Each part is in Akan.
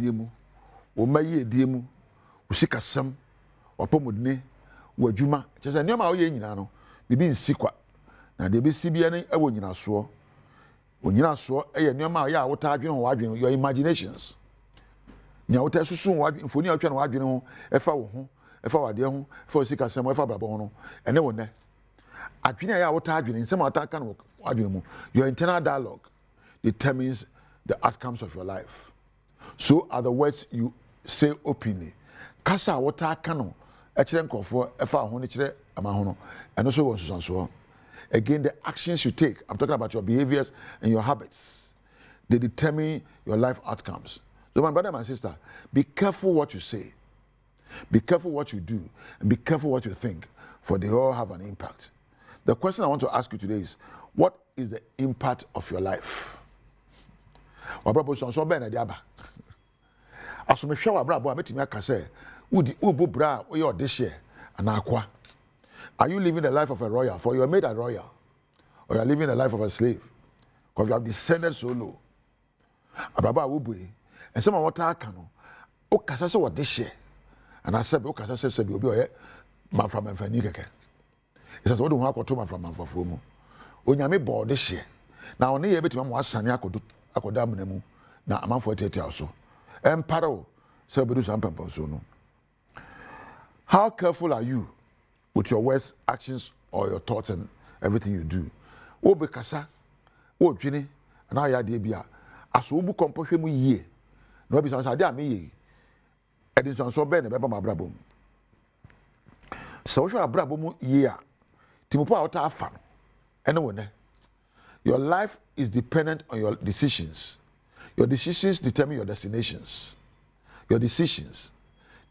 diemu wo maye diemu wo sikasam opomodne wo adwuma kyese nneoma wo ye nyina no bibi nsikwa na de besi bia ne ewo nyina so onyina so eye nneoma ya wo ta adwene ho adwene your imaginations nya wo ta susu ho adwene mfoni atwa no adwene ho efa wo ho efa wade ho efa sikasam efa brabo ho no ene wo ne adwene ya wo ta adwene nsem ata kan wo adwene mu your internal dialogue determines the outcomes of your life. So are the words you say openly. Kasa wo ta kan no e kire nkofo efa ho ne kire ama ho no eno so wo susanso. Again, the actions you take, I'm talking about your behaviors and your habits, they determine your life outcomes. So my brother and my sister, be careful what you say, be careful what you do, and be careful what you think, for they all have an impact. The question I want to ask you today is, what is the impact of your life? Are you living the life of a royal? For you are made a royal. Or you are living the life of a slave? Because you have descended so low. Abraba wubwe. And some of what I can. O kasase what this year. And I said, O kasase said, you'll be a man from Fanikake. He says, what do you want to man from Manfafumo? O nyame board this year. Now, only every time was Sanya could akodam. Now, a man for 80 also. And paro. So, we do some pamposono. How careful are you with your words, actions, or your thoughts and everything you do? O be kasa, o dwene, na ya de bia. Aso obu kompohwe mu yie. Na obi so ade ame yie. Edinson so be ne be ba mabrabom. So wo abrabom yie a, timopo a wo ta afa no. Ene wo ne. Your life is dependent on your decisions. Your decisions determine your destinations. Your decisions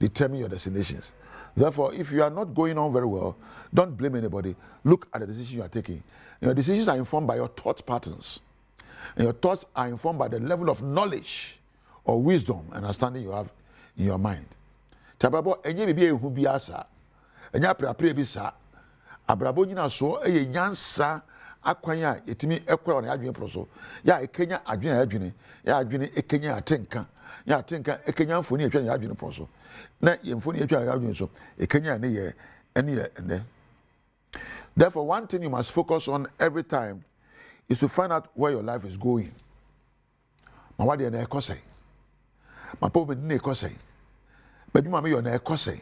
determine your destinations. Therefore, if you are not going on very well, don't blame anybody. Look at the decision you are taking. Your decisions are informed by your thought patterns. And your thoughts are informed by the level of knowledge or wisdom and understanding you have in your mind. Tabrabo enye bibi ehu biasa. Enya prapre bi sa. Abrabo nyina so eye nyansa akwanya etimi ekora na adwene proso. Ya ekenya adwene ya adwene ekenya atenka. Ya atenka ekenya mfoni etwa na adwene proso. Na yemfoni etwa na adwene so ekenya ne ye ene ye ene. Therefore, one thing you must focus on every time is to find out where your life is going. Ma wade na ekosai. Ma pobe na ekosai. Badwuma me yo na ekosai.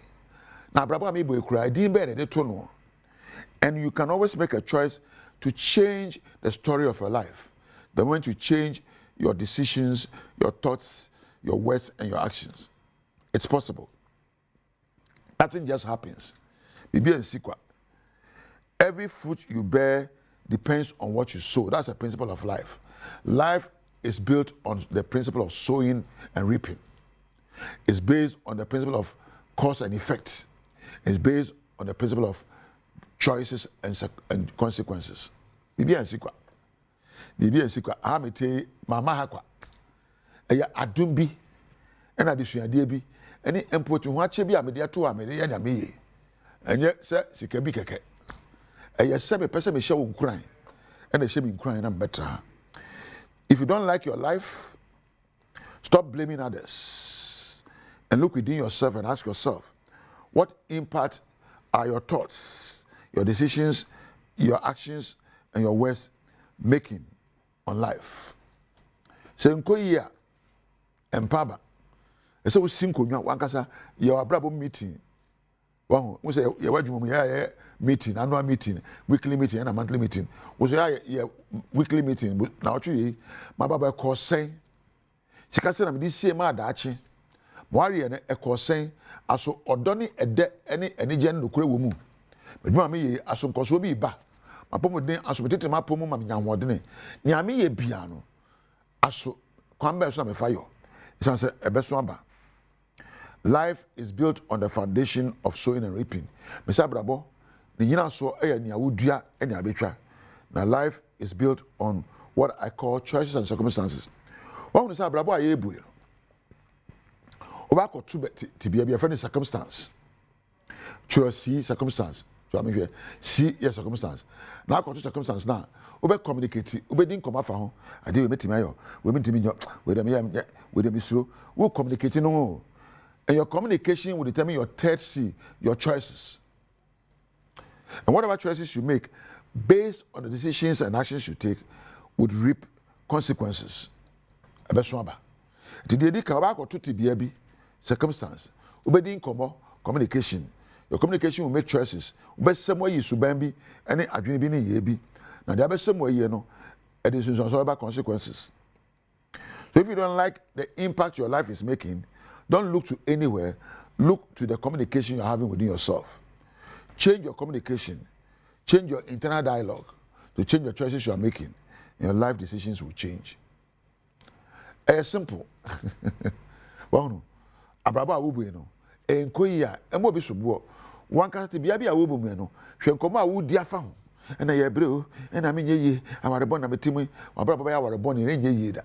Na abrabo me bo ekura din be na de to no. And you can always make a choice to change the story of your life. The moment you change your decisions, your thoughts, your words, and your actions. It's possible. Nothing just happens. Bibi and Sikwa. Every fruit you bear depends on what you sow. That's a principle of life. Life is built on the principle of sowing and reaping. It's based on the principle of cause and effect. It's based on the principle of choices and consequences. Bibi and Sikwa. Bibi and Sikwa. Ahamete mama hakwa. Eya adumbi. Ena disuadie bi. Eni empotu ho ache bi amede ato amede ya nyame. Enye se sikabi keke. Eya sebe pese me hye wo nkuran. Ena hye me nkuran na mbeta. If you don't like your life, stop blaming others. And look within yourself and ask yourself, what impact are your thoughts, your decisions, your actions, and your words making on life? Se nkoyi a empaba. Ese wo sinkonwa wankasa ye wabrabo meeting. Wahu, wo se ye wadwuma ye meeting, annual meeting, weekly meeting and monthly meeting. Wo se ye weekly meeting na otwe ma baba ko sen. Sika se na me di sie ma adaache. Mo are ye na e ko sen aso odoni ede ene enije nnokure wo mu. Badwuma me ye aso nkoso bi ba. Mapomuden aso betete mapomu ma nyanwodene. Nya me ye bia no. Aso kwamba so na me fayo. Isanse ebeso aba. Life is built on the foundation of sowing and reaping. Mesa brabo, ni nyina so eya ni awudua ene abetwa. Now life is built on what I call choices and circumstances. One who say brabo aye ebu. Oba ko to be a friend circumstance. Choice circumstance. So I mean, see your circumstance. Now, got to circumstance now. Ube communicate. Ube didn't come after home. I did meet him. We meet him. With them slow. We communicating no. And your communication will determine your third C, your choices. And whatever choices you make, based on the decisions and actions you take, would reap consequences. Abeswaba. Today, the kabako to TBB circumstance. Ube didn't come communication. Your communication will make choices. Ube some way you subambi any adwini bi yebi. Now the other some way you know, it is about consequences. So if you don't like the impact your life is making, don't look to anywhere. Look to the communication you're having within yourself. Change your communication. Change your internal dialogue to change the choices you are making. And your life decisions will change. It's simple. Well, abraba awubu no. Enkoyi a emo bi sobo. Wan ka te bia bia awubu mu no. Hwe nkomo awudi afa ho. Na ye breo, na me nyeye, awarebon na metimu, abraba ba ya awarebon ni nyeye da.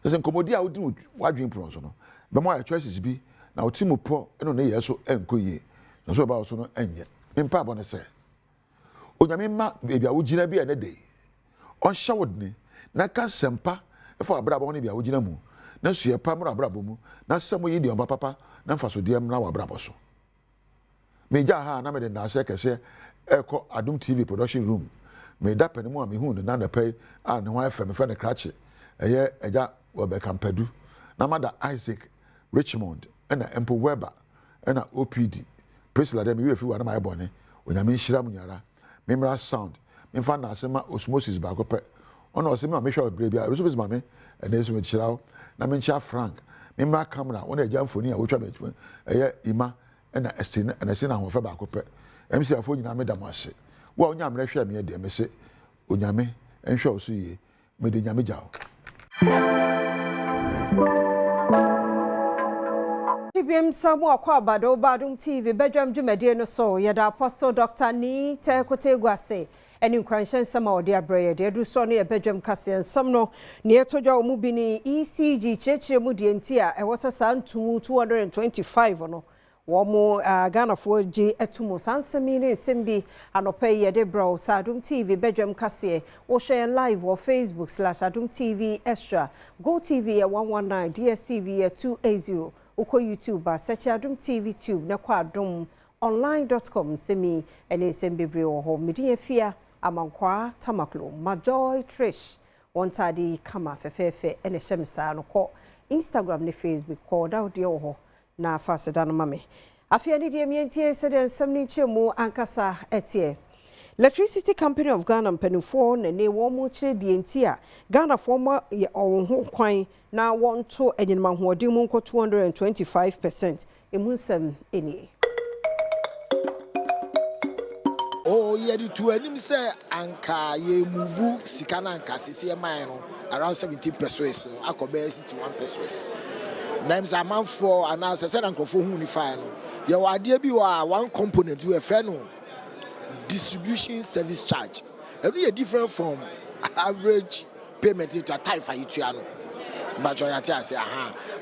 Sɛ nkomodi a wodi wadwen pro so no. Be mo choices bi na otimu po no na ye so enkoyi. No so ba so no enye. Mpa abɔ ne sɛ onyame ma bia wogina bia ne dey ɔnhyɛ wodne na ka sempa ɛfɔ abrabɔ ne bia wogina mu na sue pa mra abrabɔ mu na sɛm yi de ɔba papa na mfa so de mra wa abrabɔ so meja ha na me de na sɛ kɛsɛ ɛkɔ Adom TV production room me da pɛ ne mu a me hu ne na pɛ a ne ho afɛ me fɛ ne krache ɛyɛ ɛja wɔ be kampadu na mada Isaac Richmond ɛna Empo Weber ɛna OPD Priscilla dem you refi wa na my bone onyame nhira mu nyara memra sound memfa na asema osmosis ba kopɛ ona osema me hwa obre bia osmosis ma me ene so me chirawo na me ncha Frank memra camera ona agya mfoni a wotwa me ɛyɛ ima ɛna estin na estin na hofa ba kopɛ MC afo nyina me dam ase wo onya amre hwa me de me se onyame enhwa oso yie me de nyame gyawo TBM Samu akwa Badwam TV Badwam dwumade no so yeda Apostle Dr. Ni Tekote Gwase eni nkranhyen sama ode abreye de du so no ye Badwam kase nsam no ne etodwa omu bi ni ECG chechire mu de nti a ewo sasa ntumu 225 no wo mu Ghana fo gi etumu sansemi ne sembi anopa ye de bro Adom TV Badwam kase wo share live on Facebook /Adom TV extra Go TV 119 DSTV 280 Uko YouTube search Adom TV tube na kwa adomonline.com semi ene sembebre wo ho medi afia amankwa tamaklo majoy trish wontadi kama fefefe ene shemsa no ko Instagram ne Facebook ko da ode wo ho na faseda no mame afia ne de mientie se de nsam ni chemu ankasa etie Electricity Company of Ghana mpanifo na ne wo mu kire die ntia Ghana fo ma ho kwan na wonto enyinma hoodin mu nko 225% emunsam eni ye di to anim say anka ye move sika na anka sisi e man no around 17% no akobe 61%. Names a man for and as I said ankrofo hu ni fa no ye wade bi wa one component we fe no distribution service charge. And we are different from average payment to a tariff no. But I say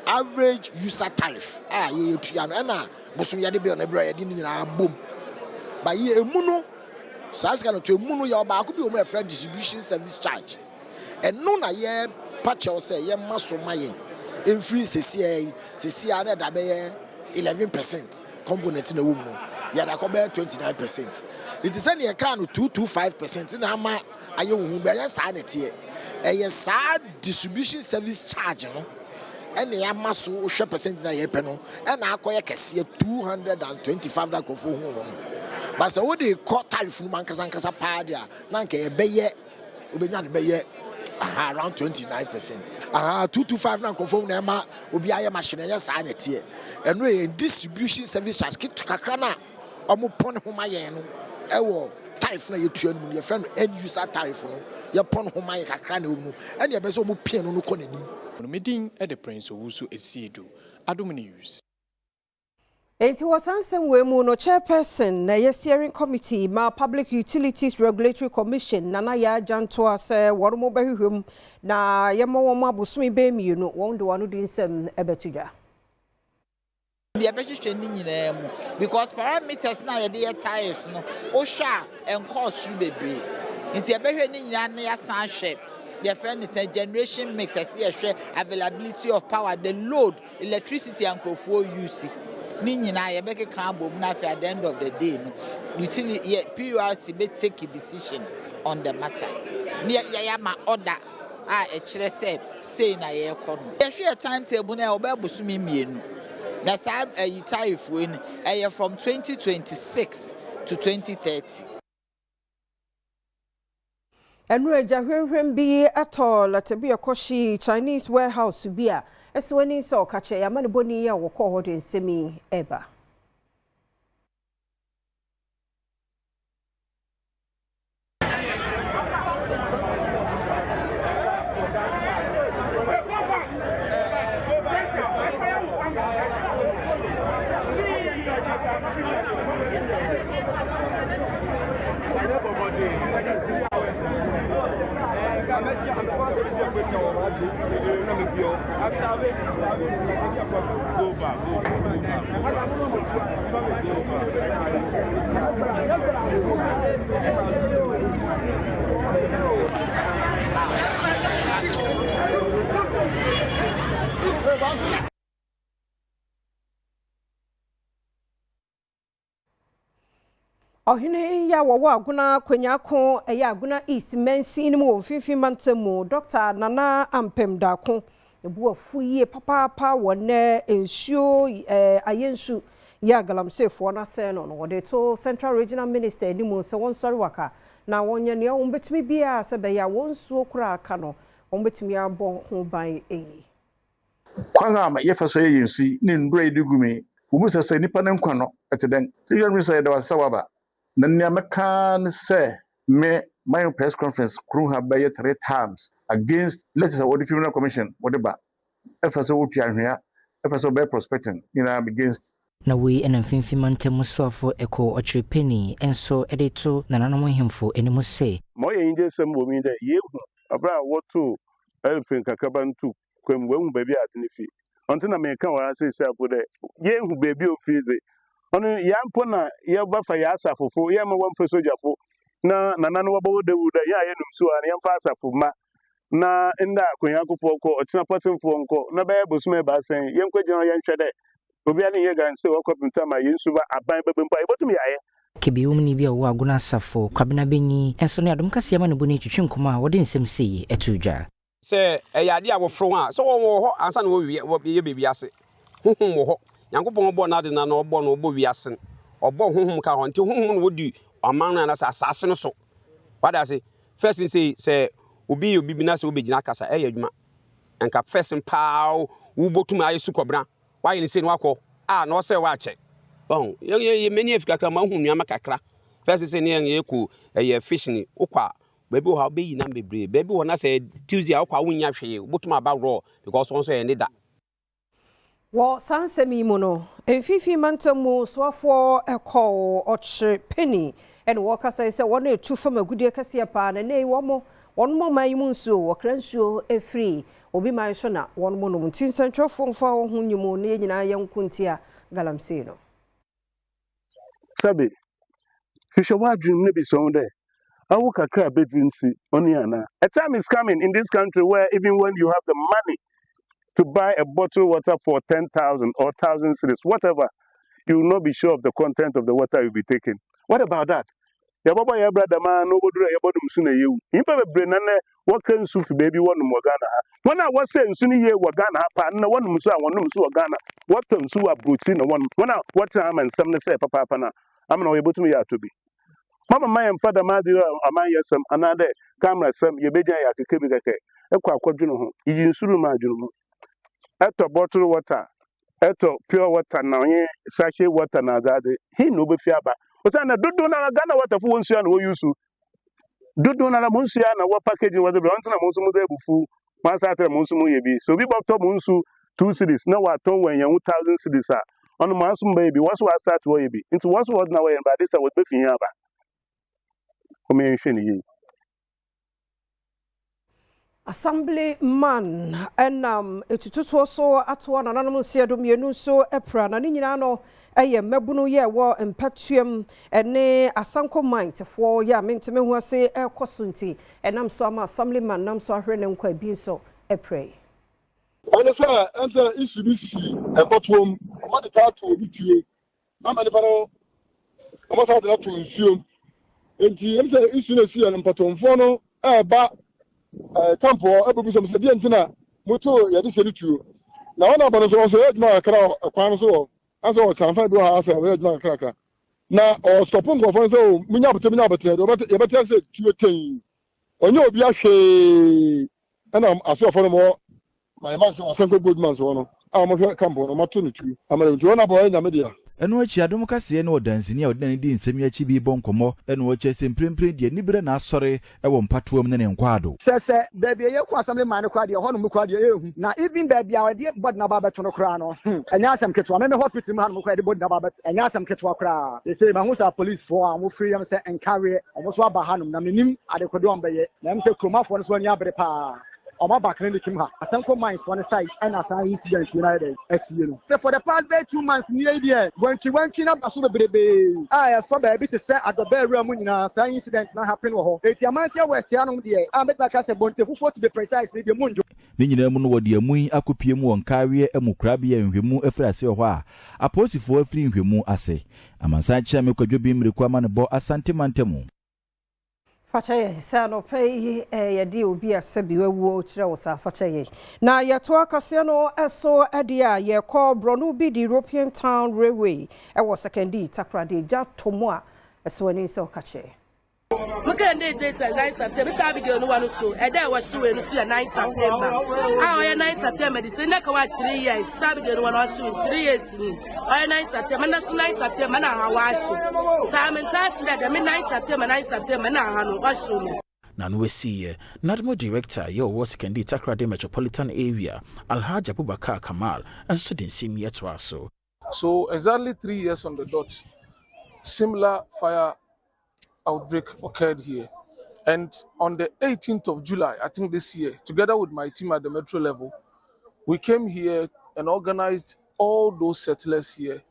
average user tariff. Ye tuano na bosom ya de be on ebra ya di nyina bom. But ye emuno saska no to emuno ya ba ko bi o ma friend distribution service charge. And no na ye patch say ye maso maye. Free CCA na da be 11% component na wo mu. Ya da ko be 29%. It is any account 225% na ama aye wo be ya sa na tie. A sad distribution service charge no ene ya maso wo hwe percent na ye pe no e na akoye kese 225 da ko fo hu no. But so what they call tariff no man kasa pa dia na nka ye be ye obenya ne be ye around 29%. 225 na ko fo na ma obi aye machine ya sa na tie. Eno e distribution service charge kit kakra na omo pon ho ma ye no ewo tariff na yetua no ye friend end user tariff no ye pon ho ma ye kakra na omu ene ye be so omo pie no no ko nanim no medin e de prince owusu esiedu Adom News. Enti wasansem we mu no chairperson na ye steering committee ma Public Utilities Regulatory Commission nana ya janto ase wormo behwehwem na ye mo wo abosumi be mienu won de wanu di nsem ebetudwa The application because parameters now your tires no osha and cost through baby. It's a better than sunshine. Their friend is a generation mix availability of power, the load, electricity and for use. Meaning I make a carbon at the end of the day. No, utility PURC may take a decision on the matter. Near Yama order. I say na ye kono. Ye hwe timetable na obebusumi mienu. Na sa tariff when from 2026 to 2030. Enreja hwenhwen bi atol atabi akoshi Chinese warehouse bi a eswani so kache ya mane boni ya wokọ ho de nsemi eba. Ohine ya wawa aguna kwanyako eya aguna East Mensi ni mu fifi mantemu Dr. Nana Ampem Dako ebu afuye papa wone ensuo ayensu ya galamsefo na se no wode to Central Regional Minister ni mu se won sori waka na wonye ne won betumi bia se be ya wonsuo kura aka no won betumi abo ho ban eyi kwanga ma yefaso yensu ni ndure digumi umusa se nipa ne nkwa no eteden ti yemi se de wasa waba na nia mekan say my press conference crew have by 3 times against letters of the Female Commission whatever efaso wotu ahwea efaso be prospecting against na we enamfimfi mantem sofo eko ochirepeni enso edeto nananom hemfo enimu se mo yenje sem bo mi de yehu abra wotu elfin kakabantu kwem wehu baby atinifi onti na me kan wa se se apo de yehu baby ofize onu yampo na ye bafa ya asafofo ye ma wamfa sojafo na nanano wabo dewuda ya ye numsu an yamfa asafo ma na nda akonyakofo ko otina patimfo nko na baye bosume ba sen yenkwagyina yenhwede obi ani ye ganse wakopinta ma yensuba aban bebempa ebotum yaye kebium ni bia wo aguna asafo kwabena benyi enso ne adom kase ama ne boni twetwenkoma a wode nsem sei etudwa se eyade awofro a so wo ho ansa na wo ye bebi ase honhom wo ho yankopon obo na de na na obo no obo wiase obo honhom ka ho nti honhom no wodi aman na asase no so wada say first say obi bi na se obegina kasa adwuma enka first paaw wo botum aye sukobra wa ye se no akọ a na o se wa che bon ye meni afika kra ma hu nuama kakra first say ne ye ku ye fish ni ukwa baby wo ha be yi na bebre baby wo na say Tuesday akwa wonya hwe botum aba raw because won so ye ne da wo sansemi mu no enfifi mantemu swafo eko ochre penny en wo kasa se won etu fam agudie kase pa na nei wo mo man mu nsuo wo kransuo efri obi man so na won mo no mtin central fonfa ho nyumu ne nyina yankuntia galamsey no sabe fisho wadrum ne bi so de awu kakra bedinti oniana a time is coming in this country where even when you have the money to buy a bottle of water for 10,000 or 1,000 cedis, whatever, you will not be sure of the content of the water you'll be taking. What about that? Ya baba ya brother man no bodura ya bodum suna yewu. Impa bebre na what can suit baby one mo Ghana ha. When I was saying suni ye wa Ghana ha pa na one musu a one musu wa Ghana. What can su abruti na one. When I what time and some say papa na. I'm not able to me to be. Mama my father ma di amay yesam another camera some ye beja ya kekebi keke. Ekwa akwadwunu ho. Yi nsuru ma adwunu ho. Eto bottle water, eto pure water na onye sachet water na azade. He no be fiaba. Osana dudu na Ghana water fu wonsu na wo yusu. Dudu na monsu ya na wo packaging water be onto na monsu mo dey bufu. Man sa atre monsu mo yebi. So bi bottle monsu 2 cedis na wa ton wen yan 1,000 cedis a. Ono monsu baby what's what start wo yebi. Into what's what na we ba this would be fin ya ba. Ko me nhwe ni yi. Assemblyman etututu so atwa na nanom siedo mienu so epra na nyina no eye mabunu ye wo empatuem ene asanko mindfo ya menteme hu ase ekosunti enam so ama assemblyman nam so ahwe ne nkwa bi so epray ana sa ansa issue bi si ekotuom o de ta to obi tie na ma ne faro o sa de to nsuom enti em se issue na si ya mpatomfo no ba campo abubu so se die ntina moto ya de se tuo na wana bano so ya juma kra kwan so anso o chanfa do ha asa ya juma kra na o stop ngo fo so munya bote do ya bete se tuo ten onye obi ahwe na aso fo no mo my man so asanko goodman so no a mo hwe campo no mato no tuo amara ntuo na bo ya nyame dia eno achi Adom kase ne odansini a odane di nsemi achi bi bonkomo eno oche semprempre die nibere na asore ewo mpatoam ne nkwado sese baby ye kwa assembly man kwa de hono kwa de ehu na even baby a de bod na baba tono kra no enya asem ketwa me hospital man kwa de bod na baba enya asem ketwa kra they say ma sa police for am free am say encarry am so aba hanum na menim adekodo am beye na am say kromafo no so nya abre pa Oma clinic him ha. Asanko mines one site and asan incident united SU. So for the past 2 months near there when she went in up aso bebrebe. I saw baby to say at the bedroom nyina san incident na happen wo. Eti amansia west ya no there. I make back say bonte fufo to be precise ni de munjo. Ni nyina mu no wode amun akopie mu wonkawe emukura bia nhwemu afirase ho a aposifo afiri nhwemu ase. Amansa chia mekwadwo bi mreku ama ne bo asante mantemu. Fachaye sano pay yadi obi asebi wewu kire wo sa fachaye na yeto akase no eso adia ye call bronu bi the European town railway e wo sekendi takrade ja tomo a eso ani se okache Mukande date 9 September sabi de no one so e dey was we no see 9 September ah oya 9 September the say na ka 3 years sabi de no one was 3 years ni oya 9 September na 9 September na ha washi time and task that the 9 September na ha no washi na no see Nadmo director yo was Kendi Takrade metropolitan area Alhaji Abubakar Kamal and so den sim yet so exactly 3 years on the dot similar fire outbreak occurred here, and on the 18th of July, I think this year, together with my team at the metro level, we came here and organized all those settlers here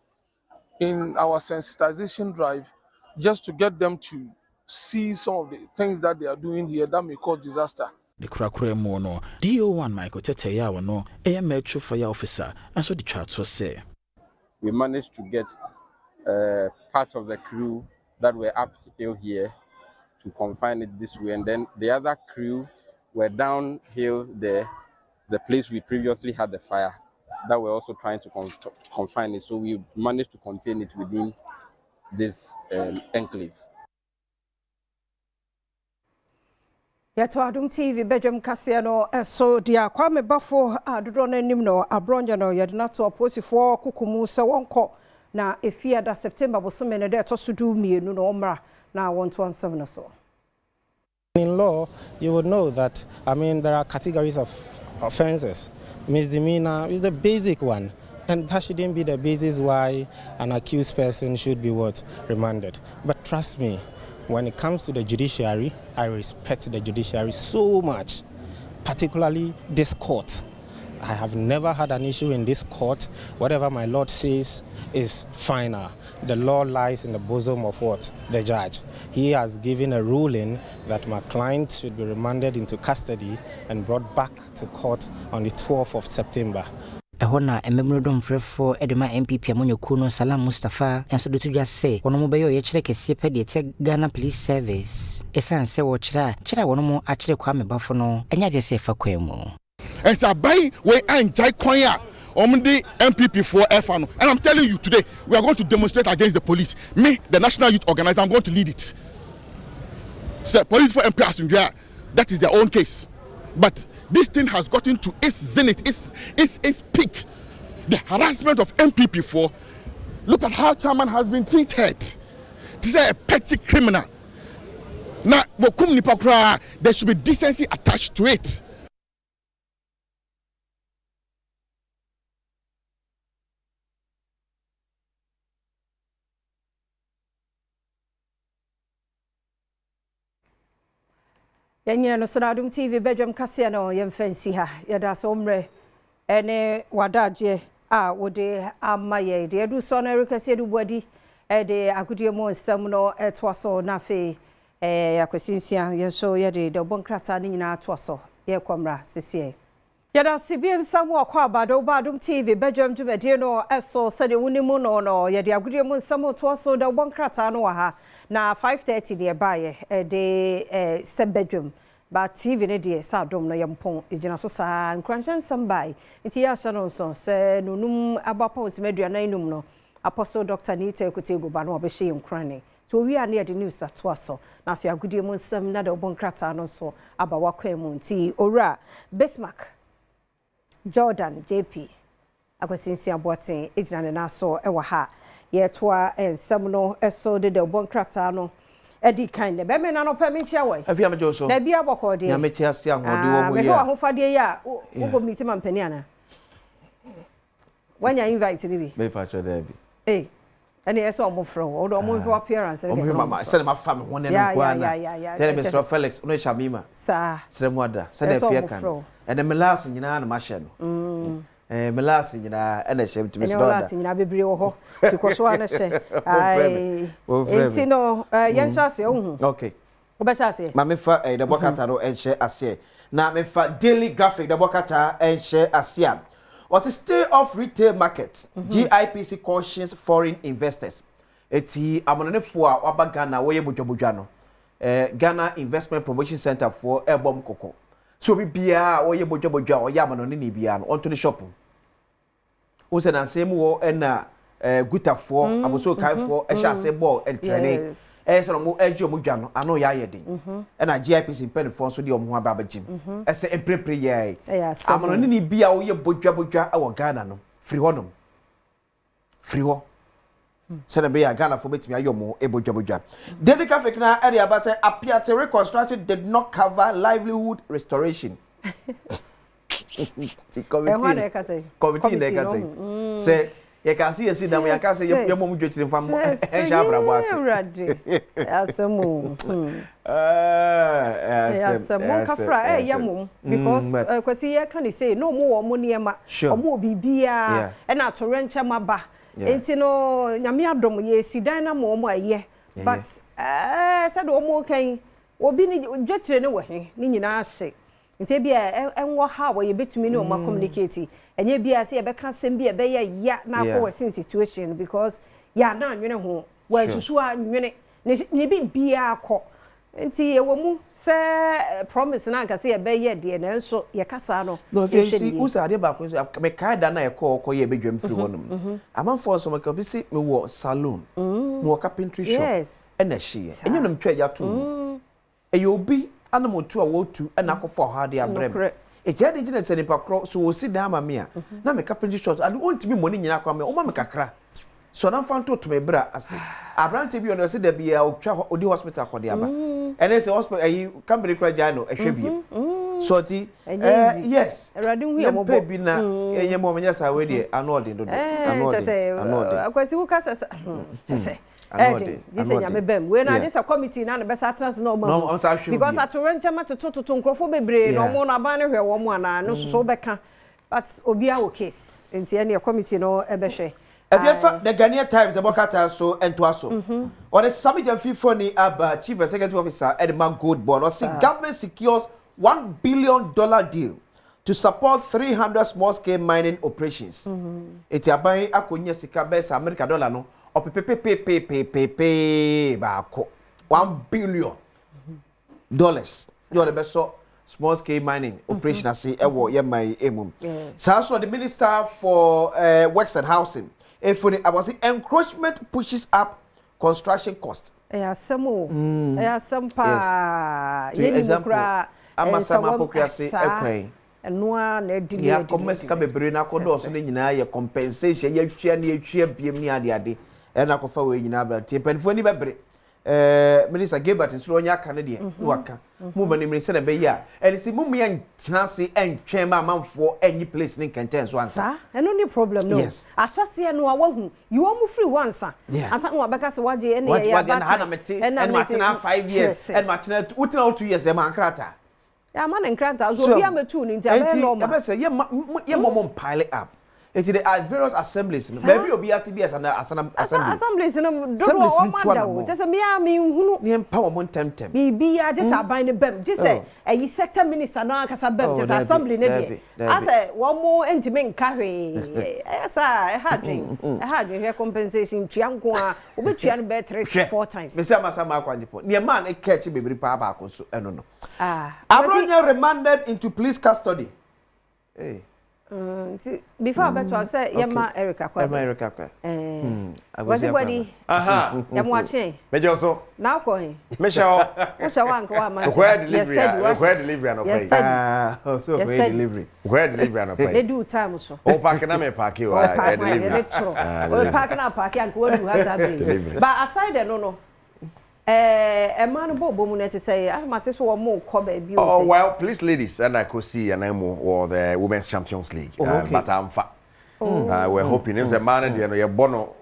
in our sensitization drive just to get them to see some of the things that they are doing here that may cause disaster. The Krakure Mono, DO1 Michael Teteya no a metro fire officer, and so the chart was say. We managed to get part of the crew that were uphill here to confine it this way, and then the other crew were downhill there, the place we previously had the fire, that we're also trying to confine it. So we managed to contain it within this enclave. Yeto Adom TV Badwam kase no so dia kwame bafo adodo no anim no abronja no yede na to aposifo kokomu se wonko na efia da September bosome ne de to sudu mienu no omra na 117 so. In law, you would know that, I mean, there are categories of offenses. Misdemeanor is the basic one, and that shouldn't be the basis why an accused person should be remanded. But trust me, when it comes to the judiciary, I respect the judiciary so much, particularly this court. I have never had an issue in this court. Whatever my lord says is final. The law lies in the bosom of what? The judge. He has given a ruling that my client should be remanded into custody and brought back to court on the 12th of September. Ehona ememrodom frefo edema MPP amonyoku no Salam Mustafa enso do tudwa se wono mo beyo ye kire kese pe de te Ghana Police Service esan se wo kira wono mo akire kwa mebafo no enya de se fa kwemu ensa bai we anjai kwanya omdi MPP for Efano, and I'm telling you today we are going to demonstrate against the police. Me, the national youth organizer, I'm going to lead it. So police for MP, that is their own case. But this thing has gotten to its zenith, its peak. The harassment of MPP4. Look at how chairman has been treated. This is a petty criminal. Now, there should be decency attached to it. Yanyina no so na Adom TV Badwam kase no yemfansi ha yeda so mre ene wadaje a wode amaye de edu so na rekase du bodi de agudie mo nsam no etwaso na fe yakwasinsia yenso yede de bonkrata ni nyina atwaso ye komra sesie yada CBM samu akwa Badom TV Badwam dwumade no eso sede wunimu no yede agudie mo nsam atwaso de bonkrata no wa ha na 5:30 de baye de sebedwum ba TV ne de sa dom no yempon ejina so sa nkranchen sambai nti ya sha no so se nunum abapon semeduanan num no Apostle Dr. Nita Ekutego ba no obehye nkrane to wi ane de news atoaso na afia agudie mu nsam na de obonkrata no so aba wakwan mu nti owura Bismarck Jordan JP akwasinsi aboten ejina ne na so ewa ha ye toa ensam no eso de obonkrata no edi kind be me na no pa me chia we afia me joso na bia bokode ya me chia se ahode wo mu ya me ho ahofade ya wo meeting mampani ana wanya invite ni bi me pa cho da bi and yes omofro o do omo appearance o mama se ma fa me ho ne me kwa na tell me Mr. Felix no shamima sa sere mo ada se na fie kan and me last nyina na ma hye no me last nyina na hye to Mr. last nyina bebre wo ho ti ko so ana hye ai enti no yen chase ohun okay oba chase ma me fa the bokata no en hye ase na me fa daily graphic the bokata en hye ase was a stay off retail market. GIPC cautions foreign investors. Eti amononefo a waba Ghana wo ye bodwabodwa no. Ghana Investment Promotion Center for Ebom Koko. So bibia wo ye bodwabodwa o ya amonone ni bia no onto the shop. O se na nsem wo na gutafo aboso kaifo ehya asebo entrene so no mo eji omodwa no ano ya yeden na GIPC mpenfo so de omho aba abagim ese emprepre ye amonone ni bia wo ye bodwabodwa e wo Ghana no free ho se na be ya Ghana fo betimi ayomo e bodwabodwa daily graphic na area about appear to reconstruction did not cover livelihood restoration committee ne ka say ye ka see yesi dam ya ka say ye mom dwetire fam enja abrabo ase asemu asemu ka fra ye mom because kwasi ye kan say no mo wo mo niema omo bibia e na torenche maba enti no nyame adom ye si dan na mo aye but said omo kan obi ni dwetire ne wahwe ni nyina ahye nti bia enwo ha wo ye betumi ne o ma communicate enye bia se ye beka sem bia be ye ya na ko we situation because ya na anwene ho wa susu anwene ne bi bia akọ nti ye wo mu se promise na nka se ye be ye de na nso ye kasa no no fi si usa de ba ko me kai da na ye ko ye bedwam firi wonum amanfo so maka bi si me wo salon me wo carpentry shop na hye enye no mtwa ya to eyobi anamotu a wotu na akofo ha de abrem eje de gina se nipa kro so wosi da ma me a na me carpentry shop ali ontimi moni nyina kwa me o ma me kakra so na fanto to me bra ase abrante bi ono se da bia otwa odi hospital ko de aba ene se hospital ayi company kra jano ehwe bi so ti yes erade hu yemo bo bi na enye mo menya sa we de anode do anode akwasi hu kasa tese this nyame bem we na this committee na be satans no mo because atorenche matototo nkrofo bebre no mo na ban hwe wo mo ana no so beka but obia wo case enti ene committee no ebehwe Efiafa the Ghanaian Times abokata so entoaso on the summit of fifoni aba chief executive officer Edmund Goldborn say government secures $1 billion deal to support 300 small scale mining operations eti aban akonya sika be sa America dollar no opepepepepepepe baako $1 billion you the best small scale mining operation as ewo ye mai emum so the minister for works and housing efuni about encroachment pushes up construction cost asemo asampa ye kura amasama apokrasi ekwen enua na edile ya komesika bebre na kodo so ne nyina ye compensation ya twia na twia biem ni ade ena kofa we nyina abra tie penfo ni bebre minister Gilbert nsuro nya aka ne de waka mu manimre se na be ya and see mu me tenase entwen ma manfo any place ne kenten so ansa sa eno ni problem no ahyase no a wahu you am free once asa no abeka se waje ene ya ba na mete and matena 5 years and matena utina 2 years dem ankrata ya man enkrata so bia metu ni ntia be normal ebe say ye mom pile up it the various assemblies maybe obi atbs and assemblies no do o manda o just me hunu ne empower mon temtem bibia just aban ne bem just say e sector minister no akasa bem just assembly ne dey asa wo mo entime nka hwe esa e hard we compensation tuanko a obetua no be 3 to 4 times me say masama akwanjipo ne man e catch bebiri pa ba ko so eno no Abronya remanded into police custody before I say Yama Erica kwa was it body yamwache mejo so now ko he mesha wan ko ma delivery no pay so delivery no pay they do time so o park na me park you delivery o park na park and ko do has agree but aside no a man bobo mu net say as much as we more ko ba bi oh well please ladies and I could see and I'm or the Women's Champions League but I'm we're hoping if the man there no ye bono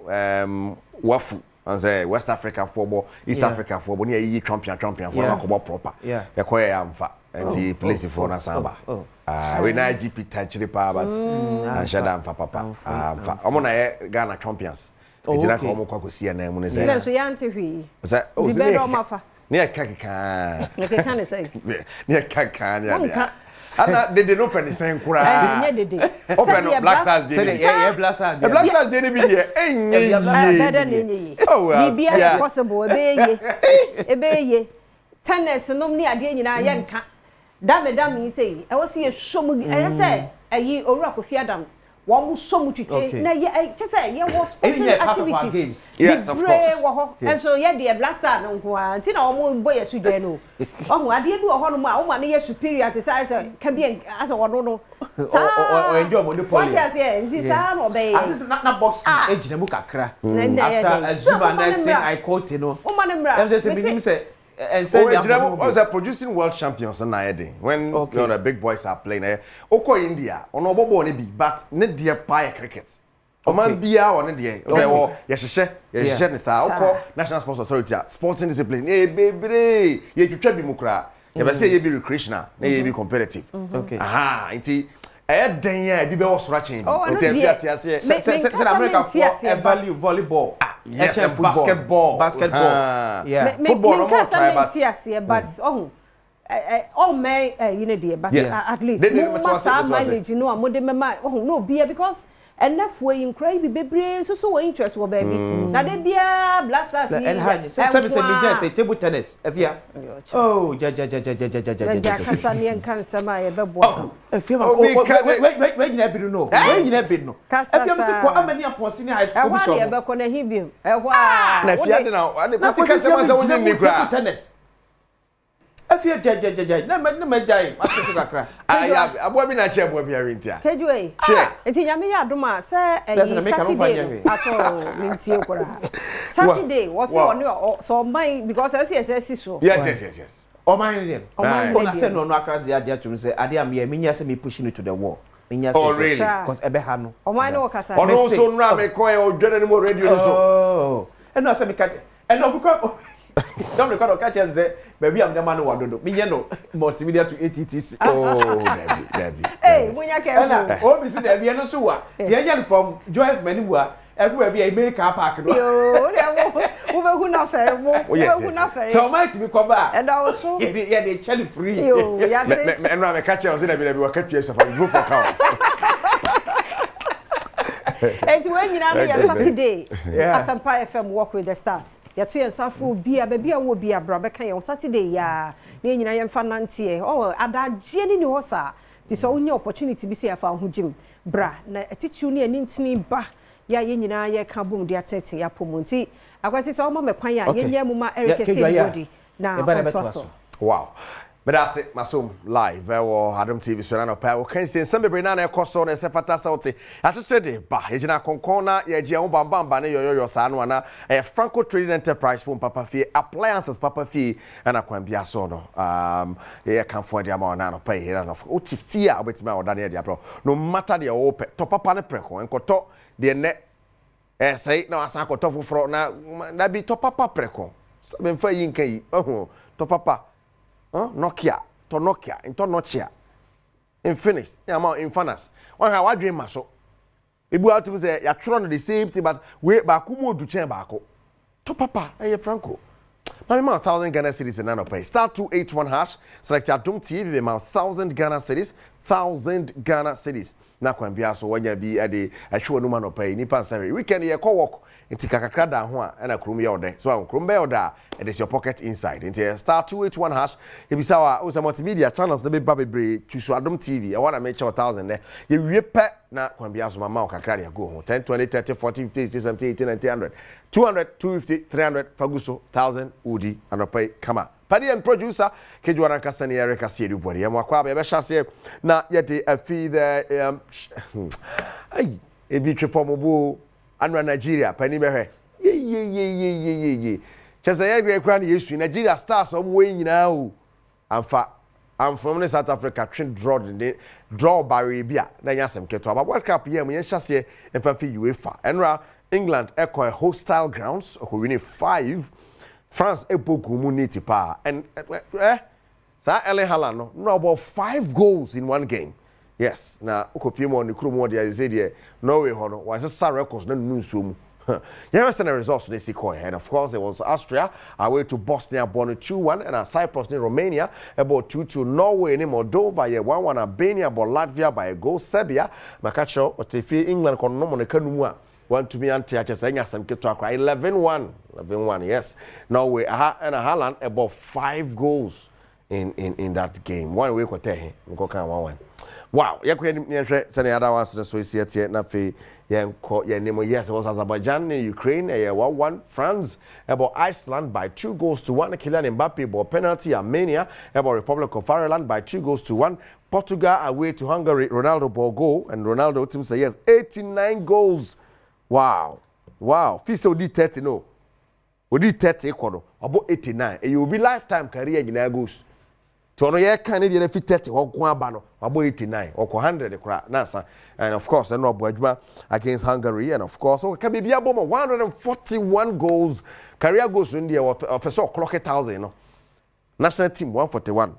wafu and say West Africa football East Africa football near ye champion for proper ye ko ye amfa and place for na samba we na GP touch the power but and shada amfa papa amfa omo na ye Ghana champions Ejina ko mo kwa si na mu ne say. So ya ante hwi. Say o di be do mafa. Ne kaka. Ne kaka ne say. Ne kaka ne ya. Ana de no pen sen kura. Ne de. Open no Black Stars dey. Say yeah Black Stars dey. Black Stars dey be there. Enye. Better ne. Oh bibia possible ebe ye. Tennis no ni ade nyina ye nka. Dame say. E wo se ye shomu e say ayi owura Kofi Adam. One so much na just say ye was sporting activities. Yes, of course. And so ye the blaster no ko anti na omo boy ye sudwe no. Omo ade bi ho no ma omo na ye superior to say can be as one no. Or enjoy monopoly. What you say nti sa no be. Na box ejina mu kakra. After Azuba na say I quote no. Omo na mra. Dem say me say and say was producing world champions on Nayade when the big boys are playing Oko India on obobo ne bi but ne dear pie cricket o man bia on dear yes ne sa Oko National Sports Authority sporting discipline bebre ye twetwa bi mu kra ye be say ye be recreational na ye be competitive aha nti den ya bi be wo sora chen nti afiase say America for value volleyball yes, basketball. Yeah. Football no more try but all may you know dear but at least must mileage no amode mema no be because enough way in cry be bebre so interest wo baby na de bia blasters and say table tennis afia oh ja kasa ne kansa ma ye bebo afia we nyina bi no we nyina bi no afia me ko amani aponsi ni high school bi so e be ko na hibim ehwa na afia de na ko kasa ma za woni ni kra tennis afia ja na ma jai atso kakra abo bi na che abo bi arentia kejue enti nyame ya adoma se Saturday ato mintie kora Saturday what's on so mine because SSS so yes o mine ona se no akras dia dia tum se ade am ye menya se me pushing it to the wall menya se really because ebe ha no o mine no kasa ono so nra me ko e o dwene no radio no so eno se me catch eno bukwa don't record catch him say baby am the man wadodo me nye no multimedia to ATTC Debbie hey munya ke o bi se Debbie no so wa ti enya from Joy FM ni wa everywhere be make car park no yo wo be hu na fere mo wo hu na fere so might be come back and also yeah they chali free yo ya te me no me catch him say Debbie wa catch you so go for count and when you know Saturday Asampa FM work with the stars ya to yensafu bia baby wo bia bra be kan Saturday ya na nyina yemfa nantie adagye ni ho sa ti so onye opportunity bi se afa ho jim bra na atitu ne anintini ba ya nyina ye ka bom dia tete ya pomonti akwasi so o ma me kwan ya yenye mu ma Eric Sebody na so wow But that's it, Masom live. Adom TV so na pa. O kan sen sembe na na ekoso na se fata sauti. Atotede ba, ejina konkona ye gia bamba na yoyo sa no na Franco Trading Enterprise phone papa fie appliances papa fie na kwan bia so no. Ye kan for dia ma na no pa here na. O ti fie a obetimi a oda na dia bro. No matter the o pe to papa ne preko enkoto de ne say na asan koto foforo na bi to papa preko. Sabe mfa yi nkan yi. To papa Nokia, to Nokia, into Nokia. Infinix, yeah, Infinix. One how I dream so. If we have to say, you're trying the same thing, but we back who to change back. To papa, hey Franco. My 1,000 Ghana cities in nano pay. Star 281 hash. Select Adom TV. My 1,000 Ghana cities. 1,000 Ghana cities. Na kwa mbia so wanya bi ade ahwe no mano pay. Nipa nsare. Weekend ye call walk. Inti kakakra da ho a na krum ye ode. So krum be ode it is your pocket inside. Inti star 281 hash. Ebisa wa o multimedia channels na be bra bebre chusu Adom TV. I want to make 1,000 there. Ye wie pe na kwa mbia so mama o kakra ya go ho. 10 20 30 40 50 60 70 80 90 100. 200 250 300 faguso 1,000 udi anopai kama padi and producer kejuara kasani Erica Siedu body am akwa be shase na yete afi the ai ebi twe form bo anwa Nigeria pani behwe ye chese ye gre kra na yesu Nigeria stars om we nyina o amfa I'm from South Africa train draw barrier bia na nyasem keto aba World Cup ye mo yen shase emfa fi UEFA enra England echo hostile grounds who winning 5 France community pa and sa Erling Haaland no about 5 goals in one game. Yes, na ukopiem on the kromo dia say there Norway hono was sa records na nunso mu. Yes, and the results they see coin and of course there was Austria away to Bosnia born 2-1 and Cyprus in Romania about 2-2 Norway in Moldova 1-1 Albania but Latvia by a goal Serbia makacho otefi England kon no mo ne kanu a want to be anti achesanya sam keto akra 11-1 yes Norway and Haaland about 5 goals in that game one way kote nko kan 1-1 wow yakwe nhwe sene ada wanso so isi na fe yenko yenemo yes it was Azerbaijan in Ukraine 1-1 France about Iceland by 2-1 Kylian Mbappe by penalty Armenia about Republic of Ireland by 2-1 Portugal away to Hungary Ronaldo by goal and Ronaldo team say yes 89 goals. Wow. Fisa odi 30 no. Odi 30 ekono. About 89. And you will be lifetime career in goals. To no ye kan dey na fi 30 okon aba no. About 89. Oko 100 kra. Nasa. And of course, no Badwam against Hungary and of course, okay be bia 141 goals. Career goals in there person clock 1,000 no. National team 141.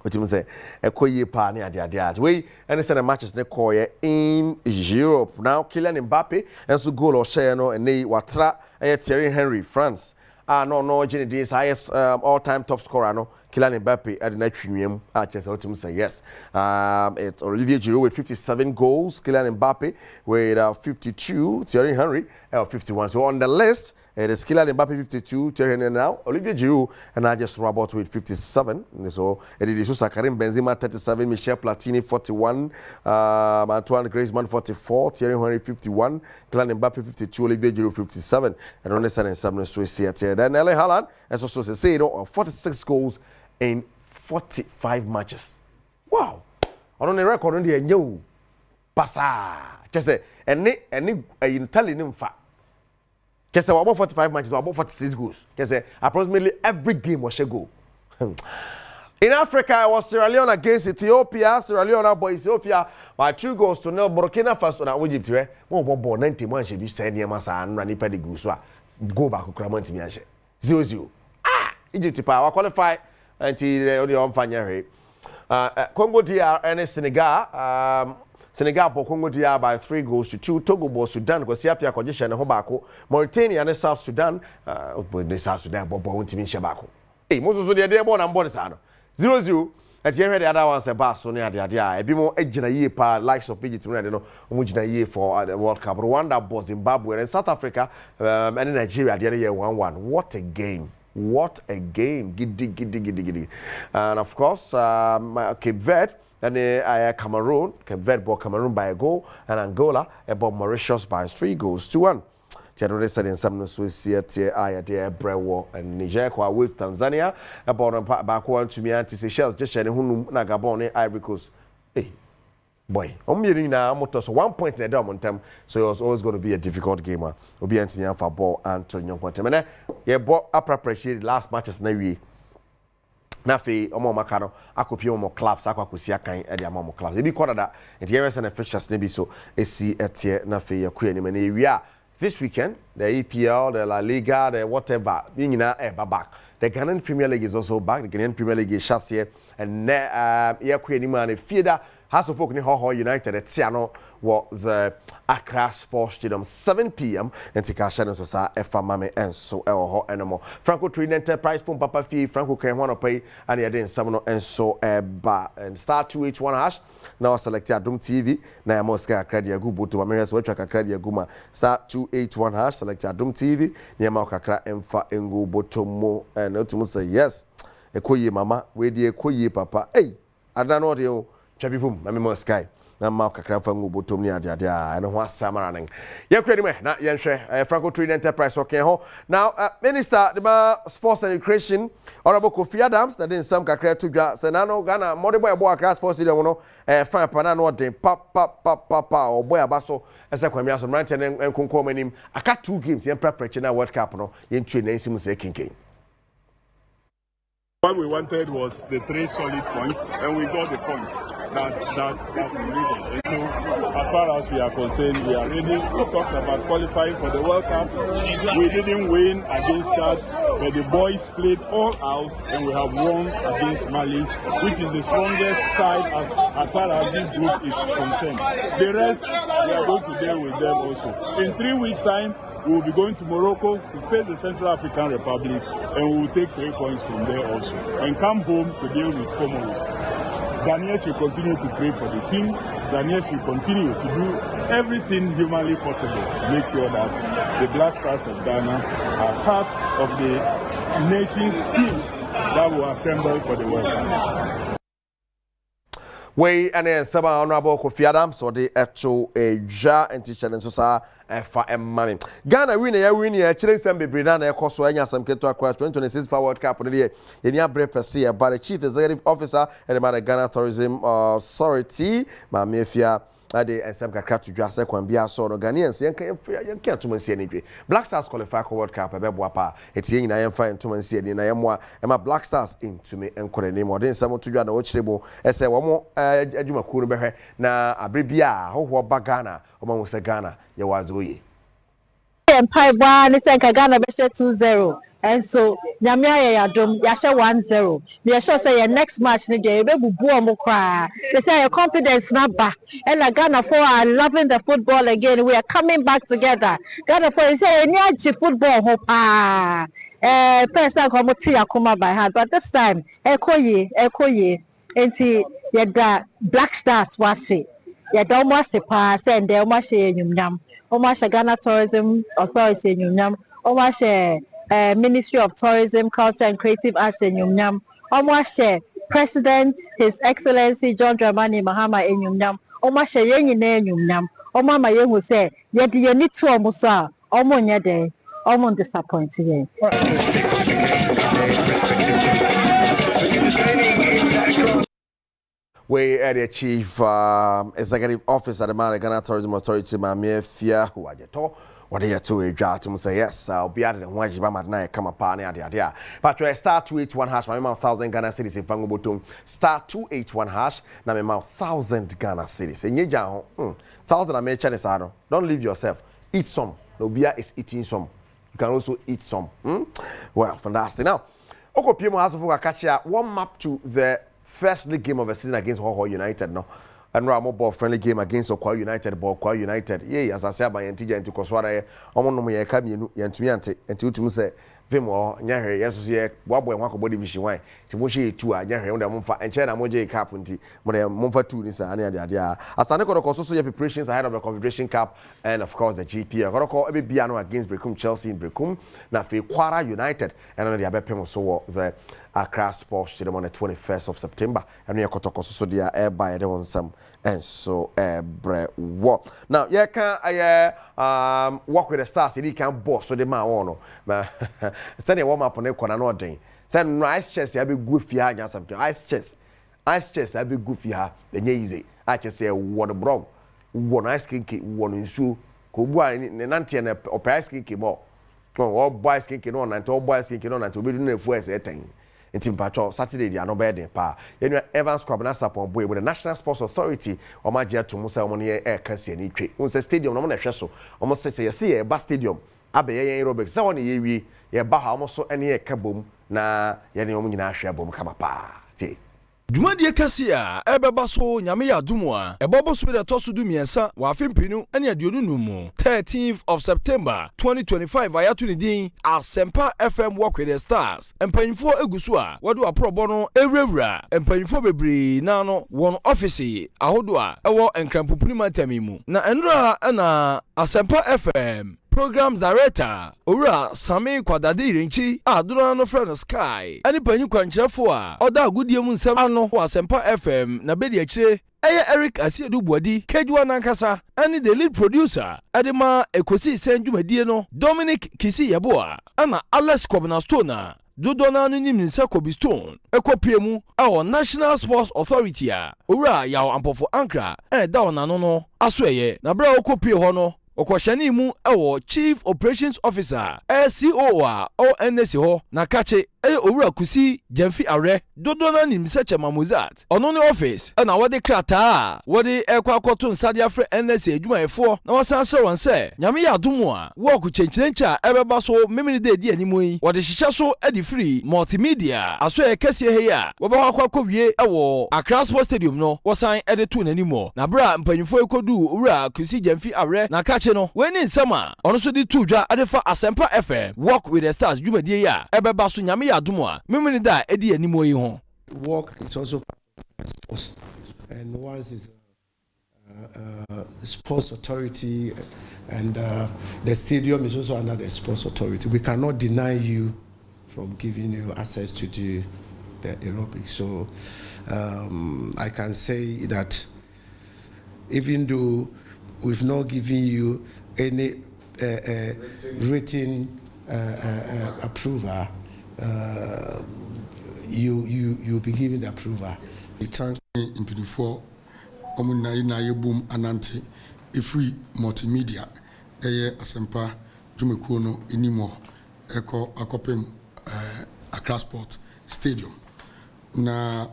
What you say? Ekoye pa ni ade. We any send matches ne call in Europe. Now Kylian Mbappe and so goal or share no and they watra Thierry Henry France. No Genesis highest all-time top scorer no Kylian Mbappe at the night premium. Chess what you say yes. It's Olivier Giroud with 57 goals, Kylian Mbappe with 52, Thierry Henry 51. So on the list it is Kylian Mbappe 52, Thierry Henry now, Olivier Giroud, and I just Robert with 57. So it is Karim Benzema 37, Michel Platini 41, Antoine Griezmann 44, Thierry Henry 51, Kylian Mbappe 52, Olivier Giroud 57, and on the 7 so here. Then Erling Haaland, as also say, 46 goals in 45 matches. Wow! On the record on the new passa. Just say, and you telling him fact. Just say about 45 matches, about 46 goals. Just say approximately every game was a goal. In Africa, it was Sierra Leone against Ethiopia. Sierra Leone boy Ethiopia by 2-0 Burkina Faso na Egypt. One 90 man should be saying near Masa and Rani Pedi Guswa. Go back to Cramonti Miache. 0-0. Egypt power qualify until the on Congo DR and Senegal. Senegal po Congo DR by 3-2. Togo bo Sudan ko siapia condition ho baako. Mauritania and South Sudan the South Sudan bo untimi shebako. Mo so de bo na mbo sa no. 0-0 at you the other ones about so near the idea. Ebi mo ejina ye pa likes of Egypt no mo jina ye for the World Cup. Rwanda bo Zimbabwe and South Africa and Nigeria the year 1-1. What a game. What a game. Giddy. And of course Cape Verde and Cameroon. Cape Verde bought Cameroon by a goal and Angola bought Mauritius by 3-1. Tiadore said in some no so see aya de brewo and Niger kwa with Tanzania about back one to me anti Seychelles just share hunu na Gabon Ivory Coast. Hey boy, na motor so 1 point in the time, so it was always going to be a difficult game. Obi antimi for ball Antonio Contemene. Yeah, bought up appreciate last matches na we. Na fe omo makano akopi omo clubs akwakosi akan e de omo clubs. E bi kwada da enti yes and officials ne bi so esi etie na fe yakua ni me na ewia this weekend the EPL, the La Liga, the whatever, nyina back. The Ghanaian Premier League is also back. The Ghanaian Premier League is shut here and yakua ni man feeder House of Folk ni Ho United at Tiano was the Accra Sports Stadium 7 p.m. and Tikashan so sa Efa Mame and so ho animal. Franco Train Enterprise from Papa Fee, Franco can want to pay and he didn't summon and so ba and star 2H1 hash. Now select Adom TV. Now Mosca Cradia Gubu to America's Webtrack Cradia Guma. Star 2H1 hash select Adom TV. Niamaka Kra Emfa Engu Botomo and Ultimus say yes. Ekoye mama, we de ekoye papa. Hey, I don't know what you Chabifum, Mamma Sky. Na mauka krafangu botom ni adia and ho asamaraneng yekwedi me na yenhwe Franco Trade Enterprise okay ho now minister the sports and recreation honorable Kofi Adams that in some kakra to dwa se na no Ghana modebo ebo Accra sports stadium no fan pana no den pa o boy abaso ese kwamia so ranche enkonko manim aka 2 games yen prepare na World Cup no yen tue na nsim se kinkin. What we wanted was the 3 solid points, and we got the point that we needed. So, as far as we are concerned, we are ready. We talked about qualifying for the World Cup. We didn't win against Chad, but the boys played all out, and we have won against Mali, which is the strongest side as far as this group is concerned. The rest, we are going to deal with them also. In 3 weeks' time, we will be going to Morocco to face the Central African Republic, and we will take 3 points from there also, and come home to deal with Comoros. Ghanaians will continue to pray for the team. Ghanaians will continue to do everything humanly possible to make sure that the Black Stars of Ghana are part of the nation's teams that will assemble for the World Cup. We and then some honorable Kofi Adams or the actual ja and teacher and so sa for mami. Ghana win a chile some be brina e koso anya some keto akwa 2026 for World Cup the enya bre pese by the chief executive officer and the Ghana Tourism Authority ma mefia ade and some kakra to dwa se kwan bia so no Ghanaians yen to mansi anidwe. Black Stars qualify for World Cup bebo apa etie nyina yen fa to mansi ani na yemwa ema Black Stars into me enkore ni mo den some to dwa na wo chirebo ese wo mo adwuma kuru behwe na abrebia hoho ba Ghana o ma wo se Ghana ye wazoye Empire one is Ghana be 2-0 and so nyamia ya dom ya she 1-0 they sure say your next match ni dey be bubu omo kra they say your confidence na ba and Ghana for are loving the football again we are coming back together Ghana for say any achi football ho pa first time come to akoma by heart but this time ekoye enti yeda Black Stars wase yeda omo ase pa send dey omo hye enyumnyam omo hye Ghana Tourism Authority enyumnyam omo hye Ministry of Tourism, Culture and Creative Arts enyumnyam omo hye President His Excellency John Dramani Mahama enyumnyam omo hye yenyina enyumnyam omo ma yehu se yede yeni to omo so a omo nya dey omo disappoint ye. We are the chief executive officer at the Ghana Tourism Authority, Mamie Fia, who are the top. What they are to a jar to say yes, I'll be at the Waji Bamadna, come upon the but to a star 281 hash, my mouth 1,000 Ghana cities in Fangobotum, star 281 hash, now my mouth 1,000 Ghana cities. And ye jam, 1,000 American is don't leave yourself, eat some. No beer is eating some. You can also eat some. Well, fantastic. Now, Oko Pimo has to catch one map to the first league game of the season against Ho United. No. And Ramo ball friendly game against Okwa United, Okwa United. Yeah, as I said by Antija into Koswara, Omono me Kami Yantumiante, and to say, Vimo, Yahe, yes, yeah, Wabo and Wako body vision wine. Timoshi 2, Yahe on the Monfa, and China Moje Carpenti, Monfa 2, Nisa, Ania. As I know, also your preparations ahead of the Confederation Cup and, of course, the GP. I got to call every Biano against Brecum, Chelsea in Brecum, Nafi Quara United, and on the Abepemo so the Accra Sports Stadium on the 21st of September. And we are kotoko so dia airby there on some and so what. Now yeah can I work with the stars you can boss so the man ono. Tell you warm up on the corner no thing. Say ice chest you be good for ya something. Ice chest I be good for ya. The easy. I can say what bro. One ice kinky one in shoe. Ko bua ne nante na opera kinky mo. All boys kinky on and all boys kinky on and to be doing a full setting. In Team Patrol Saturday, they are no better than pa. You know, Evans Kwabena Sapon boy with the National Sports Authority or my dear to Musa Money Air Cassia and Tree. Once a stadium, no one a almost say, see a bus stadium. Abe Robert, so on ye baha almost so any kaboom na Yanni Nasha boom come up. Dwumadie kase a ebeba so nyame ya adumu a ebobo so de toso du miensa wa afempinu ene aduonu numu 13th of September 2025 ayatu ni din Asempa FM Walk with the Stars empanyfo egusu a wodo aprobo no ewurawura empanyfo bebre na no won office ahodo a ewo enkrampopuni matamimu na enra na Asempa FM Programs Director Owura Sami Kwadade Irenchi adoro no friend Sky ani panyi kwankyerefo a oda agudie mu nsem ano wa Asempa FM na bedi akire eye Eric Asiedu Buadi Kejua Nankasa ani the lead producer Adema Ekosi Senjumadie no Dominic Kisi Yeboa ana Alex Kobnastona Dodona no nim nsa Kobi Stone ekopiemu awo National Sports Authority a Owura yawo ampofo ankra da onano no asoeye na bra okopie ho no Okwashani mu ewo Chief Operations Officer SCO a ONS ho na kache Owura Kusi Jemfi Are Dodona nim seche Mamuzat ono ne office na wode krata wode ekwakoto nsade afre NS adwumayefo na wasanse wonse nyame ya adomu a work chenchencha ebeba so memini de di animu yi wode hihye so edi free multimedia aso ekese he ya woba akwakowie ewo Accra Sports Stadium no wosan edeto nanimo na bra mpanyifo ekodu Owura Kusi Jemfi Are na kache no weni nsama ono so di tudwa adefa Asempa FM Walk with the Stars dwumadie ya ebeba so nyame Adumwa, memini da edi animo yi ho. Work is also part of sports, and once is sports authority, and the stadium is also under the sports authority. We cannot deny you from giving you access to do the aerobics. So I can say that even though we've not given you any written approval. You'll be given the approval. We thank in P4 Omunai Boom Anante, a free multimedia, Asempa, Jumekono, Inimo, Echo, Akopem, Accra Sport Stadium. Na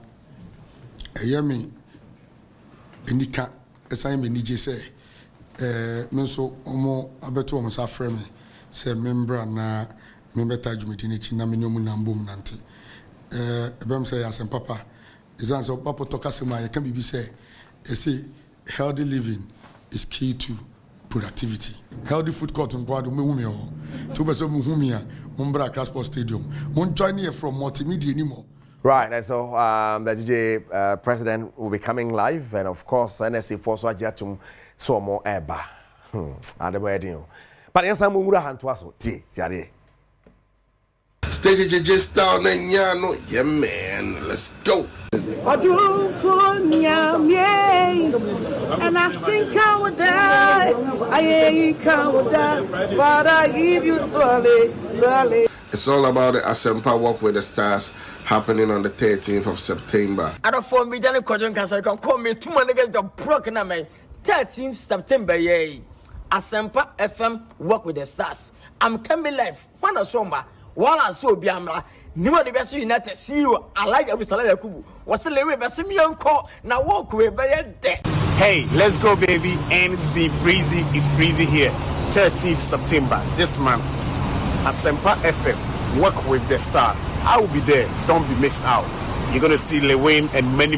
Yami Enika, assignment DJ say, Menso Omo Abeto Omosa Frame, say member na. Membeta Jumidinichi na minyomu na mbom nante. Ebem say Asempa papa. Izan so papa toka sema you can be say healthy living is key to productivity. Healthy food court on kwado me wumi ho. To be so mu humi a Umbra Accra Sports Stadium. Mon join here from multimedia anymore. Right, and so the DJ president will be coming live, and of course NSA force wajatum so more eba. Ademo but yes, I'm mura hantwaso tiare. Stage just down and yano, yeah man, let's go. I do for and I think I would die. I ain't would die, but I give you Twale. It's all about the Asempa Walk with the Stars happening on the 13th of September. I don't form me, Danny Quadrant Castle can call me 2 months against the broken man. 13th September, yay. Asempa FM Walk with the Stars. I'm coming live. One or somber. While I saw Biamra, Nima the best United see you. I like every salary kubu. What's the level best me uncle? Now walk away by your dead. Hey, let's go, baby. And it's been freezing. It's freezing here. 13th September this month. Asempa FM Walk with the Star. I will be there. Don't be missed out. You're gonna see Lewin and many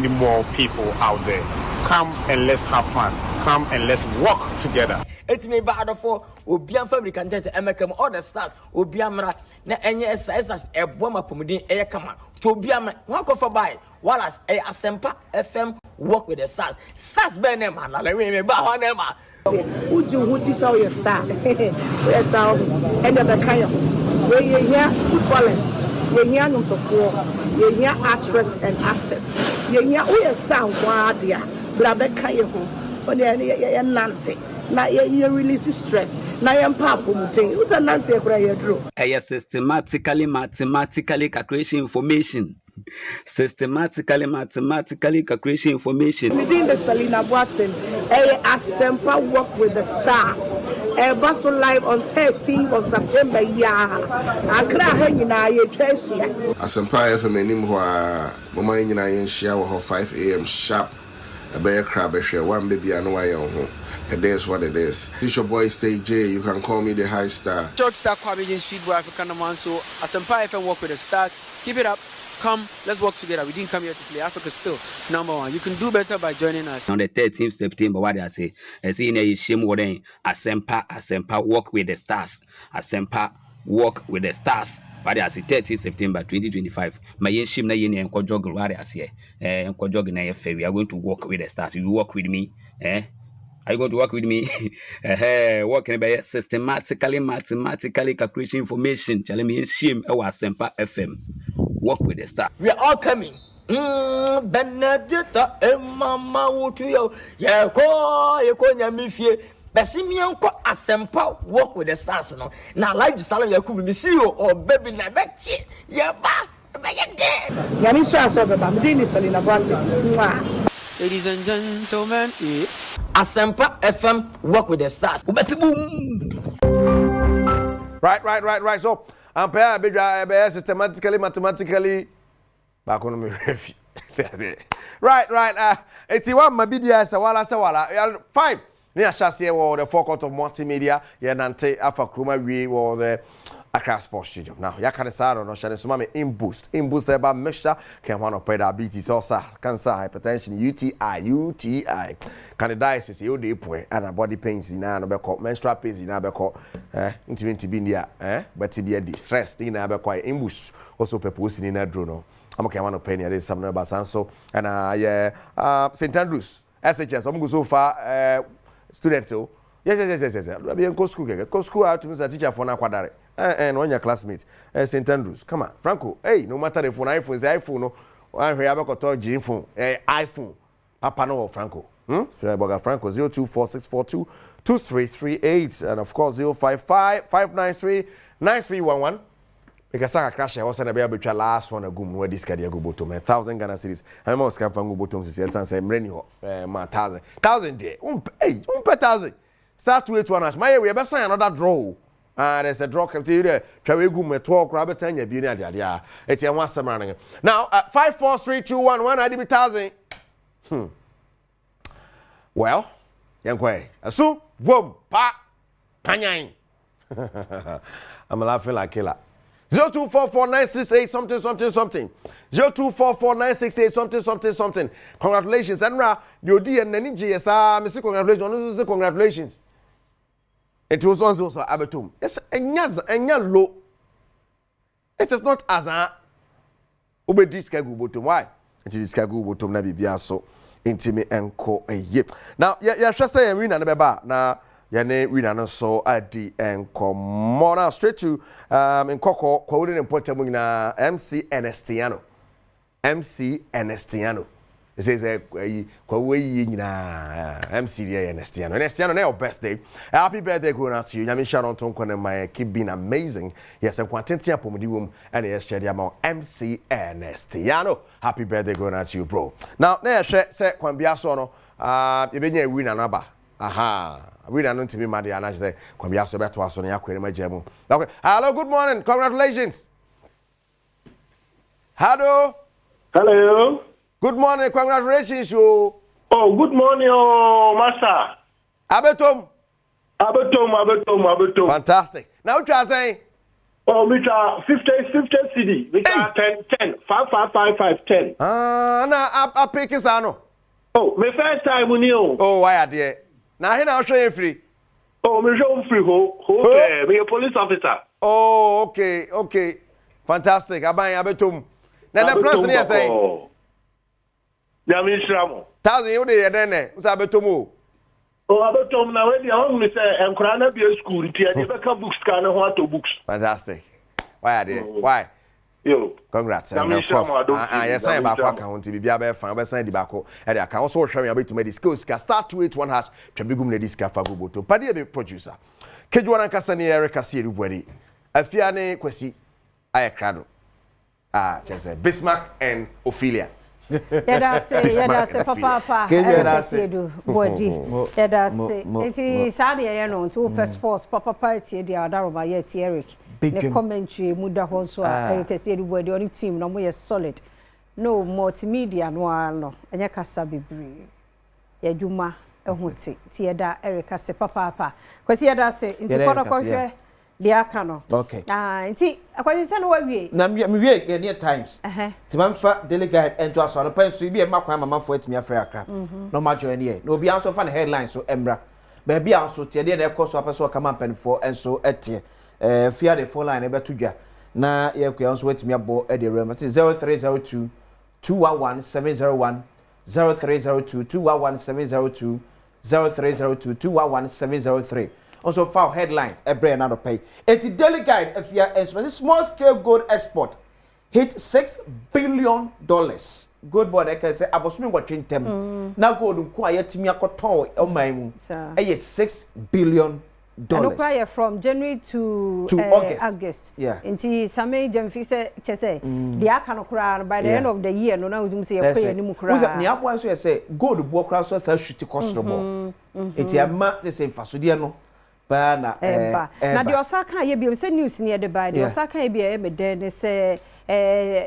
more people out there. Come and let's have fun. Come and let's walk together. It may be hard for Obiam family can get to all the stars. Obiamra, na NSS as a bomber Pumudin air command. To Obiam, one go for by. While as a Asempa FM Walk with the Stars. Stars Benem, and I remember Bahanema. Would you this all your star? Where's down? End of the kind where you hear footballers. yehia nomtofo yehia actress and actors yehia we star kwadia bra beka ye ho oni ye nante na ye release stress na ye papo muten uza nante ye kura ye dro systematically mathematically calculation information mathematically calculation information within the Selena Watson Asempa work with the stars Basso live on 13th of September Accra hanyina ye twashia Asempa FM enim ho a mama nyina ye nhia wo 5 a.m. sharp a crab one baby and why it is what it is. It's your boy Stay J. You can call me the high star. Church star Kwabijin Street Boy African man. So Asempa FM work with the start. Keep it up. Come, let's work together. We didn't come here to play. Africa still #1. You can do better by joining us. On the 13th September, what I say? I see in a shame wording Asempa work with the stars. Asempa work with the stars. But I say 13th September 2025. My shim na yeni enko jog what I say. Enko jog na yefe. We are going to work with the stars. You work with me, Are you going to work with me? Working by systematically, mathematically calculation information. Challenge me shame. Asempa FM. Work with the stars. We are all coming. Benedetta Mama Wutuyo. Yako Nyamifie. Basimian ko Asempa work with the stars. No. Now like the salary you could be CEO or baby na betchi. Yaba. Yamisha so be bamdini Selena Watson. Ladies and gentlemen, Asempa FM work with the stars. Right. So, ampere be systematically, mathematically. Back on me. That's it. Right. It's one mabidia sawala. 5. Near Chassis or the forecourt of multimedia. Nante Alpha Kruma we or the Accra Sports Studio. Now, Yakanasaro no Shane Sumami in boost about mixture can one of diabetes, also cancer, hypertension, UTI, candidiasis, UDP, and body pains in Anabeko, menstrual pains in Abeko, intimate Bindia, but to be a distress in Abeko in boost, also proposing in a drone. I'm okay, one of penny, there is some number Sanso, and St. Andrews, SHS, I'm go so far, students. Yes. Be in school out to Mr. Teacher for Nakwadare. And on your classmates, St. Andrews. Come on, Franco. Hey, no matter if iPhone is iPhone, no, I have a call G phone, iPhone. Papa no Franco. Franco 0246422338 and of course 055-593-9311. Because I crash I was be able to last one a gum where this guy go bottom 1,000 Ghana cedis. I must come from go bottom say say many ma 1,000 there. Hey, 1,000. Start to 8 my we be sign another draw. There's a draw come to you there. Try we go me talk rabbit and you be near there. It's a one summer. Now 5 4 3 2 1 1 I be 1,000. Well, young boy. So, boom, pa, kanyan. I'm laughing like killer. 02449680 something. 02449680 something. Congratulations, Enra. You did and any GSA. Mr. Congratulations. Congratulations. It was also Abatum. Yes, and low. It is not as a Ube Discagu bottom. Why? It is Discagu bottom Nabi Biaso. Intimate and co a yip. Now, yeah, shall say and win and beba. Now, Yane winner so adi and come on straight to in Coco quoting and portable na MC Ernestiano. It says MC Ernestiano. Ernestiano, your birthday. Happy birthday going out to you. Yami Sharon Tonko and my keep being amazing. Yes, I'm quantentia pomodium and yes, Shadiamo MC Ernestiano. Happy birthday going out to you, bro. Now, there say Kwambiasono, you been a winner number. Aha. We don't need to be mad and I say, come here, so better to us on my gem. Okay. Hello, good morning. Congratulations. Hello. Good morning. Congratulations, you. Oh, good morning, Master. Abetom. Fantastic. Now, what are you saying? Oh, Mr. 50 CD. Mr. 10. 5. Now, I pick his ano. Oh, my first time with you. Oh, why are they? Now, I'll show you free. Oh, me show free. Okay, me a police officer. Oh, okay. Fantastic. Abetom. Now, the person here saying. Yami Shramo. 1,000 you there then. What's Abetom? Oh, Abetom now when you only say I'm crying to be a school. You never come books. Can I want to books? Fantastic. Why are they? Why? Yo. Congrats. And of course, yes, I am back account to be able to find the back. And I can also show you a bit to make skills. Start to 81 hash can be good ladies cafe go to Paddy producer. Kejuana Cassani Erica Siri. A fiane quasi I crado. Just Bismarck and Ophelia. Yada say papa do body yada say enti sade ye no to passports papa party dia daroma ye ti Eric ne commentary muda ho so Eric say do body on team no mo ye solid no multimedia no enya kasa bebre ye dwuma ehoti ti yada Eric say papa kwesi yada say enti kono kohwe dia kano okay enti akwani se no wa wie na me wie ye near times ti manfa delegate ento aso no penso bi e makwan mamafo atimi afra akra no ma join here no bi anso fa na headline so emra ba bi anso tie de na ekoso apeso kama mpanfo enso etie fia the phone line e beto dwa na ye kwa anso atimi abo e de rem 0302 211 701 0302 211 702 0302 211 703 also file headlines every another pay. It's daily guide if you are small scale gold export hit $6 billion. Gold board I can say abosumi watching them. Now gold quiet me akoton o my $6 billion. And okay, from January to August. Yeah. Inti same Jamfi say the akano kra by the end of the year no na udum say e ni mu kra. Who's ni abo so say gold bo kra so shoot cost mo. It's a ma the same fasodie no. Na the Osaka ye be say news near the by the Osaka ye be e den say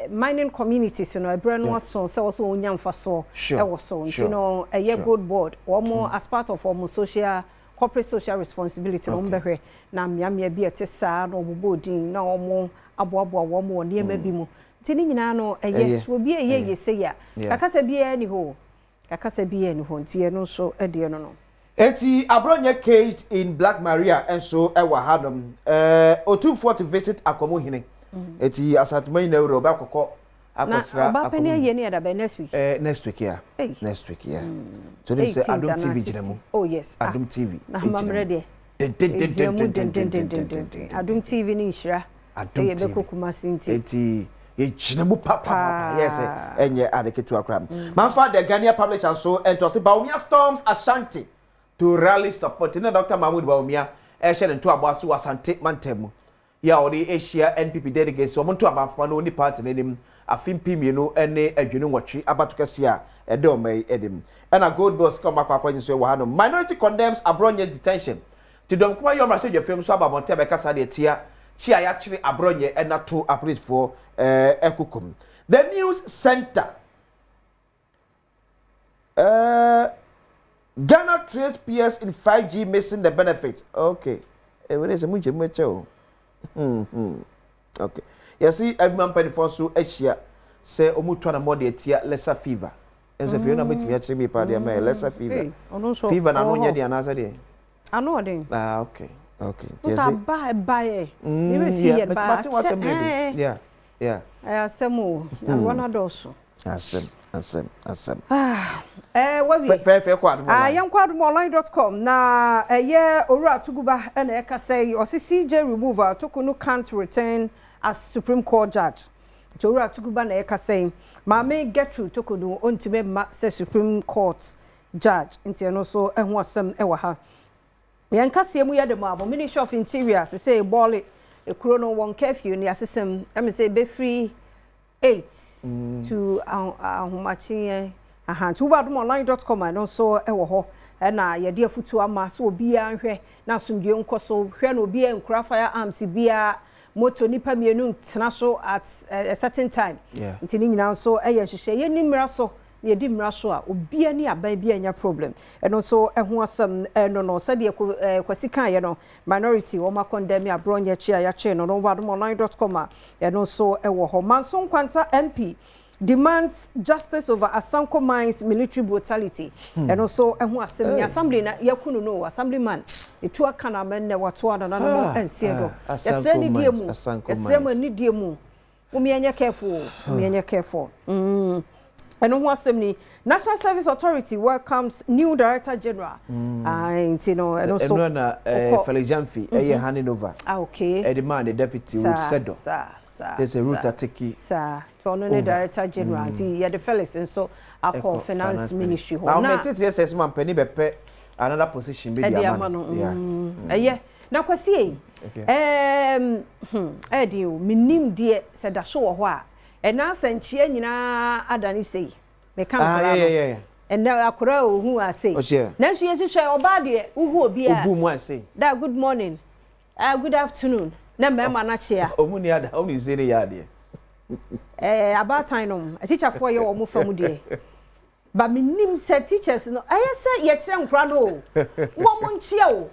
mining communities no brand was so also onyam fa so e was so you know a year gold board or more as part of our social corporate social responsibility no behwe na miamia bi etesa no obodin na omo aboabo wo mo ne ma bi mu tini nyina no eye so bi eye say ya kakasa bi e ni ho ntie no so e de no Eti abronye caged in Black Maria and so ewa hadom otumfo to visit akomo hine eti asatman na euro ba kokko akosra akomo ba pene ye ne da be next week next week so dem say Adom TV jinemu oh yes Adom TV na mamre de Adom TV ni nhira say ye be kokuma sinti eti ye jinemu papa yes enye adeketu akram manfa the Ghanaian publisher so entosi Bawumia Storms Ashanti to rally support na Dr. Mahmoud Bawumia ehye nto aboaso wasante mantemu ya odi Asia NPP delegates so monto abafa no ni party nenim afimpi mienu ene adwenu nwotwe abatukase a ede omai edim na gold boss come akwa so we ha no minority condemns abronye detention to don kuma yo mrase je film so ababonte be kasa de tia chi aya kire abronye enato appreciate for ekukum the news center Ghana trace PS in 5G missing the benefit. Okay. What is a much okay. You see, every man penny for so Asia say Omutwana more de tia lesser fever. And if you know me to me party, lesser fever. Fever na no nya di anasa de. I know them. Okay. What's a buy? You fear but yeah. Semo. And one of those. Asem. Fair quad. Youngquadmonline.com. Na ye ora tuguba and eka say or CJ removal Tokunu can't return as Supreme Court judge. Ora tuguba na eka say Mame get through Tokunu ontime ma say Supreme Court judge. Inti no so ehun asem ewa ha. Yankase mu yede ma Ministry of Interior say ball e kuro no won curfew ni asesem em say be free 8 to Humachi to Badwam.online.com and also ewo ho na ye de afutu ama so obi anhwe na asumdwe nkoso hwe na obi enkura firearms bia moto nipa mienu tena so at a certain time ntini nyina so eye hwehwe ye nimra so ye di mra so a obi ani aban bia nya problem eno so eho asem no sade kwasika ye no minority wo ma condemn abronye chia ya che no Badwam.online.com eno so ewo ho Manson Kwanta MP demands justice over Asanko Mines military brutality and also eho asem ni assembly na yakunu no assemblyman etu aka na men ne wato ana no ensiedo yesre ni diemu yesre ma ni diemu umienye careful And on assembly, National Service Authority welcomes new Director General. And and also Felijanfi, handing over. Okay. A demand the deputy Sedo. there's a route atiki sir for no director general yeah the Felix and so our finance ministry now me tete yes man penny be another position be the man yeah na kwasi edi o minim de se da so wo ho a e na sanchie nyina adani sei me kan kora yeah and now akora ohu ase na so yesu hwe oba de uhu obi a obu mu ase da good morning good afternoon na mema na chia omuni ada omuni zere ya de about time no teacher for you omo fam de ba minim se teachers no ayese ye kire nkra no wo mo nchia o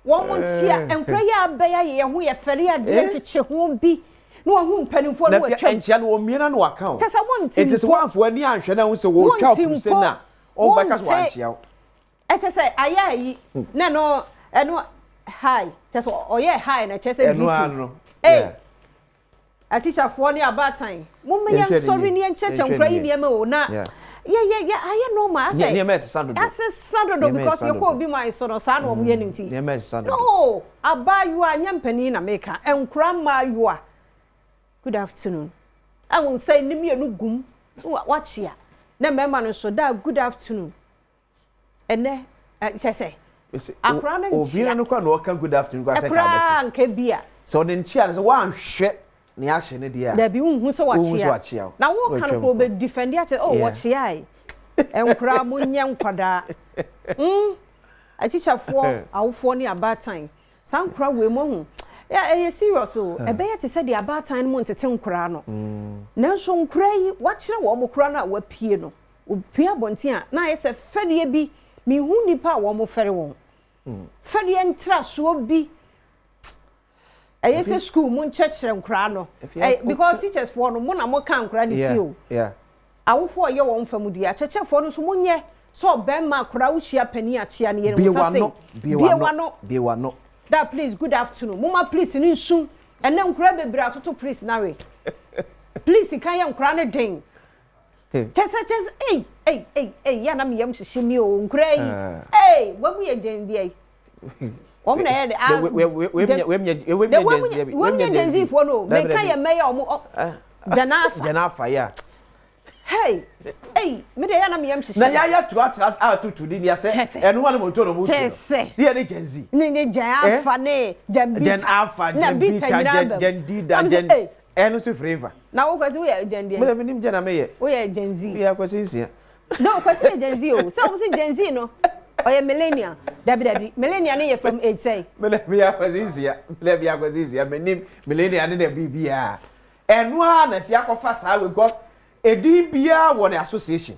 wo mo nchia enkra ya abeya ye ho ye fere ade chiche ho bi no hu mpanimfo no watwa nchia no omiena no account tesa wonti it is one for ani anhwe na wo se wo twa puse na o baka so anchia o tesa aya yi na no eno hi tesa oye hi na tesa greetings a teacher for ni about time mo menya sorry ni encheche nkra yi ni eme o na yeah I know ma say near mess sando because you ko bi my so sa na omo ye nti near mess sando no abayu anya mpani na meka enkura ma yu a good afternoon I won't say nim ye no gum watch ya na mema no so da good afternoon ene say akura na obi na no kwa no ka good afternoon kwa say ka akura nka bia so ne nchia so wan hwe ne ahye ne dia da bi unhu so wachia na wo kan ko be defend ya wachia ai enkura munye nkwada a teacher for awfo ne about time sankura we mo hu ya serious o e be ya te say the about time mo ntete nkura no na so nkura yi wachira wo mo kura na wapie no opie abonti a na yese fere bi mi hu nipa wo mo fere won fere ntra so bi ayese school mun chechere nkra no because teachers for no mo na mo kan nkra ni ti o awofo ye won famu dia cheche for no so munye so ben ma kra wo hia pani achia ne yere mo say be wano that please good afternoon mama please ni nsu ene nkra bebra atoto please na we please kan ye nkra ne den chese ya na me yam hihimi o nkra yi wabu ye jendi ai Om na yede we jenzi fo no me kan ye meya omo janafa ya hey me de ya na me yam hihimi na ya to atutu di ya se enu wa no moto no moto di ne jenzi ni janafa ne janafa jendida enu su flavor na wo kwesi we jendi me nim jana me ye we jenzi ya kwesi nsia no kwesi jenzi o so wo si jenzi no oye millennial dabi millennial ne from age say millennial kwazizia menim millennial ne bibia enu a na fia kofa saa we because edi bia won association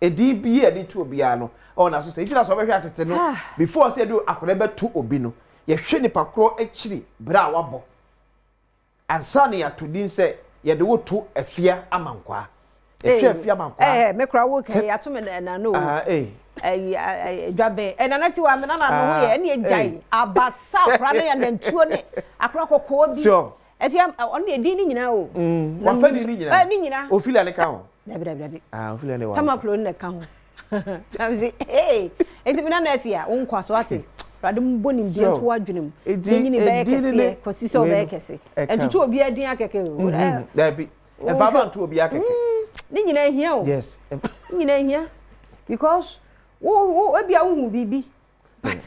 edi bia edi to bia no on association so be hwe atete no before say do akore be to obi no ye hwe nipa kro akiri bra wabo ansa ne ya to din say ye de wo to afia amankwa e hwe afia amankwa me kra wo kan ya to me na no dwabe enanati wa me na no ho ye ne ejai abasa kra ne ya nantuo ne akra kokko bi efia on e di ni nyina o wa fa di ni nyina ni nyina o fili ale ka ho dabi o fili ale wa tama klo ne ka ho amzi enti me na afia won kwaso ate rade mboni ndi to adwenem nyini be kese kosi so be kese entutu obi adin akeke o dabi e fa ba ntu obi akeke ni nyina hia o yes nyina hia because wo ebia hu bibi but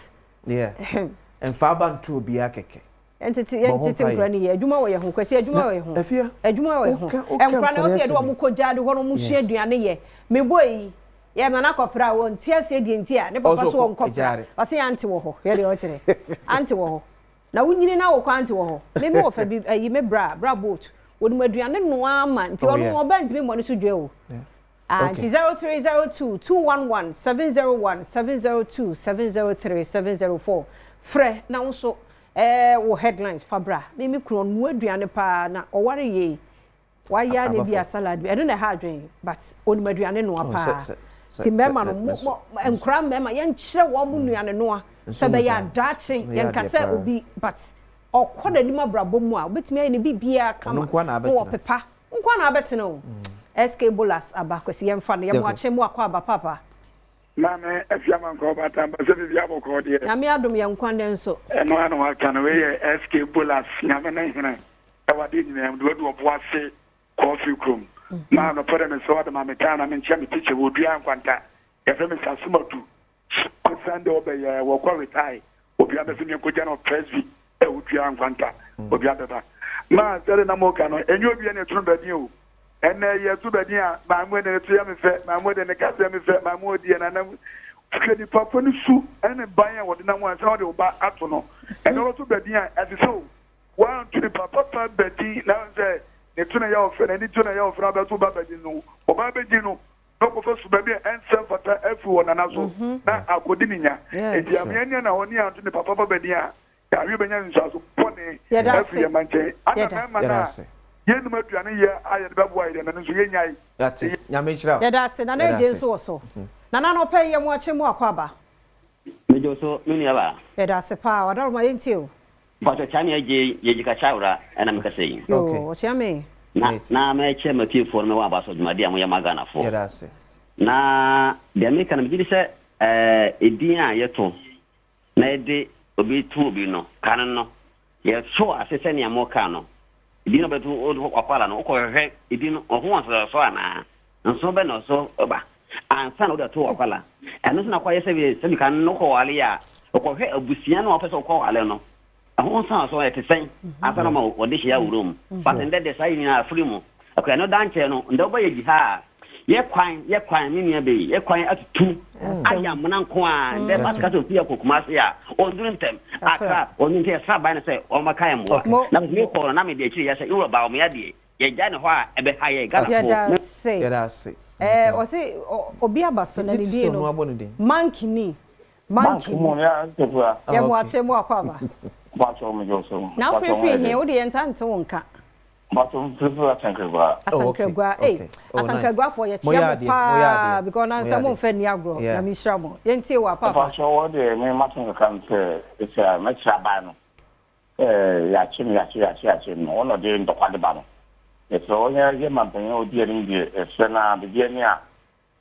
en fa ba ntu obi akeke entity nkra ni ye adwuma wo ye ho kwasi adwuma wo ye ho adwuma wo ye ho enkra na wo se de wo mukogya de ho no mu hye aduane ye meboyi ye na na kopra wo ntia se de ntia ne papa so wo nkopra o se anti wo ho ye de o kire anti wo ho na wunyini na wo kwa anti wo ho me me wo fa bi yi me bra boat wo dum aduane no ama nti wo no ba nti me mo ne so dwe wo and 0302 211 701 702 703 704 fre na nso wo headlines fabra me kuro no aduane pa na oware ye wa ya ne bia salad e no na ha adwen but onu aduane no pa ti mema no enkra mema ye nkyere wo mu nuane no se be ya dache ye nkase obi but okoda ni mabrabo mu a obetumi ayi ne bibia kama wo pepa nkwa na abetene o SK Bolas abakwesi yemfa ne yemo ache mu akwa aba papa na me afiama nko bata mba se bibia boko de ya me adom ye nkwa nso eno ano aka no we SK Bolas nyame na hene wade nyina do do boase coffee room na no pere me so da ma me kana me nche me teacher wo dua nkwanta e fe me sasumatu ko sande obeye wo ko retire obi abefi me ko jana presby e wo dua nkwanta obi abeba ma sere na mo kano enyo obi na tunu badi o ene ye tu badi a ma mo de tu ya me fe ma mo de ne ka se me fe ma mo di na na kedi papa ni su ene ban ya wo de na mo ansa wo de oba ato no ene ro tu badi a ati so one to the papa badi na say ne tuna ya ofre ne tuna ya ofre abeto ba badi no oba badi no no ko fa su badi ense fata efu wona na so na akodi ninya edi amenya na woni anto ne papa badi a ya wi benya nso so pone efu ya manche ana na mana yenu maduane ye aye de babo aye na nso ye nyai ati nyame chira ya da se na na je nso so na na no pe ye mo ache mo akwaba mejo so mini aba ya da se pa wa da ma yenti o Pato chani ye jika chaura ena mkasei. Okay. O chame. Na me che mati for me wa baso jumadi amu ya magana fo. Yerase. Na de me kana mjidi se edin a yeto. Na ede obi tu obi no kan no. Ye so asese ne amoka no. Edin obetu okwala no okohwe edin ohun so ana. Nso be no so ba. Ansa no da to okwala. Eno so na kwa yese se kan no ko wale ya. Okohwe abusia no opese ko wale no. Ahun san so e tesen asana ma ode hia wurom but ndɛ de sai ni afri mu akwa no danche no ndɛ ba ye gi ha ye kwan ni nia be ye kwan atutu aya mona nko a ndɛ ba ka to pia kokuma se a onduru ntem aka oni nke sa ba ne se o maka ye mo na me ko na me de akiri ya se iwo ba o me ya de ye gya ne ho a ebe ha ye gala ko yerase o se obi abaso na ni no mankini mo ya tepua ya mo ate mo akwaba Bato me joso. Now free here, o de entante wonka. Bato prefer asankagwa. Asankagwa, asankagwa for your chair pa because na some fe ni agro na mi shramo. Yenti wa papa. Bato wo de me matin kan se it's a me traba no. Ya chim no. Ono de ndo kwade ba no. It's all ye mampen o de ni de se na de ni a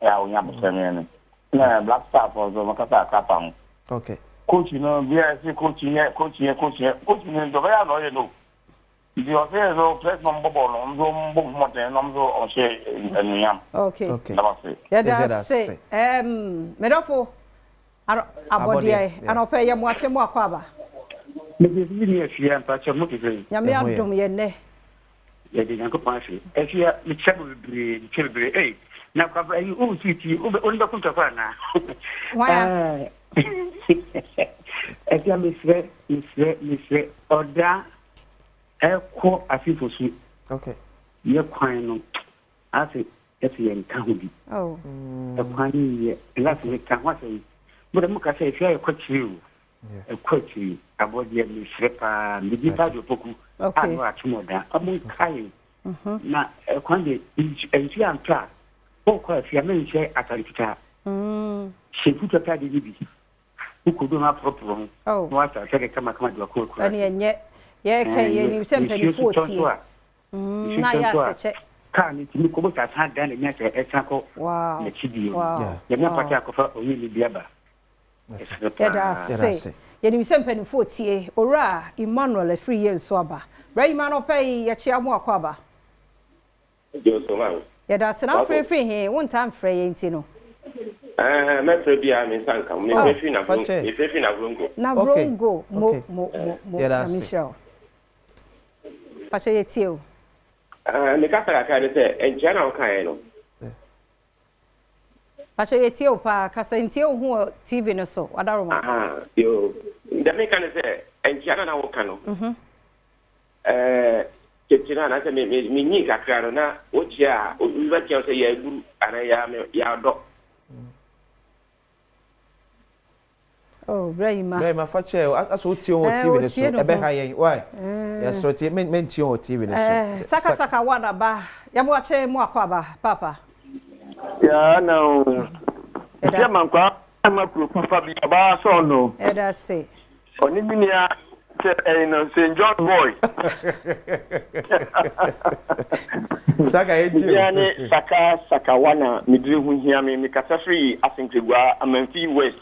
ya onya boseme ni. Na black star for zo makata kapam. Okay. Coach no bia se coach no do ya no ye no di o se so press no bobo no mbo moten no mbo o se enuyam okay ya da say medofo abodie anope ye mo ache mo akwaba me bi ni afia mpa che mo keze nyame adom ye ne ye de nko pa afi afia mi chebo bibre na kwa yi o titi o be onba kunta kwa na wa Eti misre oda eko afifosu. Okay. Ye kwan no ase eti ye nka ho bi. Oh. E kwan ye lati ye ka ho ase. Bo de mo ka se fia ye kwatiri o. E kwatiri abodi misre pa mi di pa do poku. Okay. Anu atimoda amun kai. Na e kwan de enti antra. O kwa fia me nche atarikita. Shefuta ka de bi. Ukudu na propro. Oh. Wata sege kama dwa ko. Ani enye ye kai ye ni sempeni 40. Na ya teche. Ka ni timi ko bota sa dan ni ase etako. Wow. Na chidi. Ya me pati akofa oyi ni biaba. Ya da say. Ye ni sempeni 40 ora Emmanuel free year so aba. Bra Emmanuel pay ye chia mo akwaba. Ya da say na free he won time free ye ntino. Metro bia me sanka me fefi na bronco me fefi na bronco na bronco mo na Michelle pache yetio me ka saka ka de se enja na o kan no pache yetio pa ka sentio hu TV no so wadaro yo da me kan se enja na o kan no ketina na se me nyi kakra no na o chia o ba chia se ya guru ana ya do. Oh, Brahima fache aso ti on TV ne so ebe ha yen why yes so ti men ti on TV ne so saka wana ba ya mo ache mo akwaba papa ya na ya man kwa ma pro papa bi ba so no eda se oni minia no St. John boy saka eti ya ne saka wana midiri hu hia me kasa free asinkegwa amanfi west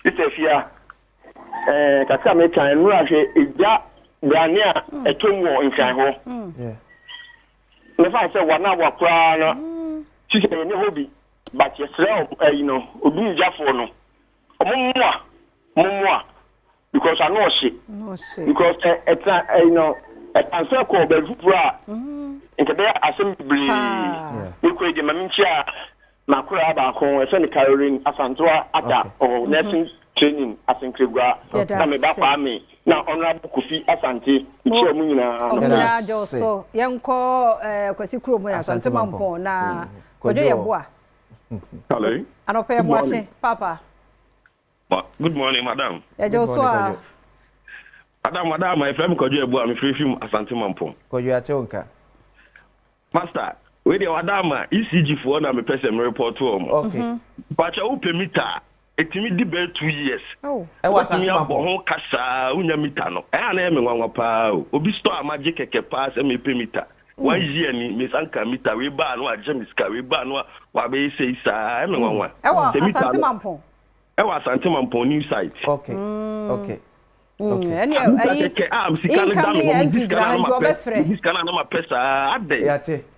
It's a fear. Kaka me kan no ahwe eja Dania, a 2 more in China. The fact that one hour crown, she said, no hobby, but yourself, Obi Jaffono. More, because I know she. Because it's a answer call, but into their assembly, we create the Mamincha, Makura, a semi carrying Asantua, Ata, or nursing training, as in Kribra, Tamebapa. Now, Honorable Kofi Asante, Muna Joso, young call Quasiku, Asante Mampo, na Kodia. Hello. And I'll pay watching, Papa. Good morning, Madam. Joshua. Madam, my friend Kodia, I'm free from Asante Mampo. Kodia Tonka. Master, where the Adama ECG for one, I'm a person report to him. Okay. But you open meter. It me debate 2 years. Oh, I was a home casa, Unyamitano. I am one pao. Obi store magic a pass and me pay meter. 1 year, Miss Anka meter, we ban what James Carry ban what they say, sir. I'm one. I was Santimampo. I was Santimampo new site. Okay. Okay. Okay.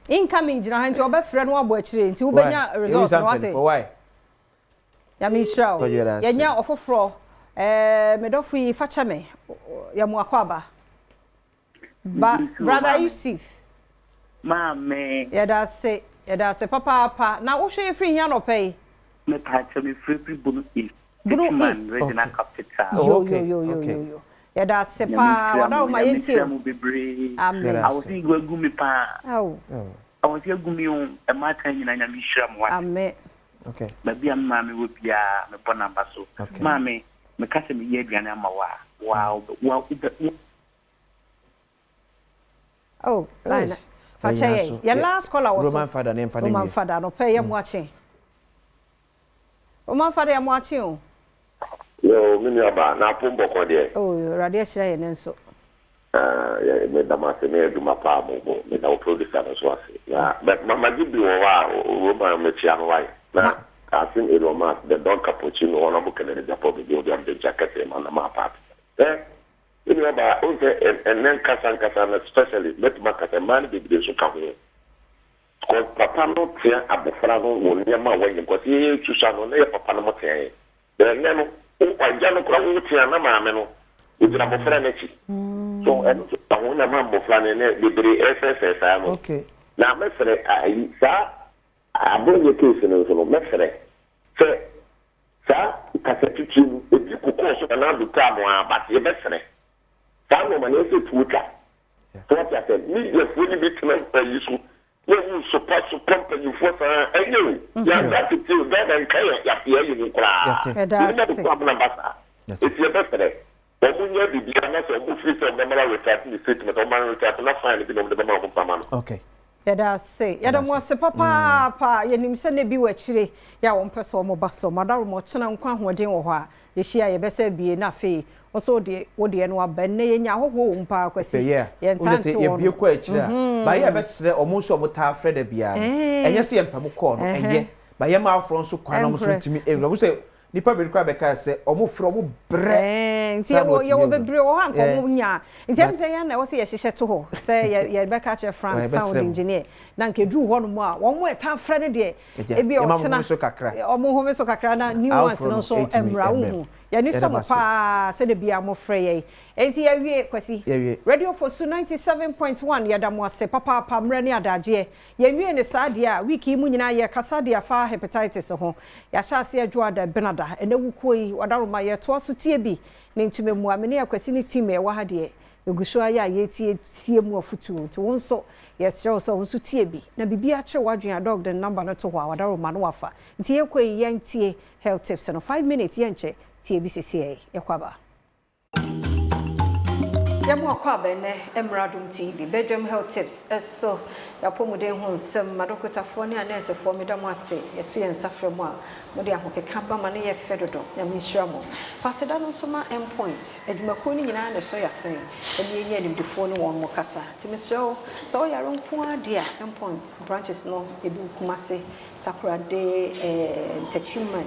Incoming, Jina, to a friend one watch to Ubenya results. Why? Yamisha, Yanya of a fro, Medofi Fachame, Yamuakwaba. Brother Yusuf, Mamma, Yada say, Papa, now what's your free yano pay? Me patch me free Bunu East. Regional capital. Yo. Yada sepa, what are my intim? I was in Gumi Pa. Oh, I was here Gumi a matin in Yamisham. Amen. Okay. Maybe I'm mammy would be a bonambasso. Okay. Mammy, my cousin, Yadiana Mawa. Wow. Oh, Lina. Fache, your last caller was Roman father name for Roman father. No pay him watching. Roman father, I'm watching. Yo, Miniaba, Napumbo Cordia. Oh, radiation and so. Madam, I do my palm, without producer as well. But Mamma did be a while, Roman Machian white. Now, I think it was the dog cappuccino on a book and the public of the jacket on the map. And then Casan, especially, let Macas and man be the Chicago. Because Papa not here at the Frago will near my way because he to Shannon, Papa Mote. Then, I Jano Krawuti and Mamano with Rabo Frenechi. So, and I want a mambo flan and the SSS. Okay. Now, Messer, I saw. I bring your case in the Messer. Sir, Cassette, if you could cause another time, but you're Messer. Some woman is it Twitter. So what I said, media fully between you. You support to pump you for anyway. You have got to do that and care. You have to cry. That's the problem. It's your Messer. But when you're the Diana, so who feels a member of the statement of man retire, not find it in the mouth of Paman. Okay. Yada say, Yada was a papa, Yanim send a bewitchery, ya one person more basso, Madame Mochana and Quan Wadin or the share your best be enough fee, or so the Odian Benne in your home park. Yeah, you're quite by your best almost of what Fred Bia, and yes, and Pamukon, and yet by your mouth from so quite almost to me. I would say, the public crab say, almost from bread. You will be brilliant. In terms of I was here, she said to her, say, you better catch a France sound engineer. Nanke do one more time, friend, dear. It be almost so cacra, almost so cacra, new ones, and also Emra. Ya knew some pa said the be more fray. And here, Quasi, radio for Su 97.1, Yadam se papa Pamrani Adaje. Ye and the Sadia, Wiki Munina, Casadia far hepatitis of home. Yashasia Joada Benada, and the Wukui, Wadaruma, Twasu TB, named to me Muamania Quasini Time, Wahadie. Ugushaya yeti TM futu to one so. Yes, so so TB. Na bibiacho wadrin a dog the number not to Wadaruma Wafa. Tia Quay Yang Tia health tips and 5 minutes Yanche. TBCCA Yakwaba. Yamuakwaba ne Adom TV Badwam health tips so yapomude ho nsem madokotafo ne anese fo medamase yetu yensafre mu a mode ahokeka ba ma ne ye fedodo yamishira mo faseda no so ma endpoint adwumako ni nyina ne so yasen eni enye nimdefo ne won mo kasa timisho so yaro nko ade a endpoint branches no ebi kumase takrade tachiman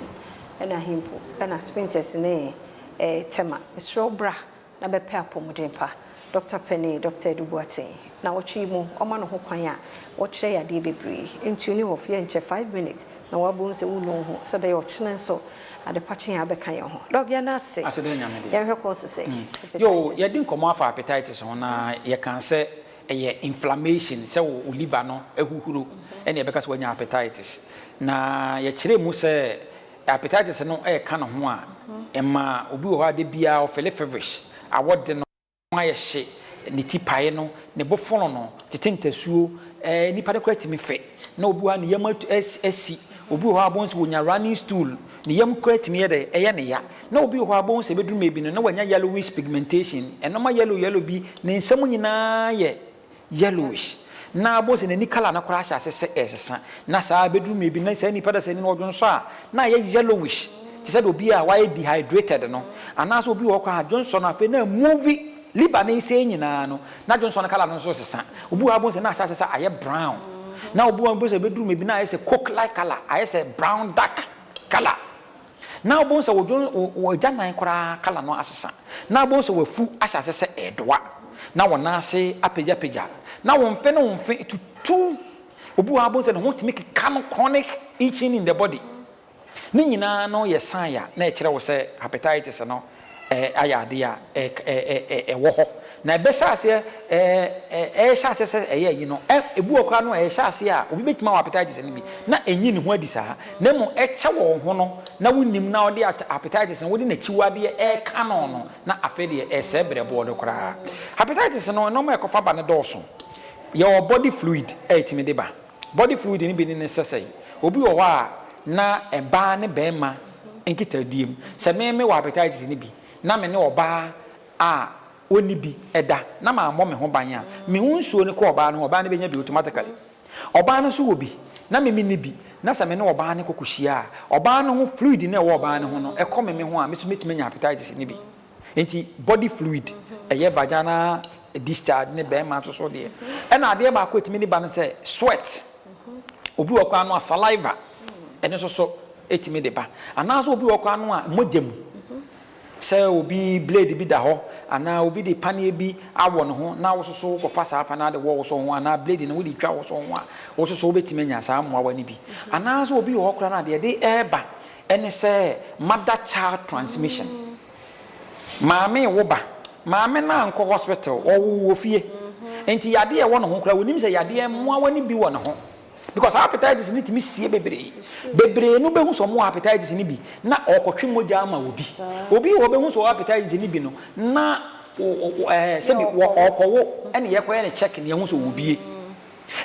ena himpo ena sprinters ne tema strawbra na bepe apomuden pa Dr. Penny, Dr. Dubuate. Now, what you mo, Oman Hokwaya, what say a DB in tuning of your 5 minutes. Now, what bones the wool, so they are so at the patching Abekayo. Dog Yanasi, I said, you course to say. Yo, you didn't come off appetitis on, you can say a inflammation, so liver no, a huru, and because when your appetitis. Na ye chire mu se appetitis no e ka no ho a ema obi wo ade bia o fele feverish awode no aye hye ne tipae no ne bofono no tetentasuo nipa de kwati me fe na obi wa ne yam asi obi wo abon se wonya running stool ne yam kwati me ye eye ne ya na obi wo abon se bedru me bi no na wanya yellowish pigmentation enoma yellow bi ne nsam nyina ye yellowish na boss ni kala na kora asase se esesa na saa bedru me bi na saa ni pada sani no odwon so a na ye yellowish ti said obi a why dehydrated no ana so obi wo kwa Johnson afa na movie liver na ise nyina no na Johnson kala no so sesa obi wa boss na asase sa aye brown na obi wa boss bedru me bi na aye se coke like color aye se brown dark color na boss wo janan kora kala no asesa na boss wo fu asase se edoa na wona se apegya na wonfe na wonfe tutu obu abo se no want to make chronic itching in the body ni nyina no ye san ya na e kire wo se hepatitis no ayade a wo ho na be sase sase se ye yi no ebu okra no sase a obi betima hepatitis ni bi na enyi ni ho adi saa na mo che wo ho no na wonim na odi hepatitis no wodi na chiwade ka no na afede se brebo no kra hepatitis no mo ekofa ba ne dawson your body fluid etimi de ba body fluid ni bi ni sesai obi wo wa na eba ne bema enkitadiem se me wa hepatitis ni bi na me ne oba a oni bi eda na ma mo me ho ban a me hunsuo ne ko oba ne benya bi automatically oba no so wo bi na me ni bi na se me ne oba ne kokohia oba no ho fluid ne wo oba ne ho no e ko me ho a me so metime nya hepatitis ni bi enti body fluid eye vaginal discharge ne be ma so de e na ade ba ko etime ni ba no se sweat obi wo kwa no saliva ene so etime de ba ana so obi wo kwa no a mogem se obi blade bi da ho ana obi de pane bi awo no ho na wo so ko fa sa fa na de wo so ho ana blade no wo di twa wo so ho a wo so betime nya sa mo awani bi ana so obi wo kra na de eba ene se mother child transmission maame wo ba maame na anko hospital wo fie enti yade e wo no ho kra wonim se yade mo awani bi wo no ho because hepatitis ni timi sie bebre no behu so mo hepatitis ni bi na okotwe moja ama obi wo behu so hepatitis ni bi no na se bi okowo ene ye koye ne check ne hu so obi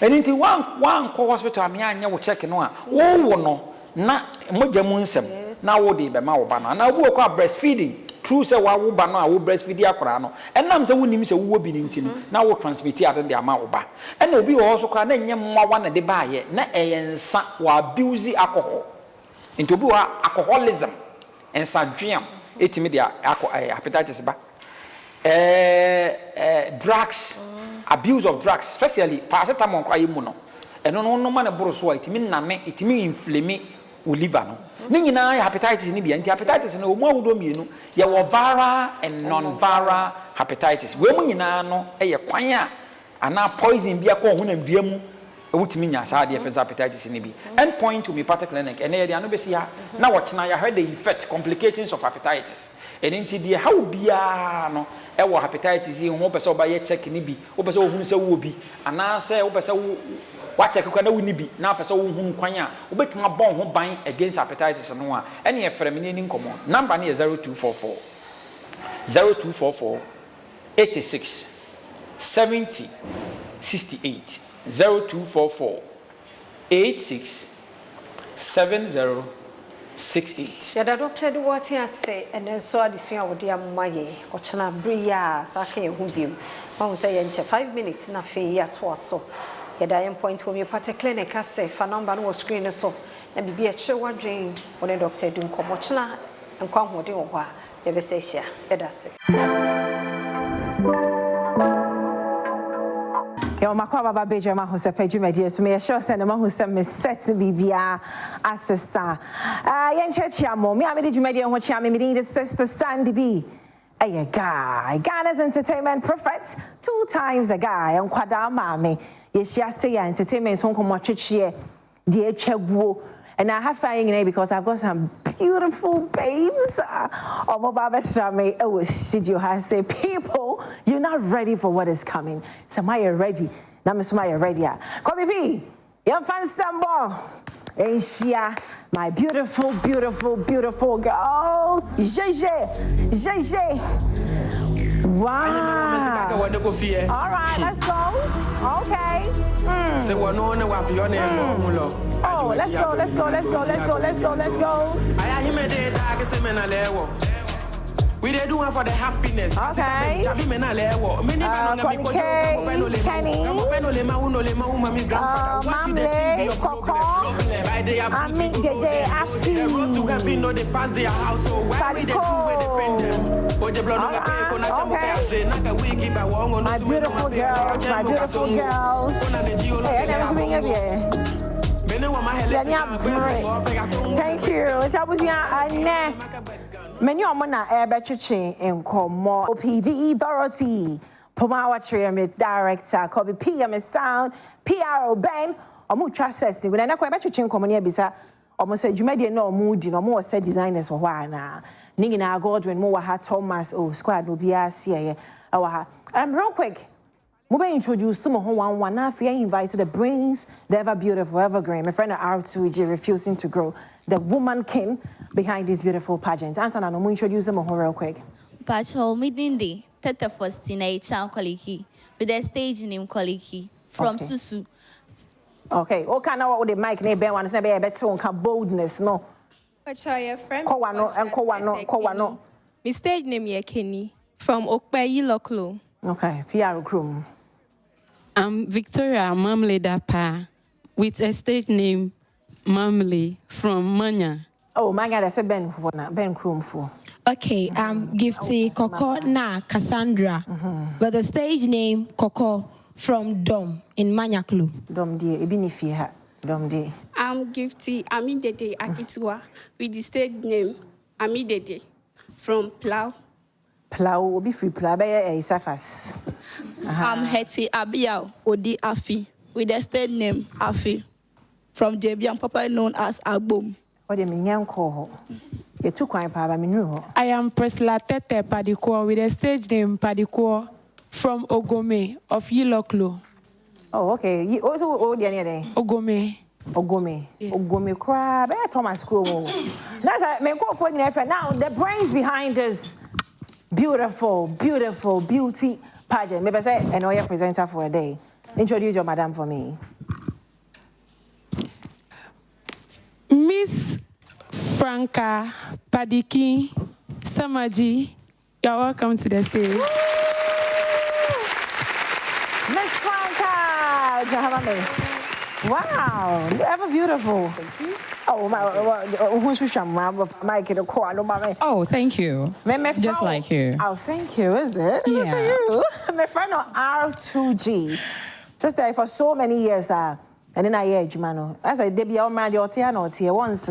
eni nti wan ko hospital me anya wo check no a wo no na moja mu nsem na wo de be ma wo ba no na wo ko breastfeeding true say wa wo ba no a wo breastfeed akora no enam say wonim say wo bi ni ntino na wo transmit ade de ama wo ba ena obi wo so kra na nyem mwa na de ba ye na eyensa wa abuse alcohol into obi wa alcoholism ensa dream etimi de hepatitis ba drugs abuse of drugs especially paracetamol kwa yemu no eno no ma na boro so etimi nane etimi inflame wo liver no ni nyina hepatitis ni bia nti hepatitis no omo awudo mienu ye wo viral and non-viral hepatitis we mu nyina no ye kwan a ana poison bia ko ho na mbia mu ewutimi nya sa de fenza hepatitis ni bi end point to me particular clinic ene ye de ano besi ha na wo chena ya heard the effect complications of hepatitis ene nti de how bia no e wo hepatitis yi ho pese oba ye check ni bi wo pese wo hunu se wo bi ana se wo pese wo wa check kwa na woni bi na pese wo hu kwan a obetuma bon ho ban against hepatitis no a ene ye frem ni nkomo number ne 0244 86 70 68 0244 86 70 68 ya da doctor do what he say and then so addition wo dia maye o chena bria sa kan hu biem ma say ye nche 5 minutes na fe ya to so ya da point home your party clinic ase fa number no screen so na bibia che wadwen wo ne doctor du nkomo chena nkwa hode wo ho a ye be say hia ya da se yo makwa baba beje ma ho se peju medie so me sure say na ma ho se me set bibia asesa yen chechia mo me amede jumedie ho chia me the sister Sandy B a guy. Ghana's entertainment prophet, 2 times a guy. And Kwada Mami, yes, yesterday entertainment home come watch here, dear Chegwo. And I have flying in because I've got some beautiful babes. Oh, my Baba Strame, oh, studio has say, people, you're not ready for what is coming. Samaya ready. Now, Miss Maya ready. Come P, young fan Sambo. And she, my beautiful, beautiful, beautiful girl. JJ. Wow. All right, let's go. Okay. Oh, let's go. We they do one for the happiness. Okay. Kenny. My beautiful girls. Hey, I never seen it yet. Thank you. Many of them are betching in Como, OPD, Dorothy, Pomawa Triam, director, Kobe PM sound, PRO Ben, or Mucha says, when I know quite betching Commonia Bisa, almost said you made no moody, no more said designers for why now. Ningina Godwin, more had Thomas, squad will be a CIA. Real quick. We introduce some of one after invited the brains, the ever beautiful evergreen. My friend R2G refusing to grow. The woman king behind this beautiful pageant. Answer now, we introduce them real quick. Patrol Midindi, Teta Faustina, Town Koliki, with the stage name Koliki from Susu. Okay, okay, now what the mic name be one say be better on boldness, no. Patrol your friend. Kowano. My stage name ye Kenny from Okpeyi Loklo. Okay, PR crew. I'm Victoria Mamledapa with a stage name Mamle from Manya. Oh, Manya, that's a Ben Krum for. Okay, I'm Gifty Coco Na Cassandra, but the stage name Coco from Dom in Manyaklu. Dom dear, Ebinifia, Dom dear. I'm Gifty Amidede Akitwa with the stage name Amidede from Plow. Plow will be free plow by a surface. I'm Hetty Abiao Odi Afi with the stage name Afi from Jebian Papa known as Abom. What do you mean, young call? You're too quiet, Papa. I am Priscilla Tete Padiko with the stage name Padiko from Ogome of Yiloklo. Oh, okay. You also owe the other Ogome. Ogome crab. Thomas Crow. That's a me go for now. The brains behind this beautiful beauty pageant. Maybe say I know you're presenter for a day. Introduce your madam for me. Miss Franca Padiki Samaji, you're welcome to the stage. Miss Franca, wow, ever beautiful. Oh, oh, thank you. Just like you. Oh, thank you, is it? Yeah. My friend R2G. Sister, for so many years, and then I age, man. As I debut on my Otiano, once,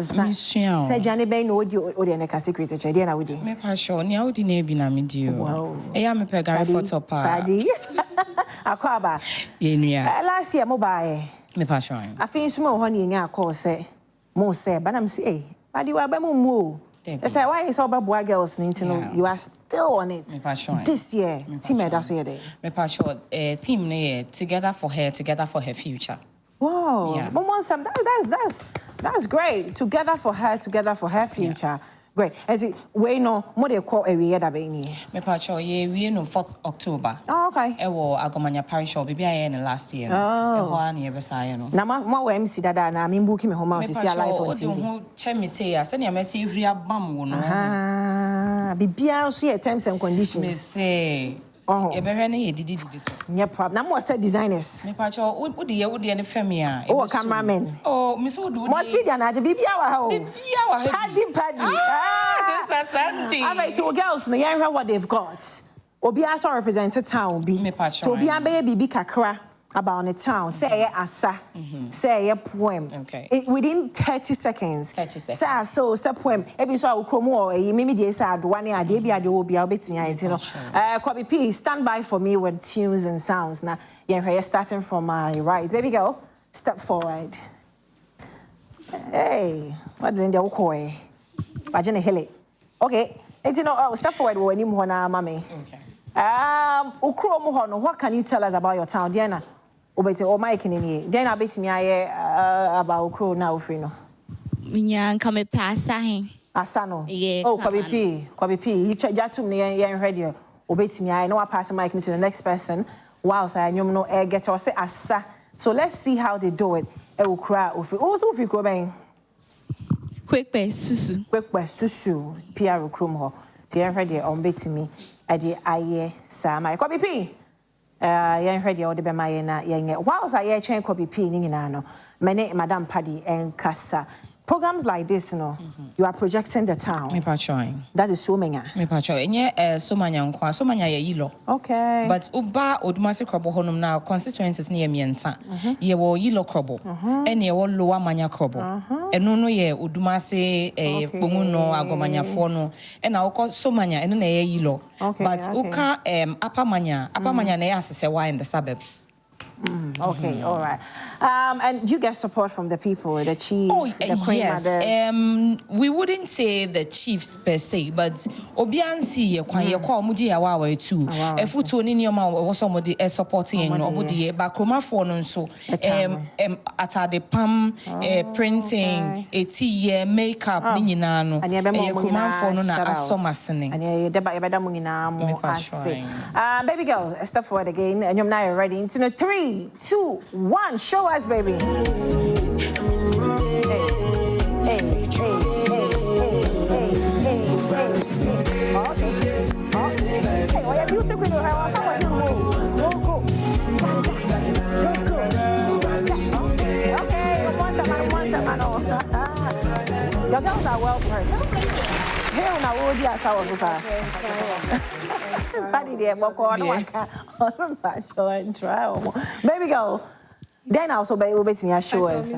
said Johnny Bain would you or the secret, I didn't would you? Me passion, you would be named you. Wow. I am a pegari photo party. Aquaba. Last year, mobile. Me passion. I finished more honey in our course, more say, but I'm say, but you are more. I say, why is all about girls need to know you are still on it? This year, Tema, that's your day. Me passion, theme together for her future. Wow, yeah. But that's great. Together for her future. Yeah. Great. As it we know what they call a year that be me. Me pacho we know 4th October. Oh, okay. Ewo Agomanya Parish Hall be I last year. Oh. Near Besaya no. Na ma MC dada na me book me home see live on TV. Me pacho che me say ase na me say hria bam wo no. Ah, bibia so your terms and conditions. Me say oh, you better na didi so. No problem. Na mo set designers. Me pacho wo de ne fami a. Oh, cameraman. Oh, me so do. What video na je bibia wa ha o. Bibia wa ha. Paddy. Sister Santi. I bet two girls na hear what they've got. Obi also represented town bi. Me pacho. So obi abe bibi kakra. about the town. Say asa, say a poem. Okay. Within 30 seconds. 30 seconds. So poem. Every so I will maybe they said one year, they be a do be a bit me. You know. Kobe P, stand by for me with tunes and sounds. Now, yeah, starting from my right. Baby girl, step forward. Hey, what did they call? Bajene Hilly. Okay. It's step forward when you want mommy. Okay. Ukro Mohono, what can you tell us about your town, Diana? Obete o Mike in Diana bit me about Ukro now, Frino. Minyan come passing. Asano. Yeah. Oh, Kwabi P. You check that to me and radio. Obete me, I know I pass the mic to the next person. Whilst I know get or say asa. So let's see how they do it. Ukra Ufi. Also, if you go bang. Quick susu. PR Ukrumo. See, I heard you on bit me. Adi aye sama Kobi P yen hwede o de be maye na yen whilst I train Kobi P ni nyina no mene Madam Paddy and Kasa programs like this, you know, you are projecting the town. Me patroin. That is so many. Me patroin. Enye so many nkwa, so many ye yilo. Okay. But uba odumase krobo honum now constituencies ni emiensa. Ye wo yilo krobo. Ene wo lower manya krobo. Eno no ye odumase bomuno agomanyafo no. Ena wo so many eno na ye yilo. But uka upper manya na ye asese wa in the suburbs. Okay, all right. And you get support from the people, the chief, the queen mothers? We wouldn't say the chiefs per se, but Obiansi ye kwa muji ya wawe too. Efutu ni nioma waso modi supporting obodi ba kroma fo no nso atade pam printing eti makeup ni nyina no e kroma fo no na asomasene. Ani deba ebeda mu nyina mo ase. Baby girl, step forward again and you're now ready into 3, 2, 1, show us, baby. Hey. Hey, what are you doing? Your girls are well perched. Here on our audio, Paddy there, baby girl. Then also be able to show us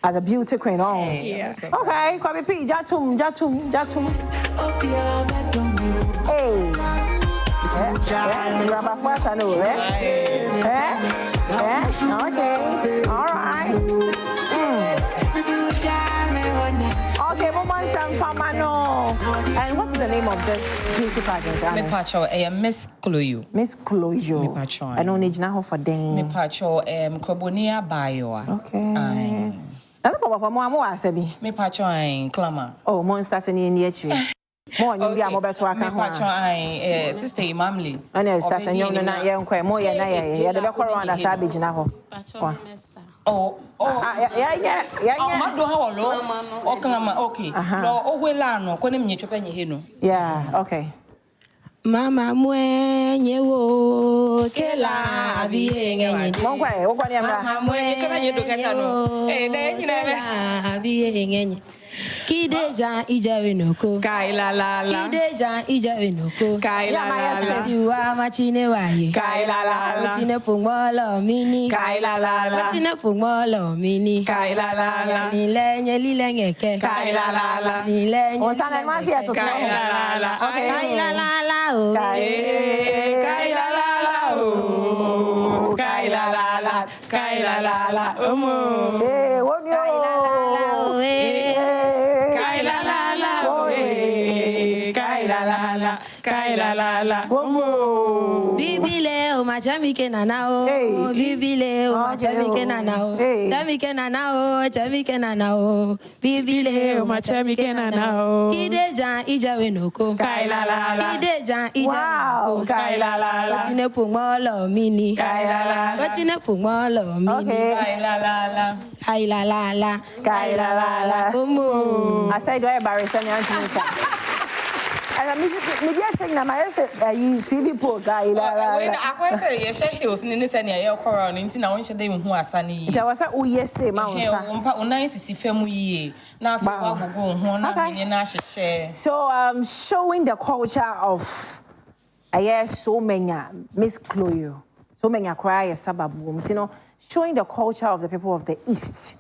as a beauty queen. Oh, yes. Okay, Kwabi P, Jatum. Hey, grab a first, I know, okay, all right. Okay, and what's the name of this beauty pageant? Me pacho Miss Cloyo. Miss Cloyo. Me pacho. I don't need now for them. Me pacho Crobonia Bayo. Okay. That's what mo asebi. Me pacho clama. Oh, mo start in the tree. Mo you be amo beto aka ho. Me pacho sister Imamli. Ana start en yom na ye nkwa mo ye na ye de be kworo anda sa abigina ho. Pacho mesa. Yeah. Mado ha wolo. Okay. No, owela no, ko nem nyetwe penye he no. Yeah, okay. Mama mwenye wo kela abi ngenye. Monkwa, wo kwa ni amra. Mama mwenye penye do kacha no. De nyina be. Abi ngenye. Kideja ijawe noko. Kaila la la. Kideja ijawe noko. Kaila la la. Diwa machine waye. Kaila la la. Machine pungolo mini. Kaila la la. Machine pungolo mini. Kaila la la. Nilenye lilengeke. Kaila la la. Nilenye. Osana mwasi ya to. Kaila la la. Kaila la la o. Kaila la la o. Kaila la la. Kaila la la omo. Wonyo. Kaila la la o. Kaila la la. Bibile o machami ke nanao. Bibile o machami ke nanao. Chami ke nanao, chami ke nanao. Bibile o machami ke nanao. Kideja ijawe noko. Kaila la la. Kideja ijawe noko. Kaila la la. Watine pungolo mini. Kaila la la. Watine pungolo mini. Kaila la la. Kaila la la. Kaila la la. I said do I embarrass any answer? And media thing na my TV program la. When I say ye share hills ni nse na ye okoro no nti na won hye dey hu asane yi. Nti wasa wo yese ma won sa. Umpa unan sisi fam yi na afi wa gogo hu na menye na hye. So showing the culture of so many Miss Cloyo. so many cry sababum, you know, showing the culture of the people of the East.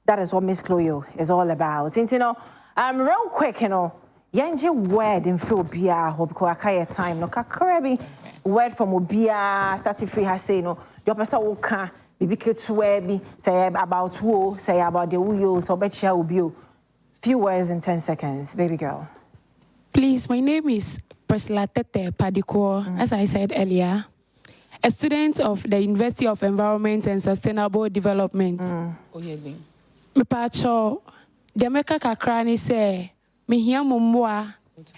That is what Miss Chloe is all about. And you know, real quick, you know, Yanji word in Phobia, hope Koakaya time, no kakarabi word from Obia, starting free has say no, the opposite will can be to where be say about who, say about the Uyo, so bet you will be few words in 10 seconds, baby girl. Please, my name is Priscilla Tete Padiko, as I said earlier, a student of the University of Environment and Sustainable Development. Me pacho, Jamaica kakrani se, me hiya mumwa,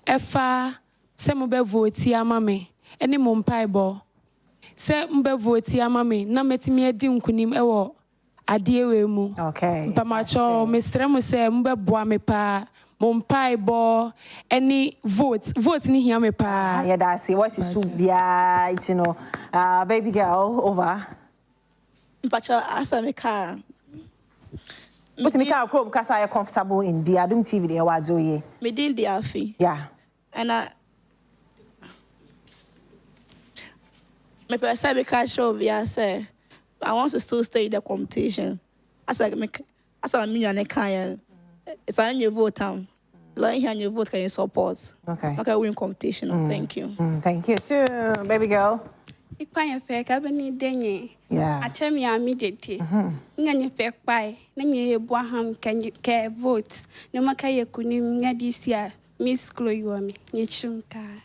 efa, se mube voti amame, eni mumpaibo, se mube voti amame, na metimi edi nkunim ewo adiewe mu. Okay. Pamacho, Mr. Muse mube bwa me pa, mumpaibo, any vote ni hiya me pa. Yeah, that's it. What's it? Yeah, it's, you know, baby girl, over. Pacho, asa me ka. But me can't come because I am comfortable in the Adom TV. They are doing. Me did the afi. Yeah. And me person me can't show via say I want to still stay in the competition. As I me and can. It's a new vote time. Learn here new vote can you support. Okay. Okay, win competition. Thank you. Thank you too, baby girl. Ikpanye pe ka bani denye. Yeah. Achem ya immediately. Nganye pe kpai, nanye Badwam ke vote. Ne maka ye kunim ngadisia Miss Chloe wami. Nyechumka.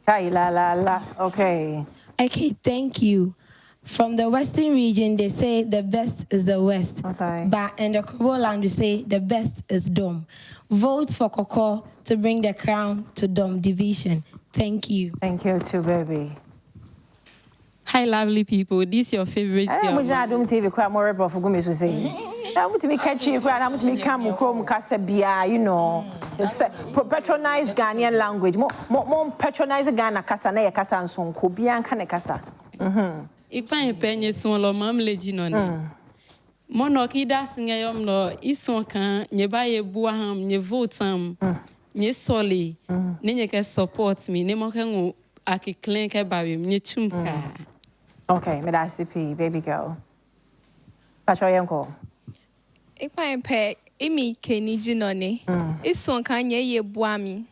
Kai la la la. Okay. Okay, thank you. From the Western region, they say the best is the West. Okay. But in the Krobo land, they say the best is Dom. Vote for Koko to bring the crown to Dom division. Thank you. Thank you too, baby. Hi, lovely people. This is your favorite girl. I'm Adom TV. I'm more rebel for Gumi to say. I'm going to be catching you. I'm going to be come Kasabia. You know, patronize Ghanaian language. More patronize Ghana Kasa na Kasa and son Kobian Kanekasa. Ikpan penye swolo mamleji noni. Monoki da singa yom no ison kan nyeba ye Badwam nye votam nye soli nye ke support me ne mo kan aki clean ke baby nye chumka. Okay, me da CP baby girl. Pacho yanko. Ikpan pe imi keniji noni. Ison kan ye Badwam.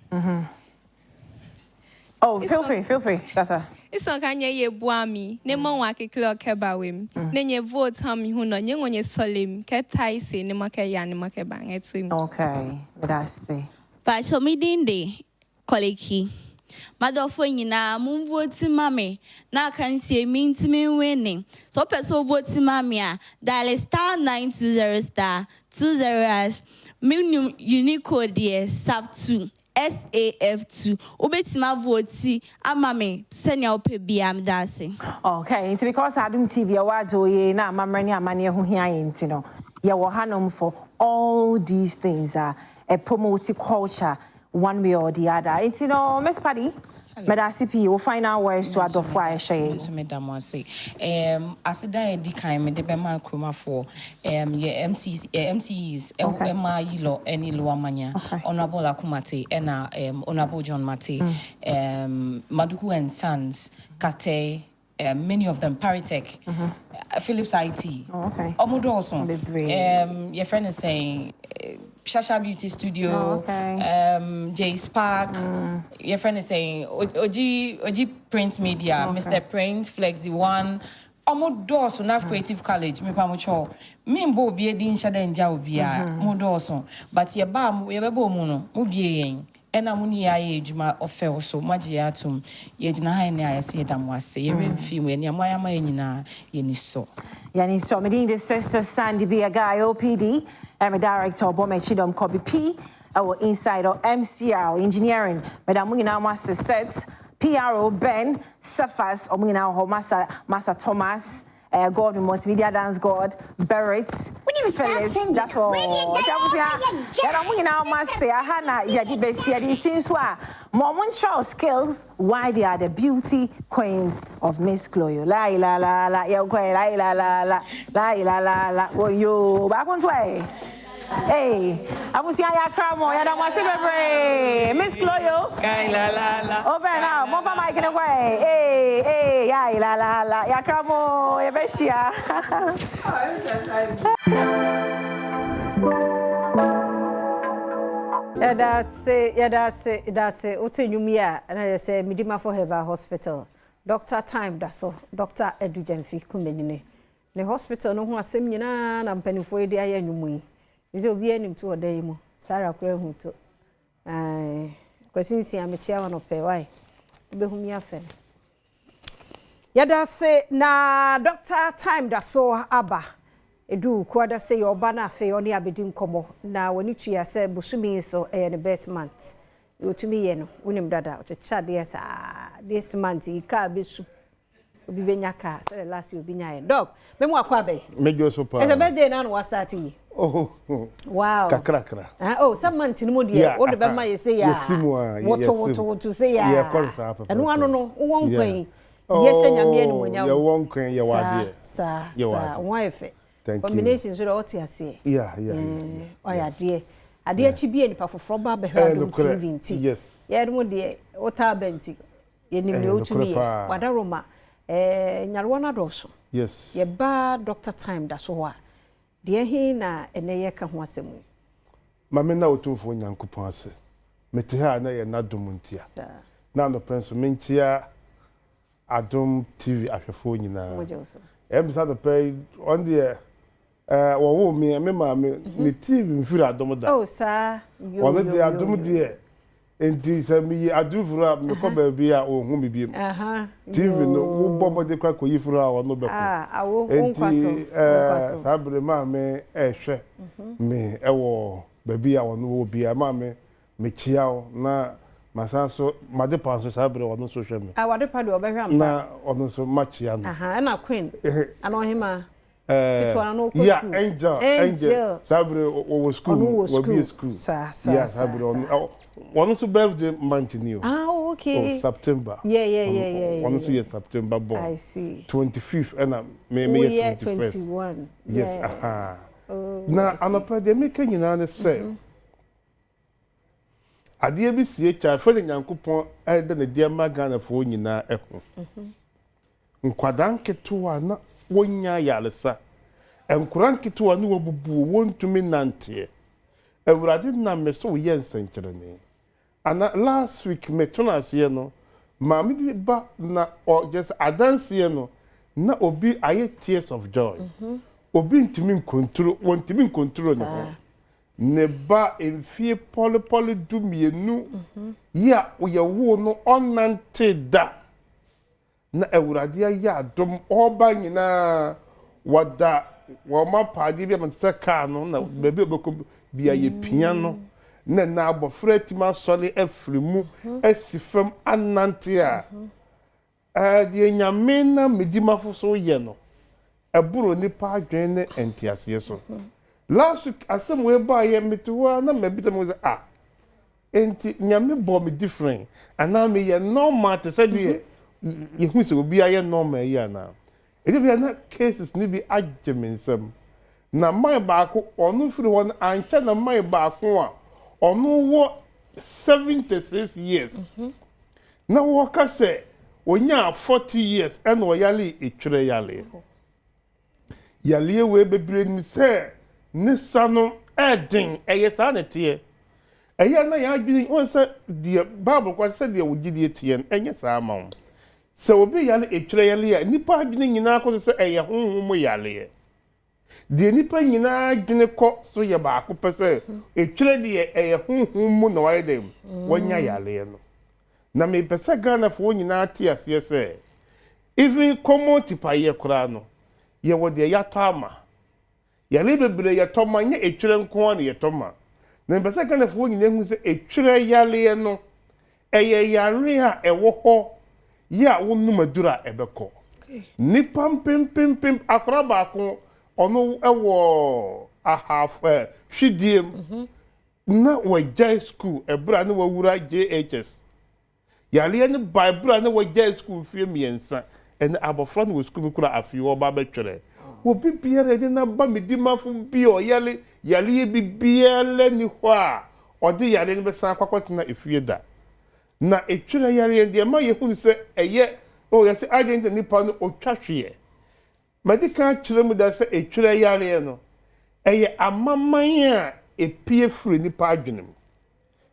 Oh, feel free. That's a. Ison kan ye Badwam. Ne mo wa ke clear ke bawem. Ne nye vote ham hu no nye ngonye solim ke tai se ne mo ke ya ne mo ke bang etu. Okay, me da see. Pacho mi dinde koleki. Madofo nyina mun vote mame na kan se mi ntimi winning. So person vote mame a dial *920*20# minimum unique code there SAF2 SAF2 obetima vote amame senior ope biam dase. Okay, it's because Adom TV awards oye na mamrani amane ho hia yenti no. Ye wo hanom for all these things a promote culture one way or the other. It's, you know, Miss Paddy, Medasipi, will find out ways to adopt why she. Madam was say, Asida Edi Kaim, the Bema Kroma for MCs, Emma Yilo, any Loa Mania, Honorable Akumate, and Honorable John Mate, Maduku and Sons, Kate. Many of them Paritech, Philips IT. Okay. Omodo also. Your friend is saying Shasha Beauty Studio, J Spark. Your friend is saying Oji Print Media, Mr. Print, Flexi One. Omodo so na Creative College. Me pa mo cho. Me mbo bi edi nshada nja obi a. Omodo so. But ye ba ye bebo mu no. Mo bi yen. Ena muni ya ejuma ofel so maji ya atum ye gina ha ne ayese edamwase ye remfi mu eni amaya ma nyina ye ni so me din the sister Sandy be a guy OPD I'm a director of Bome Chidom Kobe P our inside of MCR engineering madam nyina master sets PRO Ben Safas omnyina ho master Thomas God multimedia dance God Barrett Phyllis that's all skills why they are the beauty queens of Miss Chloe la la la la la la la la la la la la la la yo back on way Hey, abusia ya kramo ya da mwase bebre. Miss Chloe. Kai la la la. Over now, mo fa mic ne kwa. Hey, ya la la la. Ya kramo ya beshia. That's it. Utenyumia na say Midima for Health Hospital. Dr. Time da so. Dr. Edu Jenfi kumenine. Ne hospital no ho asem nyina na mpanifo edi aye nwumu yi. Ise obi anim to odan yi mu. Sara kura hu to. Kwasinsi amechia wa no pe wai. Obehumi afen. Yada se na Dr. Time da so aba. Edu kwada se yo ba na afi oni abedi nkomo na woni tua se busumi so ne birth month. Otumi ye no wonim dada ochecha de sa this month ika besu obi benya ka say last year obi nya dog me mu akwa be mejo so pa it's a birthday na no start yi oh wow kakra oh some month ni mo de o de be ma ye say ya woto say ya yeah konsa papa enu anu no won kwan ye hye nyame ani mo nya ye won kwan ye wade sa won efe thank you combination so o ti ase yeah oya de ade achi bi enipa foforo ba be Adom TV nti yes ye mo de ota benti ye nim ne otumi wadaroma nyarwa na doso yes ye ba Dr. Time da so wa de he na ene ye ka ho asemu mame na otumfo nyankopon ase mete ha na ye na dom ntia na no penso mentia Adom TV ahwefo nyina emsa the pay on the wo me mama me TV mfiri Adom da oh sir yo de Adom de enti se mi aduvura me ko ba bi a ohun mi bi TV no wo bombo de kwa ko yifura wo no be ko awo onkwaso sabre ma me ehwe me ewo ba bi a wo no wo bi a ma me chiao na masanso made panso sabre wo no so hwe me wade pa de obehwa mpa na ono so machia no na queen ana ohima yeah, angel. Sabre o school, will be school. Yeah, Sabre one so birthday month new. Okay. Oh, September. Yeah. One so September born. I see. 25th and me 21. Yes, na anapa de make nyina ne say. Ade bi sie cha fa de Nyankopon e de ne dia magana fo nyina eho. Nkwadan ketewa na wonya yalesa enkuran ketewa ne wobubu wontumi nante ewurade na meso ye nsenkyerene ana last week metonase no maami bi ba na just adanse no na obi aye tears of joy obi ntimi control wontimi control ne ba enfie poli dumienu ya oyewo no onante da na ewurade ya Adom oba nyina wada wo ma paadi bi amtse ka no na bebe obeko bia ye pia no na abofra tima sole afrimu asifam anante a de nyame na medimafo so ye no eburo nipa adwen ne entiase so last week asem we ba ye metuwa na mabita mo enti nyame bo me different ana me ye normal te say de ye hu se obi aye normal ya na e dey na cases ni bi ageminsem na mai ba ko onu firi won ancha na mai ba ko a onu wo 76 years na wo ka se onya 40 years and wo yale etwere yale we bebre ni se ni sano edin eye sa na tie eye na ya adwini won se de bible kwa se de wo gidie tie enye sa ma so obi yale etwere ya nipa adwini nyina ko se eye honhom yale de nipa nyina adwini ko so ye ba ko pese etwere de eye honhom na waye dem wonya yale no na me pese Ghana fo nyina tie ase se even common tipa ye kura no ye wo de ya tama yale bebre ye toma nye etwere nko na ye toma na pese Ghana fo nyina hu se etwere yale no eye yare a ewo ho ya wonumadura ebeko nipa pim akora ba ko ono ewo a half hwidiem na wajai school ebra na wawura JHS yale ne bible na wajai school fie miensa en abofra na school kura afi wo ba betwere obi biara de na ba medimafo bi o yale bi biara ni ho a ode yale ne besan kwakwatena efie da na etwira yale de ma yehunu se eye o yase agent nipa no otwahwe medical kyeremu da se etwira yale no eye amaman a epie firi nipa adwenem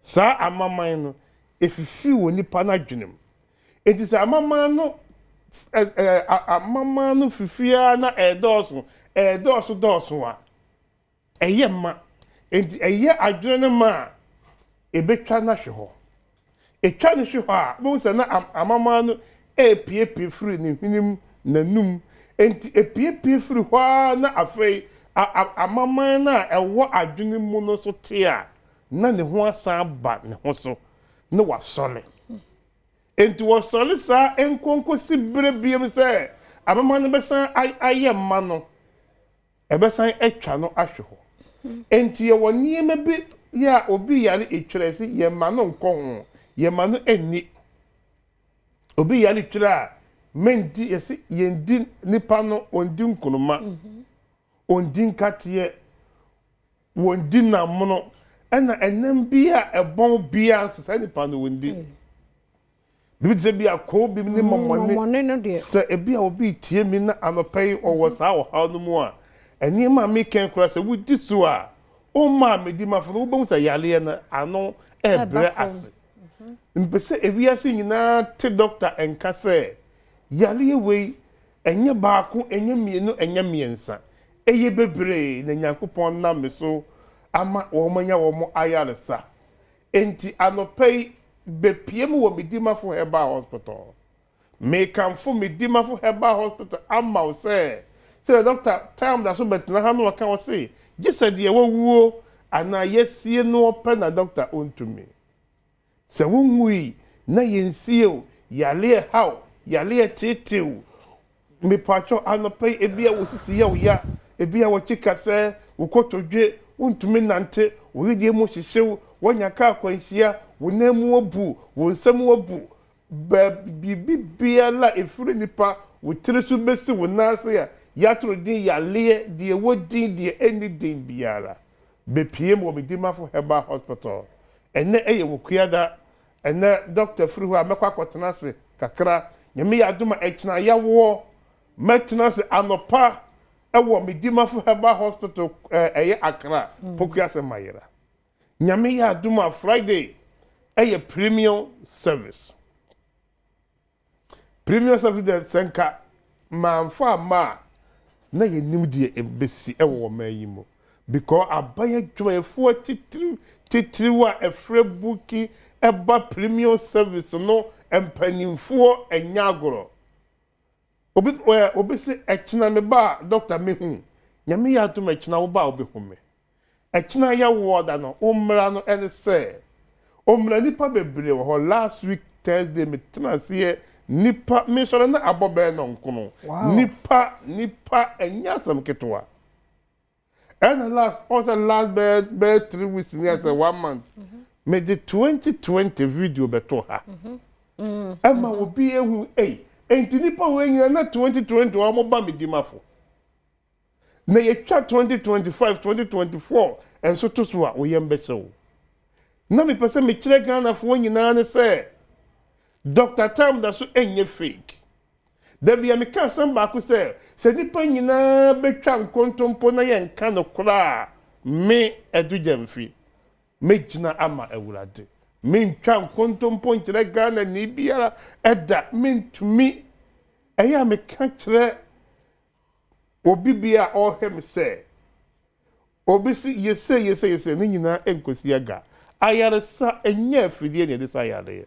sa amaman no efifi wo nipa na adwenem enti sa amaman no amaman no fifia na edoso a eye ma enti eye adwene ma ebetwa na hwe ho etwa ne hwe ho a bo se na amaman no epie firi ne hwenim nanum enti epie firi ho na afei amaman na ewo adwene mu no so te a na ne ho asan ba ne ho so na wasole enti wasole sa enkonko si brebiem se amaman no besan aye ma no ebesan etwa no ahwe ho enti ye woni me bi ya obi yare etwere si ye ma no nko ho ye ma no eni obi yare etwere a menti yesi yendi nipa no ondi nkunuma ondi nkatiye wondi namono ena enam bia ebon bia so sa nipa no wondi bibi se bia ko bi ni momone se ebia obi tie mi na anopai owo sa wo ha no mu a eni ma me ken kura se wudi so a o ma me di mafo no bo se yale na ano ebre ase mpese ebia se nyina te doctor enka se yale we enye baako enye mienu enye miensa eye bebre na Nyankopon na me so ama wo manya wo mo ayaresa enti anopai bepiem wo medimafo heba hospital me kanfo medimafo heba hospital ama wo say doctor time da so betina ha no waka wo say gise de wo wuo ana yesie no pe na doctor ontumi se wonwi na yensie yale how yale tetew me pacho anopai ebia wo sisi ya ebia wo chika se wo kotodwe untumi nante wo die mu hihyew wonya ka kwanhia wo namu obu wo nsam obu bibia la efuri nipa wo trisu besi wo nase ya yatro din ya le die wo din die eni din biara bepiem wo medimafo heba hospital ene eye wo kuada ene doctor furu ho amekwa kwotena se kakra nyame ya aduma echina ya wo metena se anopa ewo medimafo heba hospital eye akra pokuya se mayira nyame ya aduma Friday eye premium service de senka manfa ma na yenim die ebesi ewo mayimo because abaya dwumefo titiri wa efre buki eba premium service no empanimfo enyagoro obi se echina me ba doctor mehu nyame ya to mechina wo ba obi hume echina ya woda no umra no ene se umra nipa bebre wo last week Thursday me transie nipa me sore na abobe no nkono nipa enyasam ketwa and last bed 3 weeks near 1 month me the 2020 video beto ha ama obi ehu enti nipa wenyi na 2020 wa mo ba medimafo na ye twa 2025 2024 enso to so a wo yembe sewo na me pese me kire Ghana fo nyina ne se Dr. Tam da so enye fake da bia me ka sam ba ko se nipa nyina betwa nkontompo na ye nka no kora me edujamfi me gina ama ewurade min twan kontompo nkire Ghana ni biara eda min tumi eya me ka kire obi bia ohem se obi si yese ni nyina enkosi aga ayaresa enye afidie ne desa yare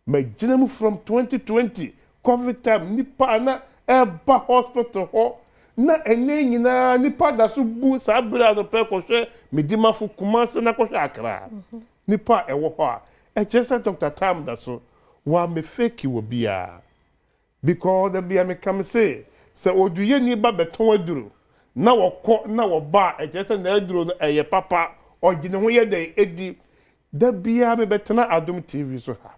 me gina from 2020 covid time nipa na eba hospital ho na ene nyina nipa da so bu sa bra no pe ko hwe medimafo kumase na ko hwe akra nipa ewo ho a echese Dr. Tam da so wa me fake wo bia because the bia me come say oduye ni ba beton aduru na wokọ na wo ba echese na aduru no eye papa ogine ho ye de edi da bia me betena Adom TV so ha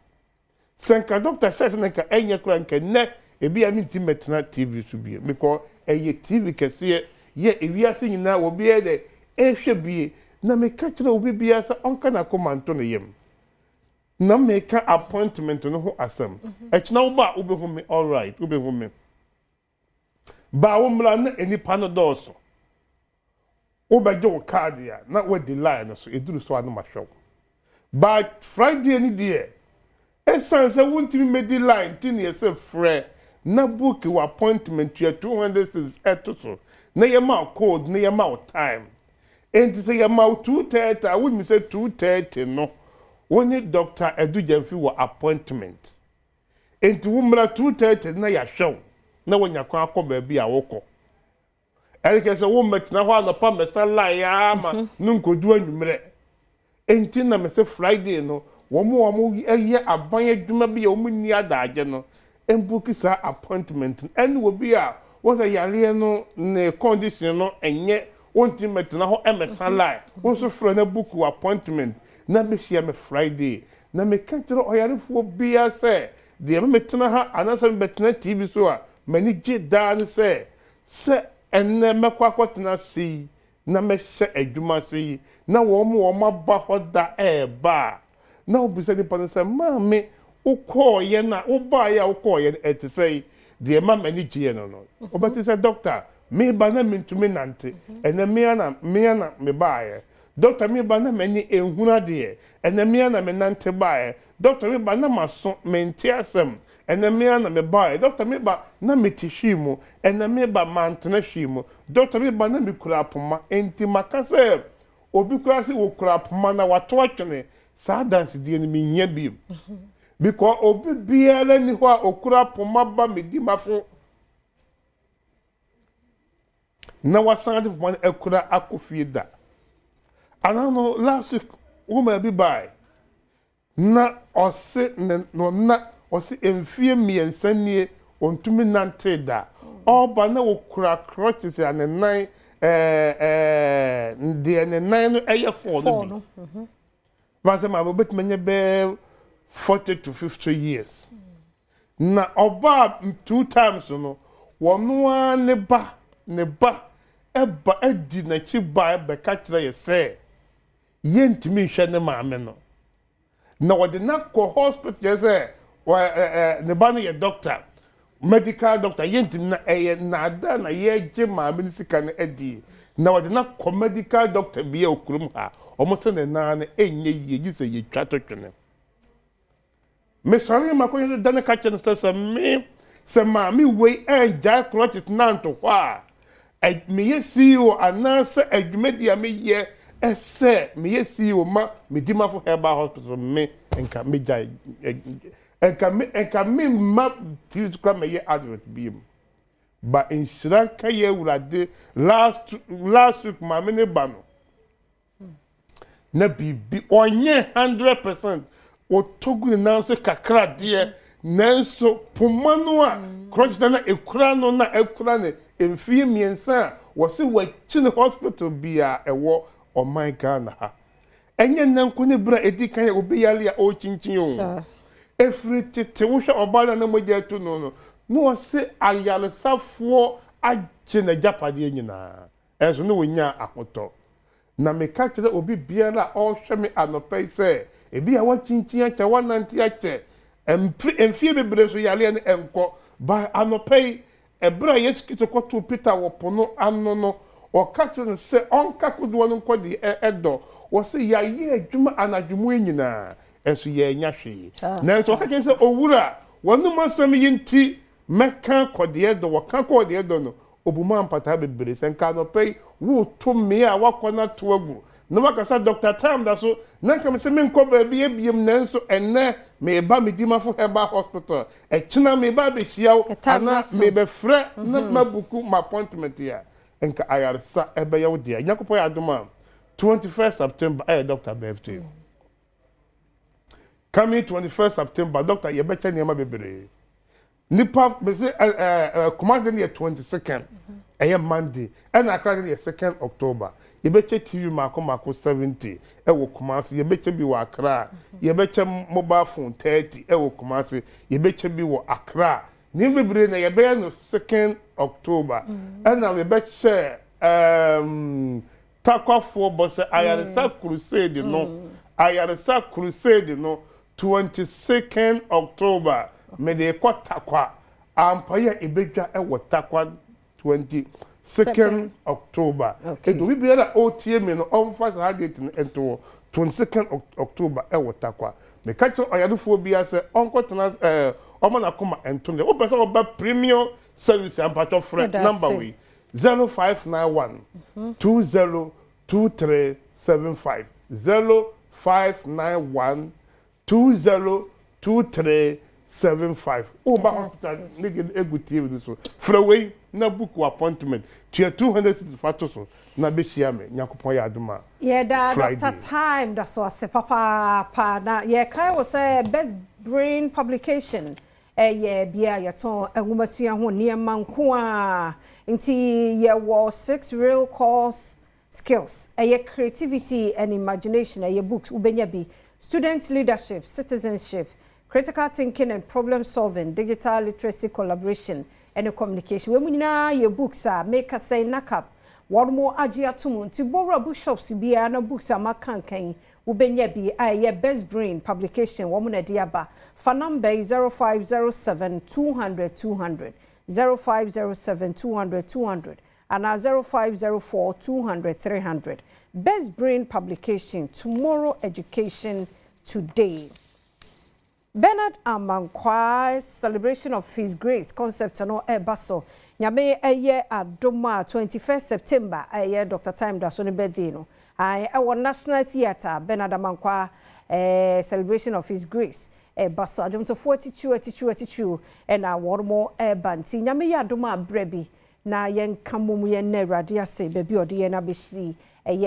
senka Dr. Shes na ka enye kura nka ne ebia mi ti metena TV so bia because eye TV kese ye ewiase nyina wo bia de ehwe bie na me ka kire obi bia sa onka na komanto no yem na me ka appointment no ho asem ekina wo ba obehu me all right obehu me ba wo mra na enipa no dooso obeje wo card ya na we the line so eduru so anu mahwe but Friday ni die essence wontimi medi line tin yese frɛ na book your appointment to 200 cents etoso na yema code na yema time enti say yema 2:30 I would say 2:30 no woni Dr. Edu Jamfi wo appointment enti wo mra 2:30 na ya hwew na wonya kwa akọ bi a wokọ elike se wo metina ho anopa mesala ya ma nunkodu anwumre enti na mese Friday no womo eye aban adwuma bi a womu ni adaje no embuki sa appointment eni wo bi a wo say yare no ne condition no enye wonti metina ho emesala wo so fro na book appointment na be share me Friday na me kantere oyarefo bi a say de me metina ha anasa me betina TV so a mani je dan say enne mekwakotena si na me hye adwuma si na wo ba hoda ba na obisa ni pano say maame ukoye na uba ya ukoye eti say de mama ni je no obati say doctor me ba na mentumi nante ene me na me baaye doctor me ba na mani ehuna de ene me na me nante baaye doctor me ba na maso menti asem ene me na me baaye doctor me ba na metishimo ene me ba mantena shimo doctor me ba na me kura poma enti makase obi kura se wo kura poma na wato atwene sa dance die ni nya bi because obi biara ni ho a okura poma ba medi mafo na wasande poma ekura akofie da anano last week woman bi buy na ose no na ose emfie miensanie ontumi nante da oba na okura crutches ane nan de ne nan no eye for no Vase ma bobet menye be 40 to 50 years. Na oba 2 times no wono ne ba eba edi na chi ba be ka kire ye se yentimi hwe ne maame no. Na wode na ko hospital se ne ba no ye doctor medical doctor yentimi na eye na ada na ye je maame ni sika ne edi na wode na ko medical doctor bi e okurum ha almost ne nane enye ye se ye twato twene me sorry makoye dane ka chen se maami we enja crotchet nanto kwa me ye CEO anase adwumedi a me ye ese me ye CEO ma me dimafo herbal hospital me enka me jai enka me ma tiritwa me ye advert biem ba insurance ka ye urade last week maami ne ba no na bibi onye 100% o togu ni nanso kakra de nanso pomano a crotchet na ekura no na ekura ne emfie miensa wo se wachi ne hospital bia ewo o my God ha enye nanko ne bra edi kan obi yale a o chinchin o efri tete wo hwe obada na moja tu no wo se ayale safo agye na japade nyina enso no wonya akoto na me ka kire obi biara o hwe me anopai se ebi a wa chinchin acha wananti ache emfie bebre so yale ne enko ba anopai ebra yesu koto Peter wo pono anno no o ka kire se onka kodo no nkodi edo wo se ya ye adwuma anadwumu nyina enso ye nya hwe na enso ka kire se owura wonu masam yinti meka kode edo wo ka kode edo no obuma ampata bebre se nka no pay wo to me a wakona to agu no makasa Dr. Tam da so na nka me se me nko ba bi ebiem nanso enne me ba me dimafo herbal hospital e kina me ba be hiaw ana me be frɛ na mabuku my appointment ya nka ayarsa ebe yawo dia nyakopo ya adoma 21st September Dr. birthday coming 21st September Dr. Yebecha niema bebre nipa be say command the 22nd Monday and Accra the 2nd October Yebecha TV mako 70 ewo Kumasi Yebecha bi wo Accra Yebecha mobile phone 30 ewo Kumasi Yebecha bi wo Accra ni bebre na yebe no 2nd October. And I bet share Takwa for boss Ayaresa Crusade no. Ayaresa Crusade no 22nd October. Me de kwa Takwa. Ampaya Ebeja e wa Takwa 22nd October. It will be a OTM no on fast date into 22nd October e wa Takwa. Me catch Ayaduphobia say Uncle Tanas Omana Kuma and Tunde. O person about premium service and part of friend number we 0591 202375 0591 202375. Oh, but make it a good TV this one. For away na book appointment. Tier 260 so na be share me Nyankopon ya aduma. Yeah, that time that's what say papa na yeah kai was say best brain publication. Yeah, bia ya ton enwomasua ho niema nko a nti ye was 6 real course skills creativity and imagination books ubenya bi student leadership, citizenship, critical thinking and problem solving, digital literacy, collaboration and communication. We nyina ye books make us say nakap one more agia tumu nti borrow bookshops bia na books makankan ubenya bi best brain publication woman ediaba for number 0507 200 200 0507 200 200 and 0504 200 300 best brain publication tomorrow education today. Bernard Amankwa's celebration of his grace concept no baso nyame Adom 21st September Dr. Time da so ne birthday no our National Theatre Bernard Amankwa celebration of his grace baso Adom to 42 and one more banti nyame Adom brebi na yen kamum yen ne radia say baby odi na beshi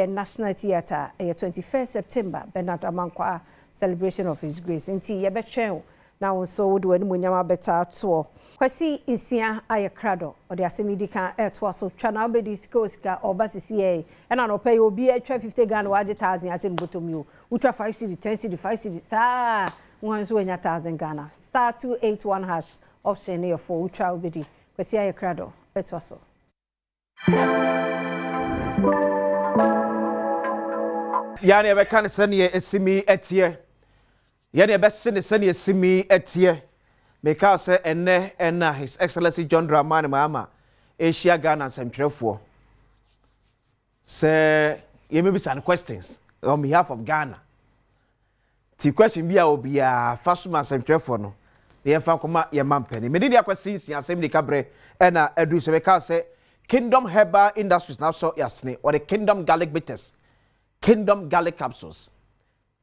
National Theatre 21st September Bernard Amankwa celebration of his grace nti ye betwen na wonso do animu nyama beta to kwasi insia ayekrado odi asemidi kan to so twa na obedi sika obasisi e na no pay obi atwa 50 Ghana waje 1000 ache mbotom yo utwa 5 cedi 10 cedi 5 cedi sa won so nya 1000 Ghana star 281 hash option e for utwa obedi kwasi ayekrado to so yani ebe kan sene esimi etie yani ebe sene esimi etie make say enne his excellency John Dramani Mahama Asia Ghana Centrefo say you may be some questions on behalf of Ghana. The question be obia fasuma Centrefo no ye fa koma ye mampeni me dia kwesi sia asem di kabre ena edu se make say Kingdom Herbal Industries now so yasne or the Kingdom Garlic Bitters, Kingdom Garlic Capsules,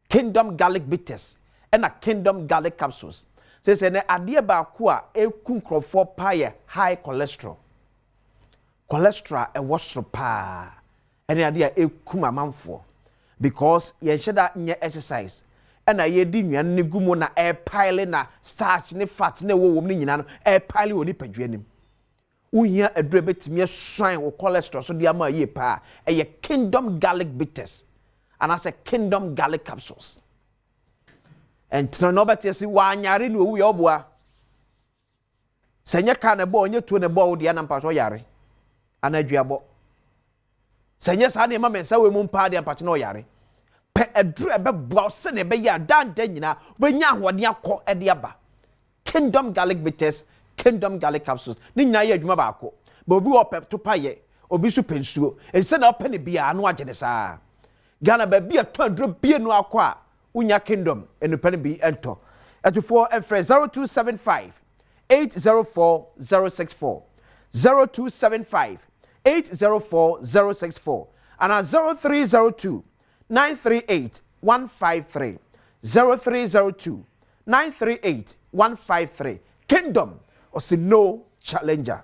Kingdom Garlic Bitters, and a Kingdom Garlic Capsules. Says an idea about kwa a kunkrofo pie high cholesterol. Cholesterol a washer pa. Any idea a kuma manfo. Because ye shada nye exercise. And a ye dim yan nigumo na air pile na starch ne fat ne wo ni nyina air pile oni padwanim. Unya a drebet me swine or cholesterol so the ama ye pa a Kingdom Garlic Bitters and as a Kingdom Garlic Capsules. And Tronobet yesi wanyari no we obwa. Senya kan ebo onye to ne bo de anampa so yare. Anaduabo. Senya sa ne ma mensa we mu pa de ampa no yare. Pe edru ebe bua se ne be ya dan dan nyina we nya ahode akọ e de aba. Kingdom Garlic Bitters, Kingdom Garlic Capsules. Ni nyina ye adwuma baako. Ba obi opep to paye, obi su pensuo. Ense na opene bia anu agene saa. Ghana ba bia to adro bia nu akọ a unya Kingdom enu pene bi ento. Atufo enfre 0275 804 064 0275 804 064 and 0302 938 153 0302 938 153 Kingdom or see no challenger.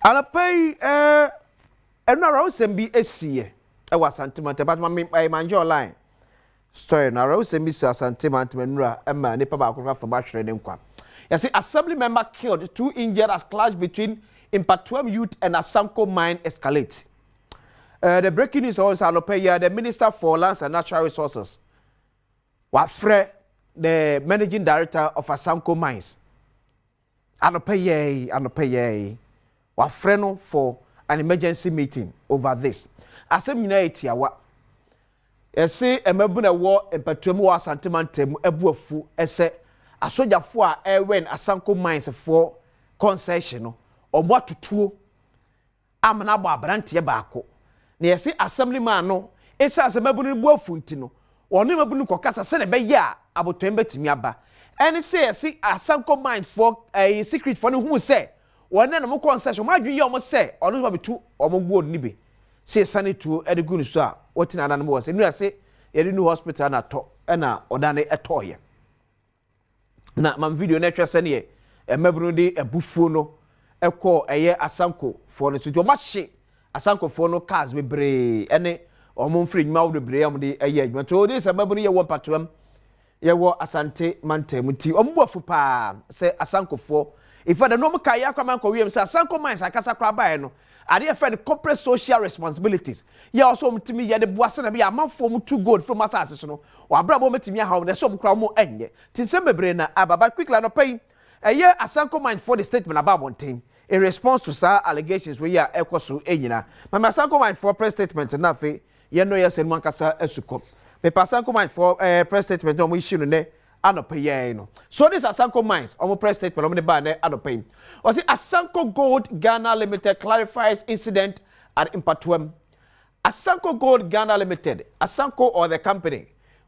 Alapay na rawsem bi esie e wa sentiment but my manjo line story na rawsem bi sentiment menura e ma nipa ba akwa from ahwere ne nkwa. You see, assembly member killed, 2 injured as clash between Badwam youth and Asamco mine escalate. The breaking news also alopay the Minister for Lands and Natural Resources Wafre, the managing director of Asamco Mines. Anope wafrɛ no for an emergency meeting over this. Asɛm nyina etiawa. Yɛse emabu na wɔ empatwam wɔ asantemantam abuafu ɛsɛ asojafo a ɛwɛn asanko mines for concession no ɔmo atutuo amana bɔ abrante baako. Na yɛse assemblyman no ɛsɛ asɛmabu no buafu nti no ɔno mabu no kɔkasa sɛ ne bɛyɛ a abotɔn betimi aba. Ɛne sɛ yɛse asanko mines for a secret for no hu sɛ wɔne no mo concession ma adwen yɛ ɔmo sɛ ɔno ma betu ɔmo guo ni bi. Say sanituo ede gu so a wotina na no wo se nu ase yede nu hospital na to na odane etoye na mam video na twa se ne emabru de ebufuo no ekọ eye asanko fo no so o ma hye asanko fo no cars bebre ene omo mfiri nyuma wo bebre am de eye adwuma to de se mabru ye wo patoam ye wo asante mantem ti omo buafu pa se asanko fo ifa de no mo kai akwaman ko wiem se asanko mines akasa kra bae no ade e friend corporate social responsibilities ya also mtimi ye de boase na be amanfo mu too good from asase so no wa bra bo mtimi ha na so mkra mo enye tinsem bebre na ababa quickly no pay eye asanko mine for the statement about one thing in response to sir allegations we ya ekoso enyina mama asanko mine for press statement na fe ye no ye senu ankasa asuko me asanko mine for press statement no mo issue no ne anope no so this asanko mines omo press statement omo de ba ne anope o say Asanko Gold Ghana Limited clarifies incident at Impatuem. Asanko Gold Ghana Limited, Asanko or the company,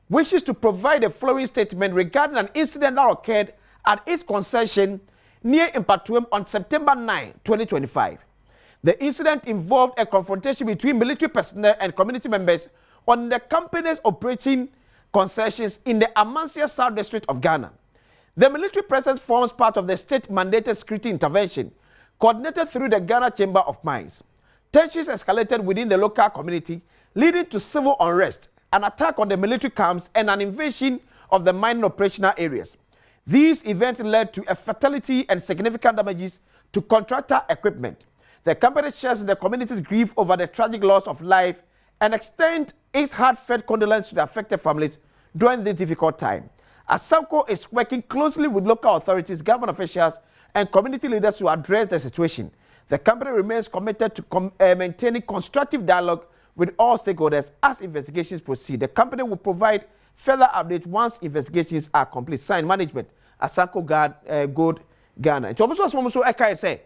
wishes to provide a following statement regarding an incident that occurred at its concession near Impatuem on September 9, 2025. The incident involved a confrontation between military personnel and community members on the company's operating concessions in the Amansia South District of Ghana. The military presence forms part of the state-mandated security intervention coordinated through the Ghana Chamber of Mines. Tensions escalated within the local community, leading to civil unrest, an attack on the military camps, and an invasion of the mining operational areas. These events led to a fatality and significant damages to contractor equipment. The company shares the community's grief over the tragic loss of life and extends its heartfelt condolences to the affected families during this difficult time. Asanko is working closely with local authorities, government officials, and community leaders to address the situation. The company remains committed to maintaining constructive dialogue with all stakeholders as investigations proceed. The company will provide further updates once investigations are complete. Signed, management, Asanko Gold Ghana. It's almost so I can say,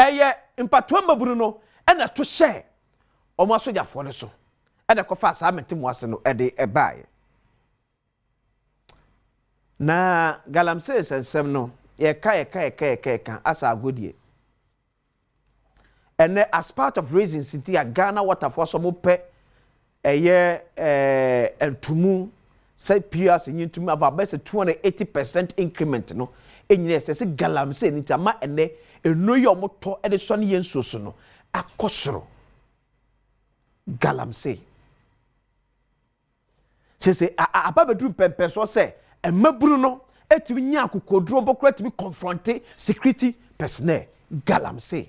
Impatuamba Bruno, and a to share almost so for so, and a coffas I meant to wasno a buy. Na galamse sensem no ye ka asa agodie and as part of raising city a Ghana waterfall so mo pe entumu say PS nyintumu about best 280% increment no enyine se galamse ni tama ene enoyi omoto e de so ne yensoso no akosoro galamse se ababedru pempe so se emaburu no etimi nya akokodro bokra timi confronter security personnel galamse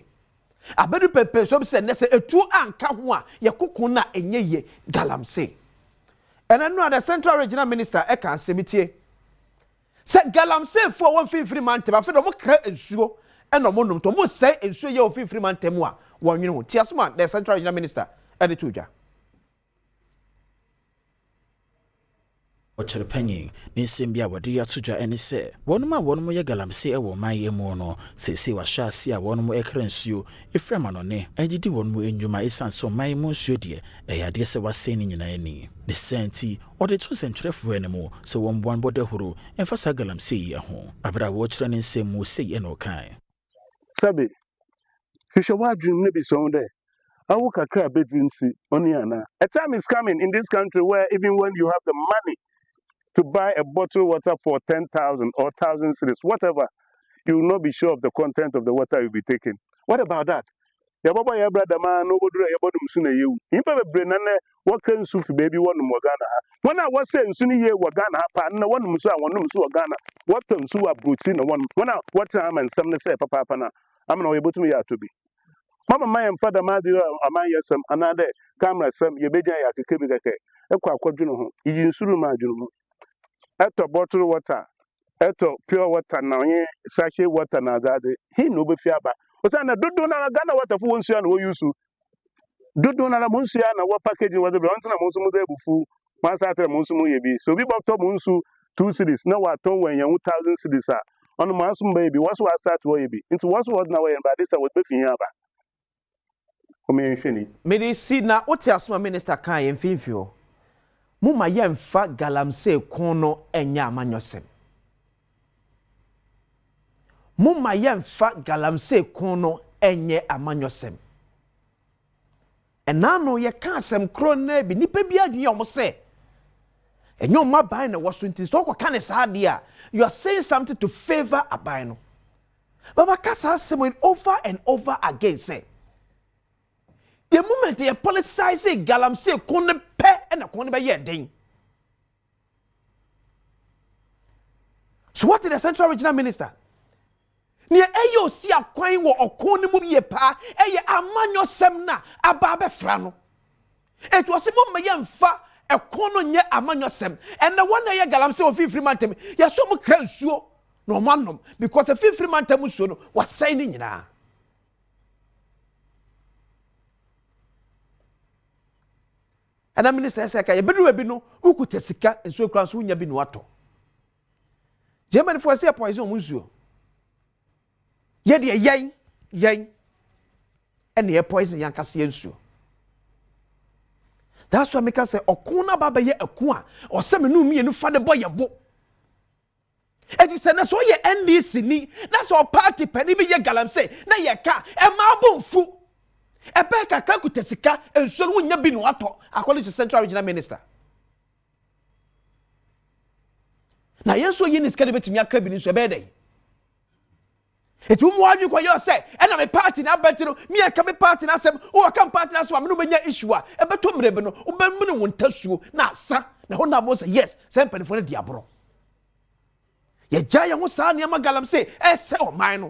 abedu pepe so se ne se etu anka ho a yekoko na enyeye galamse enanu the central regional minister e kan semitie se galamse fo won finfiri mantem afi do mo kra ensuo e no mo nom to mo se ensuo ye finfiri mantem a wonwene ho tiasoma the central regional minister e de tudwa Ochrepanyin ni sembia wadi ya tujwa eni se wonuma ye galamse ewo maye mu no sese wa hyase a wonuma ekrensuo efrema no ne agidi wonuma enjuma esanso maye mu nsuo de eyade se waseni nyina ani the senti ode to sentrefu enemu se wonboan bode horo emfasa galamse yi ho abra wo kyerɛ ne nsemu sei eno kan sabe hwehwa adwum ne bi so de awu kakra bedinti oni ana a time is coming in this country where even when you have the money to buy a bottle of water for 10,000 or 1,000 cedis, whatever, you will not be sure of the content of the water you'll be taking. What about that? Ya baba ya brother man no bodura ya bodum sune yewu. Impa be brenane what can soup baby one Morgana. When I was saying suni ye wagana pa na one musa one musu wagana. What can su a protein one when I what time and some say papa pana. I'm not able to me to be. Mama my and father madi amaya some another camera some ye beja ya kebigake. Ekwa kwadwunu ho. Yi nsuru ma adwunu ho. At a bottle of water, eto pure water na onye sachet water na adade he no be fiaba o say na dodo na Ghana water fu won sua na wo use dodo na mo nsua na wo package wo de on na mo nso mo de bufu ma sa atre mo nso mo ye bi so bi bop to mo nso 2 cities na wa ton wan yan 1000 cities a on ma nso mba ye bi was wa start wo ye bi into was what na wo ye ba this what be fin aba o me nhwani me dey see na oti asoma minister kan ye mfimfio mu ma ye mfa galamsey kono enya amanyosem Mumma yemfa galamsey kono enye amanyosem. Enano ye kansem krone bi nipa bia di yom se. Enyo mabai na waso nti so kwa kane saade a you are saying something to favor abai no. Baba kasa asem over and over again say. The moment you politicize galamsey kono pe na kono be ye den. So what is the central regional minister? Ni eyo si akwan wo okon ni mu ye pa eye amanyo sem na aba be fra no etu ose mo me yemfa ekon no nye amanyo sem and the one ye galamsey ofifiri mantem ye so mo kra nsuo no manom because ofifiri mantem suo no wasai ni nyina ana minister say ka ye bedu bi no ukuta sika nsuo kra so nya bi no ato Germany for say poison munsuo Yet ye yang and ye poison yang kasiensu. That's why Mika say okuna baba ye akua or semenu me no fa the boy yabo. And you say na so ye NDC ni na so party penny be ye galamsey na ye ka e mabo fu. E be kakra kutesika enso no nya bi no ato according to Central Regional Minister. Na yenso ye ni skade betimi akra bi ni so be dey. It won't want you kwa say, and I'm a party now, but me a come party na sem, or come party na so I'm no benya issue, a beto mrebeno, ubemunu won tasu, na sa, na hona boss yes, sempen for the diabro. Ye jaya ho sa ne magalamsey, ese o mine.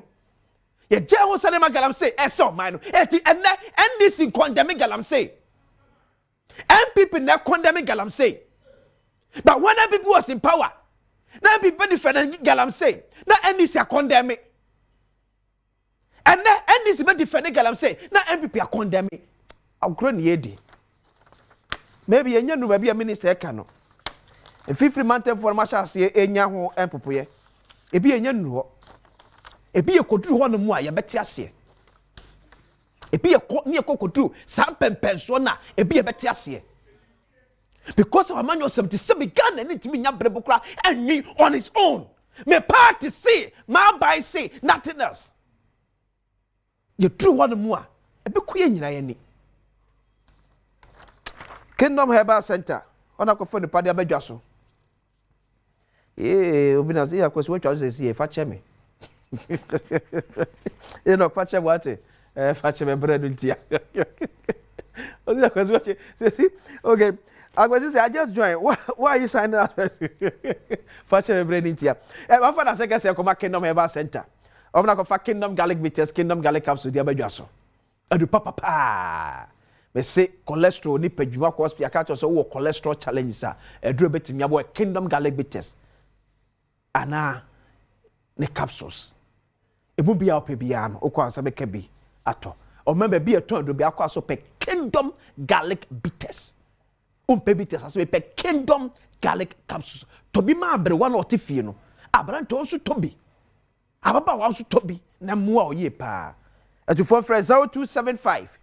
Ye jaya ho sa ne magalamsey, ese o mine. Eti enne NDC condemn galamsey. NPP na condemn galamsey. But when NPP was in power, na NPP defend galamsey, na NDC condemn it. And then NDC be defending galamsey na MPP a condemn me. Agro ni edi. Maybe enya no ba minister ka no. E fifri mantem for marshal se enya ho empopoye. E bi enya nu ho. E bi ekoduru ho no mu a ye beti ase. E bi ne ekoduru sam pempenso na e bi e beti ase. Because of Emmanuel 77 Ghana need to be nya brebokra and me on his own. Me party say, my by say nothing else. You true one more. A bit queen in Kingdom Herbal Center. On a coffin the party of Bejasso. Eh, Obina, see, of course, what I say, fetch me. You know, fetch what? Fetch me bread and tea. Okay, I was say, I just joined. Why are you signing up? Fetch me bread and tea. My father said, I say, come back Kingdom Herbal Center. I'm not going to Kingdom Garlic Bitters, Kingdom Garlic Capsule, dear Bejasso. I do papa. Me say cholesterol ni pejuma ko hospital catch us wo cholesterol challenge sa e duro betimi abo Kingdom Garlic Bitters. Ana ne capsules. E mu bia ope bia no okwa ansa be ka bi ato. O member bi eton do bia kwa so pe Kingdom Garlic Bitters. Umpe bitters aso pe Kingdom Garlic Capsules. To bi ma abre one otifie no. Abrante onso to bi. Ababa wa so to bi na mua oye pa. At phone for 0275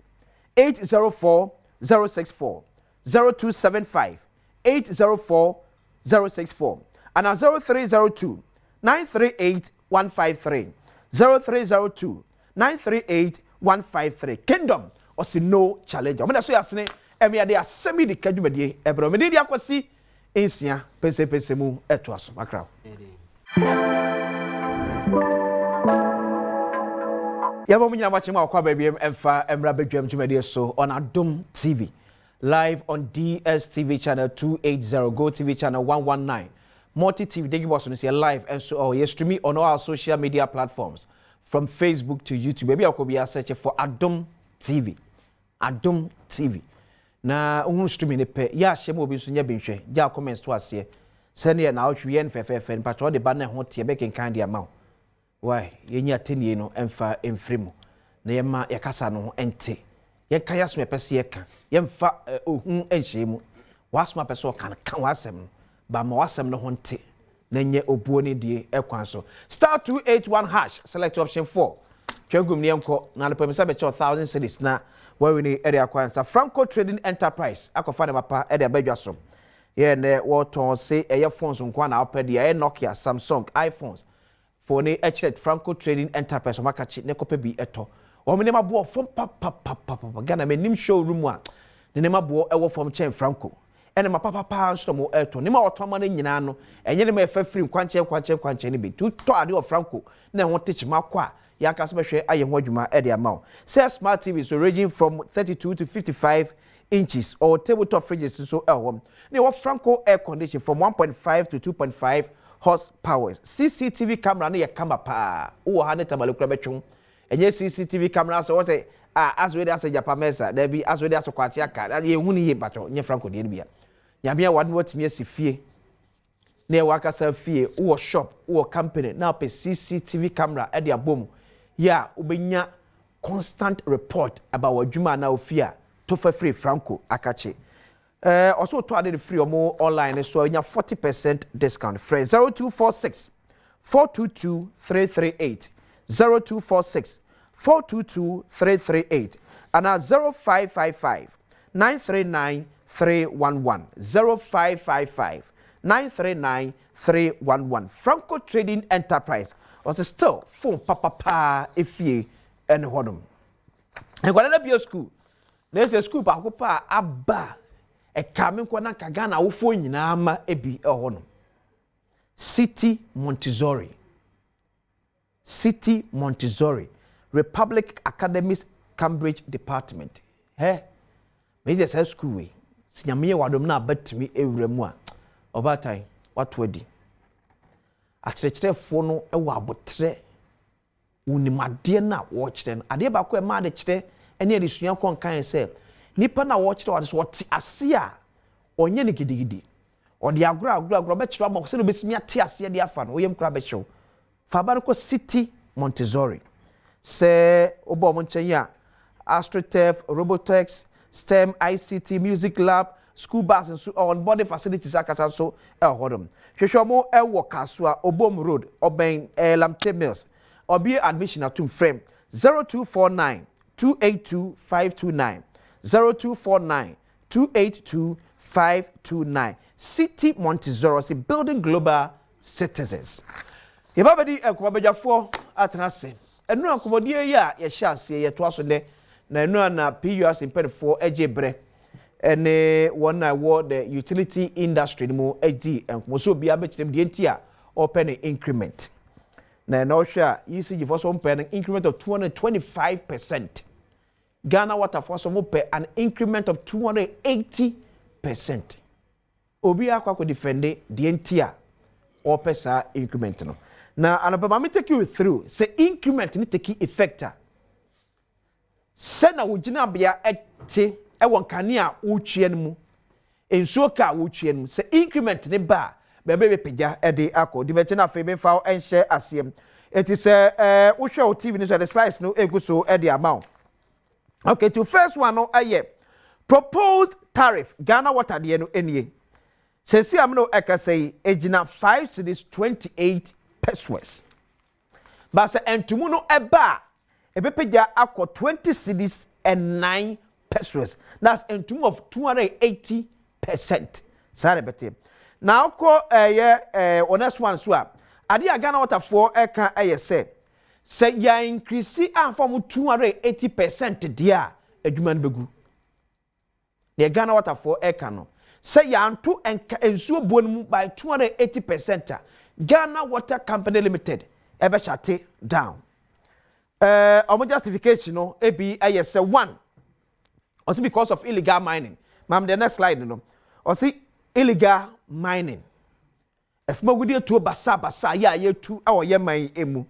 804 064 0275 804 064 and 0302 938 153 0302 938 153 Kingdom or see no challenge. I'm so yasne emi ade asemi de kadwumade ebro me de akwasi ensia pese mu eto aso makra. Yabo munyina machima akwa baby emfa emra bedwam dwumade so on Adom TV live on DSTV channel 280 Go TV channel 119 Multi TV dey give us on live and so you streaming on all our social media platforms from Facebook to YouTube. Baby akobia search for Adom TV. Adom TV. Na uhun streaming ne pe ya hye mo bi so nya benhwe ja comments to ase sɛne na awhwie en fefefe pa to de ba na ho tie be kenkan de ama why yenya tenie no emfa emfremu na yema yakasa no ente yenka yasme pese yeka yemfa ohun enhyemu wasma pese okan kan wasem ba ma wasem no ho nte na nye obuo ne die ekwan so *281# select option 4 twagum ne enko na lepo misa be che 1000 cedis na wawe ni area kwansa Franco Trading Enterprise akofa ne papa area badwa so ye ne woton se eye phones nkwa na opedi ye Nokia Samsung iPhones for ne echet Franco Trading Enterprise makachi ne kope bi eto o me ma bo fom papa Ghana me nim showroom a ne ma bo ewo fom chen Franco ene ma papa nso mo eto ne ma otoma na nyina no enye ne ma efa free nkwanche ne bi to ade of Franco na ho teach makwa ya kasebehwe aye ho adwuma e de amount say smart TV so ranging from 32 to 55 inches or tabletop fridges so home ne what Franco air condition from 1.5 to 2.5 horsepower CCTV camera ne ye camera pa wo ha ne tamalekura betwon enye CCTV camera so what as we dey as Japamesa there be as we dey as kwachi aka ye hu ne ye bato nye Franco de bia nyamia wadne watimi asifie ne wakasa fie wo shop wo company na pe CCTV camera e de abom ya ubenya constant report about adwuma na ofia to for free Franco akache also to ade free omo online so nya 40% discount free 0246 422 338 0246 422 338 and 0555 939 311 0555 939 311 Franco Trading Enterprise was still phone papa efie and hodom and kwala bio school there's a school pa pa aba e kamen kwa na Ghana wo fo nyina ama ebi hodom City Montessori Republic Academies Cambridge Department he me just school we sinyame wadom na abatimi ewremu a obatai watwadi akyerɛkyerɛfo no ɛwɔ abotre unimade na wɔkyerɛ no ade ba ko ɛma de kyerɛ ɛne adesua kɔ nkan sɛ nipa na wɔkyerɛ wade so wɔte ase a ɔnyɛ ne gidigidi ɔde agro bɛkyerɛ ama sɛ no besimi ate ase de afa no oyem kra bɛkyerɛ fa ba no kɔ City Montessori sɛ obo mo nkyɛn a AstroTurf Robotics STEM ICT Music Lab school bus and so on body facilities akasa so hodom hwehwemo ewo kasua Obom Road Oben Lamte Mills obi admission atum frame 0249 282 529 0249 282 529 City Montessori si building global citizens yebabedi ekobabejafo atenase enu akomodie ya ye hyase ye to aso ne na enu na PUS impedifo ejebre ene one award the utility industry mo edi enko so bia be kyerem de ntia open increment na no hwa ECG for some pen increment of 225%. Ghana Water for some pay an increment of 280%. Obi akwa ko defend de ntia opesa increment no na anapa me take you through say increment ni take effect se na wogina bia ete ewon kane a wotwe no mu ensuo ka wotwe no se increment ne ba bebe pegya ede akọ di beti na fe be fa enhye asem eti se wohwe o TV ni so the slides no egu so ede amount. Okay, to first one no aye proposed tariff Ghana Water de no enie sesi am no ekasei ejina 5 cedis 28 pesos ba se entumu no eba ebepegya akọ 20 cedis and 9 pesos. That's in terms of 280%. Sorry, better. Now, call honest one swap. Adi Ghana Water for eka say ya increase from 280% dia eduman begu. The Ghana Water for eka no say ya antu ensuo bonum by 280%. Ghana Water Company Limited ebe shut down. Omo justification no ebi say one. Also because of illegal mining. Ma'am, the next slide, no. Also illegal mining. If we go to basa ya ye tu our ye mine emu.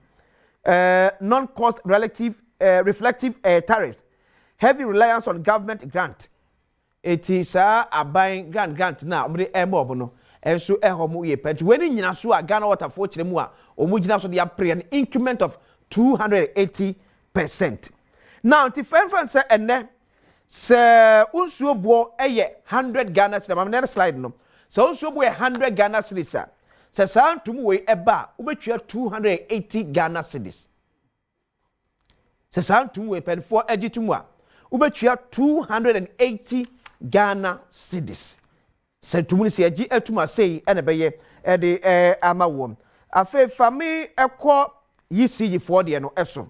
Non-cost reflective tariffs. Heavy reliance on government grant. It is a buying grant now. We emo no. enso ehomo ye pet weni nyina so a Ghana Water for kyerɛ mu a omu gyina so de apre an increment of 280%. Now ti fɛnfɛn sɛ enne sɛ unsuo bo ɛyɛ 100 Ghana cedis am next slide no sɛ unsuo bo 100 Ghana cedis a sɛ saa ntum we ɛba wobɛtua 280 Ghana cedis. Sɛ saa ntum we pɛnfo agitum a wobɛtua 280 Ghana cedis. Sɛ ntum ni sɛ agi atuma sei ɛna bɛyɛ ɛde ama wom. Afe fami ɛkɔ yisigi for de no ɛso.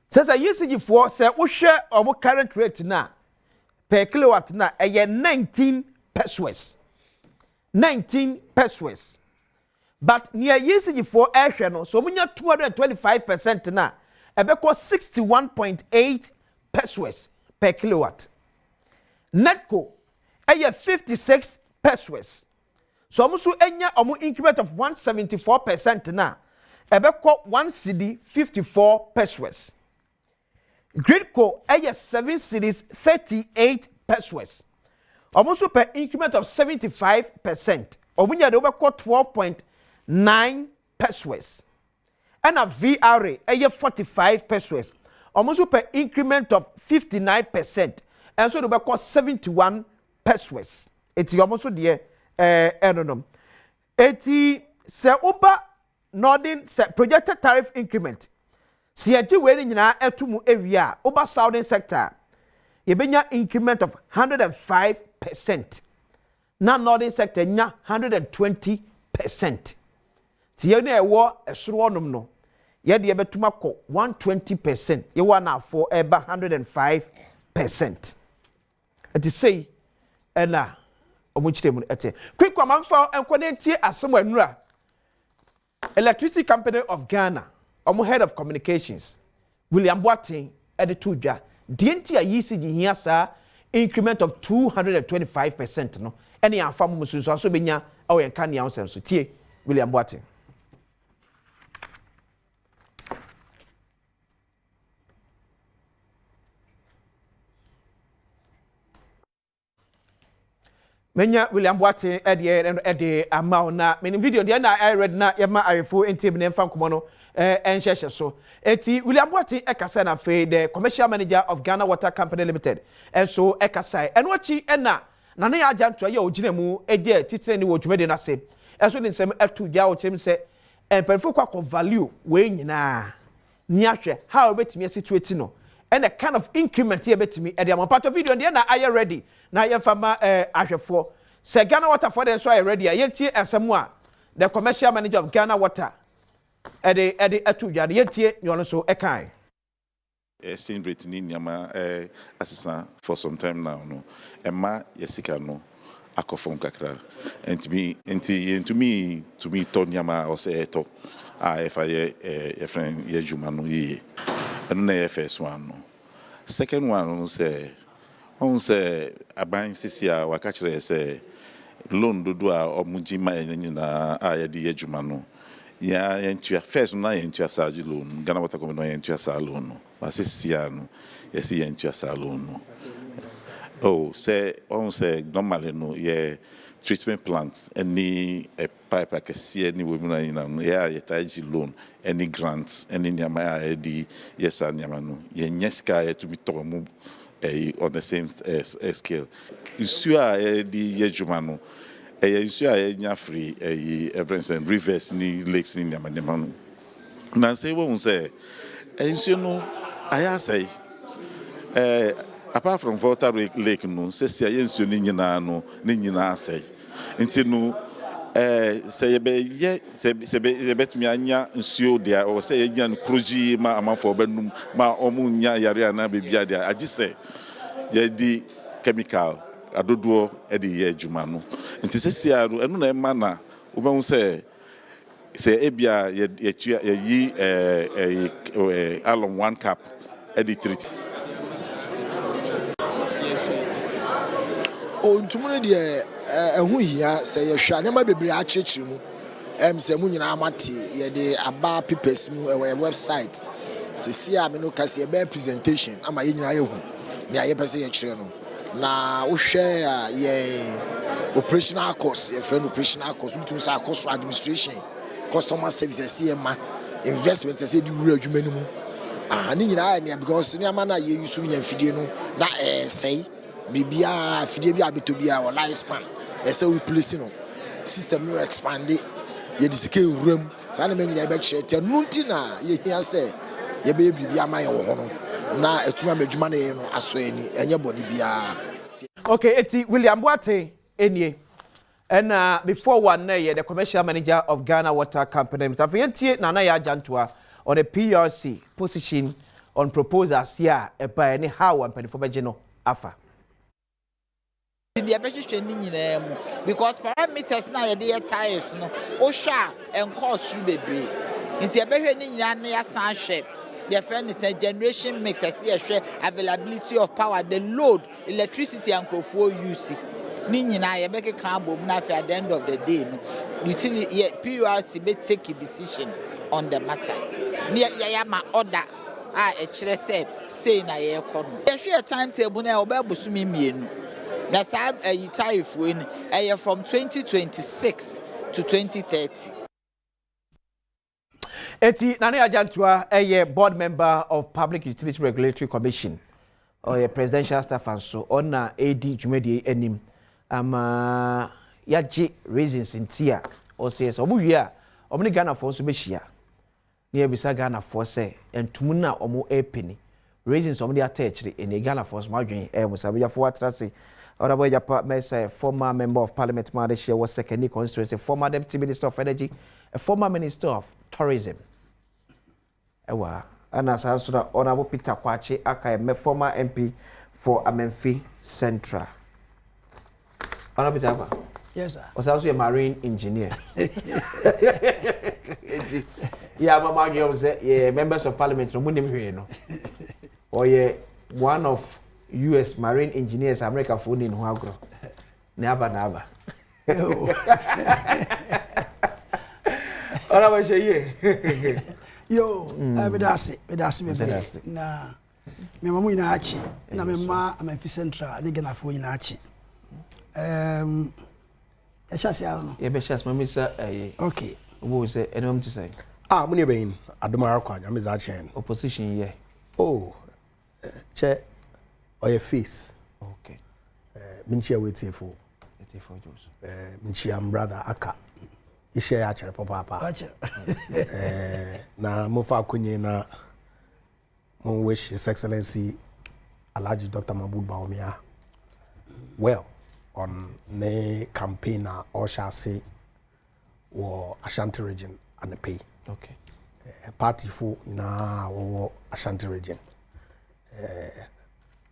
Sɛ yisigi for sɛ wohwɛ omo current rate na per kilowatt na ɛyɛ 19 pesos. 19 pesos. But near yisigi for ɛhwɛ no so munya 225% na ɛbɛkɔ 61.8 pesos per kilowatt. Netco ɛyɛ 56 pesos. So musu enya omu increment of 174% na ebeko 1 cedi 54 pesos. Gridco aya 7 cedis 38 pesos. Omusu per increment of 75%. Omunya de obeko 12.9 pesos. And a VRA aya 45 pesos. Omusu per increment of 59%. And so de obeko 71 pesos. It's omusu de no. Eti se uba northern se projected tariff increment. Si aji we nyina etumu ewia uba southern sector. Yebenya increment of 105%. Na northern sector nya 120%. Si ye na ewo esoro nom no. Ye de yebetuma kɔ 120%. Ye wa na for eba 105%. Eti sei ena quick command for enkonentie asemo anura Electricity Company of Ghana head of communications William Boateng editu dwa dienti a yisigi hia sa increment of 225% no ene afa mo mususu aso benya awo yenka ne ansem so tie William Boateng. Menya William Boateng ede amount na menim video de na I read na yema arefo ntiem ne mfa nkomo no enhyehyɛ so eti William Boateng ekasa na fe the commercial manager of Ghana Water Company Limited enso ekasa eno achi na ne ya ajanto ya ogina mu ede titire ne wo dwumede na se enso ne nsem atu gya o kyem se emperfo kwa value we nyina ni ahwɛ how betimi situate no and a kind of increment here betimi e dey part of video dey na aye ready na ye fama ahwefo se Ghana Water for them so aye ready yentie asemu a the commercial manager of Ghana Water ede atu dwa yentie you so e kan exchange rate ni nyama assistant for some time now no emma yesika no akofom kakra enti to me to nyama o se to if ye friend ye juma no ye and na first one no second one on say aban sisia waka kire say loan dodo a omujima nyina ye de adwuma no ya yentua first na yentua sage loan Ghana Water Company no yentua sa loan no asisia no yesi yentua sa loan no oh say normally no ye treatment plants any a pipe like a see any women no yeah ye taji loan any grants any nyama di yes nyama no ye nyeska to be tomu on the same scale issue di ye juma no issue nya free everything and rivers ni lakes ni nyama no na say we say issue no aya say apart from Volta Lake no say issue ni nyina no ni nyina say nti no say betumi anya nsuo dia o say nya nkroji ma amafo benum ma omunya yare na bebia dia agi say ye di chemical adodo e di ye adwuma no nti sesia ro enu na ema na obehu say ebia ye yi along 1 cup e di treat o ntumune de ehu hia se ye hwa ne ma bebre a chechiri mu se mu nyina amate ye de aba papers mu e website se sia me no kase e be presentation ama ye nyina ye hu ne aye pese ye kire no na wo hwe ye operational cost, your friend operational cost, which means cost administration, customer services, CMA, investment, I said, you real minimum. And in your because in your manner, you use in your video, that say, Bibia, Fidebia, Bitubia, or lifespan, as a replacing system, you expand it, you discale room, Sandy, I bet you, Nuntina, you can say, your baby be a my own. Now, it's my money, I swear, and your body be a. Okay, it's William Boate, Enye. And before one day, the commercial manager of Ghana Water Company, Mr. Fientie Nanaya Jantua, on a PRC position on proposals here by any how and penny for Bejino Afa. Because parameters now are there tires, no, Osha and cost through the breed. It's a very near sunship. Their friend is a generation mix, I see a share availability of power, the load, electricity, and for use. Nini na ye make a cabo at the end of the day. No, utility PURC may take a decision on the matter. Near Yama order, a chere say na ye kono. Ye share timetable na obebusumi mienu. Na sa a tariff win from 2026 to 2030. Eti Nane Ajantua, a board member of Public Utilities Regulatory Commission, or a presidential staff and so on AD Jumedi Enim. Yaji reasons in Tia or says, Omuya, Omni Ghana for Subishia. Near beside Ghana for say, and Tumuna Omo a penny. Reasons of the attached in the Ghana Force margin, and was a for what I say. Otherwise, your partner say, former member of Parliament Malaysia was second constituency, former Deputy Minister of Energy, a former Minister of Tourism. Ewa, and as also the Honorable Peter Kwachi, aka former MP for Amenfi Central. Honorable Peter, yes, sir. Was also a marine engineer. Yeah, Mama, you say, yeah, members of Parliament, no money, or yeah, one of U.S. Marine Engineers America phone in Huagro. Never. Honorable Sheye. Yo, medasi me. Na me mamu ina achi. Na me ma Amenfi Central ni Ghana fo ina achi. E chase ano. Ye be chase mama say okay. Wo say enom to say. Ah, muni be in Adom kwanya me za chen. Opposition ye. Oh. Che oye face. Okay. Minchia wetifo. Wetifo Jose. Minchia brother aka. Ishe ya chere papa. Na mofa kunye na mon wish His Excellency Alhaji Dr. Mahmoud Bawumia well on the campaign or shall say or Ashanti region and the pay. Okay. Party for na or Ashanti region.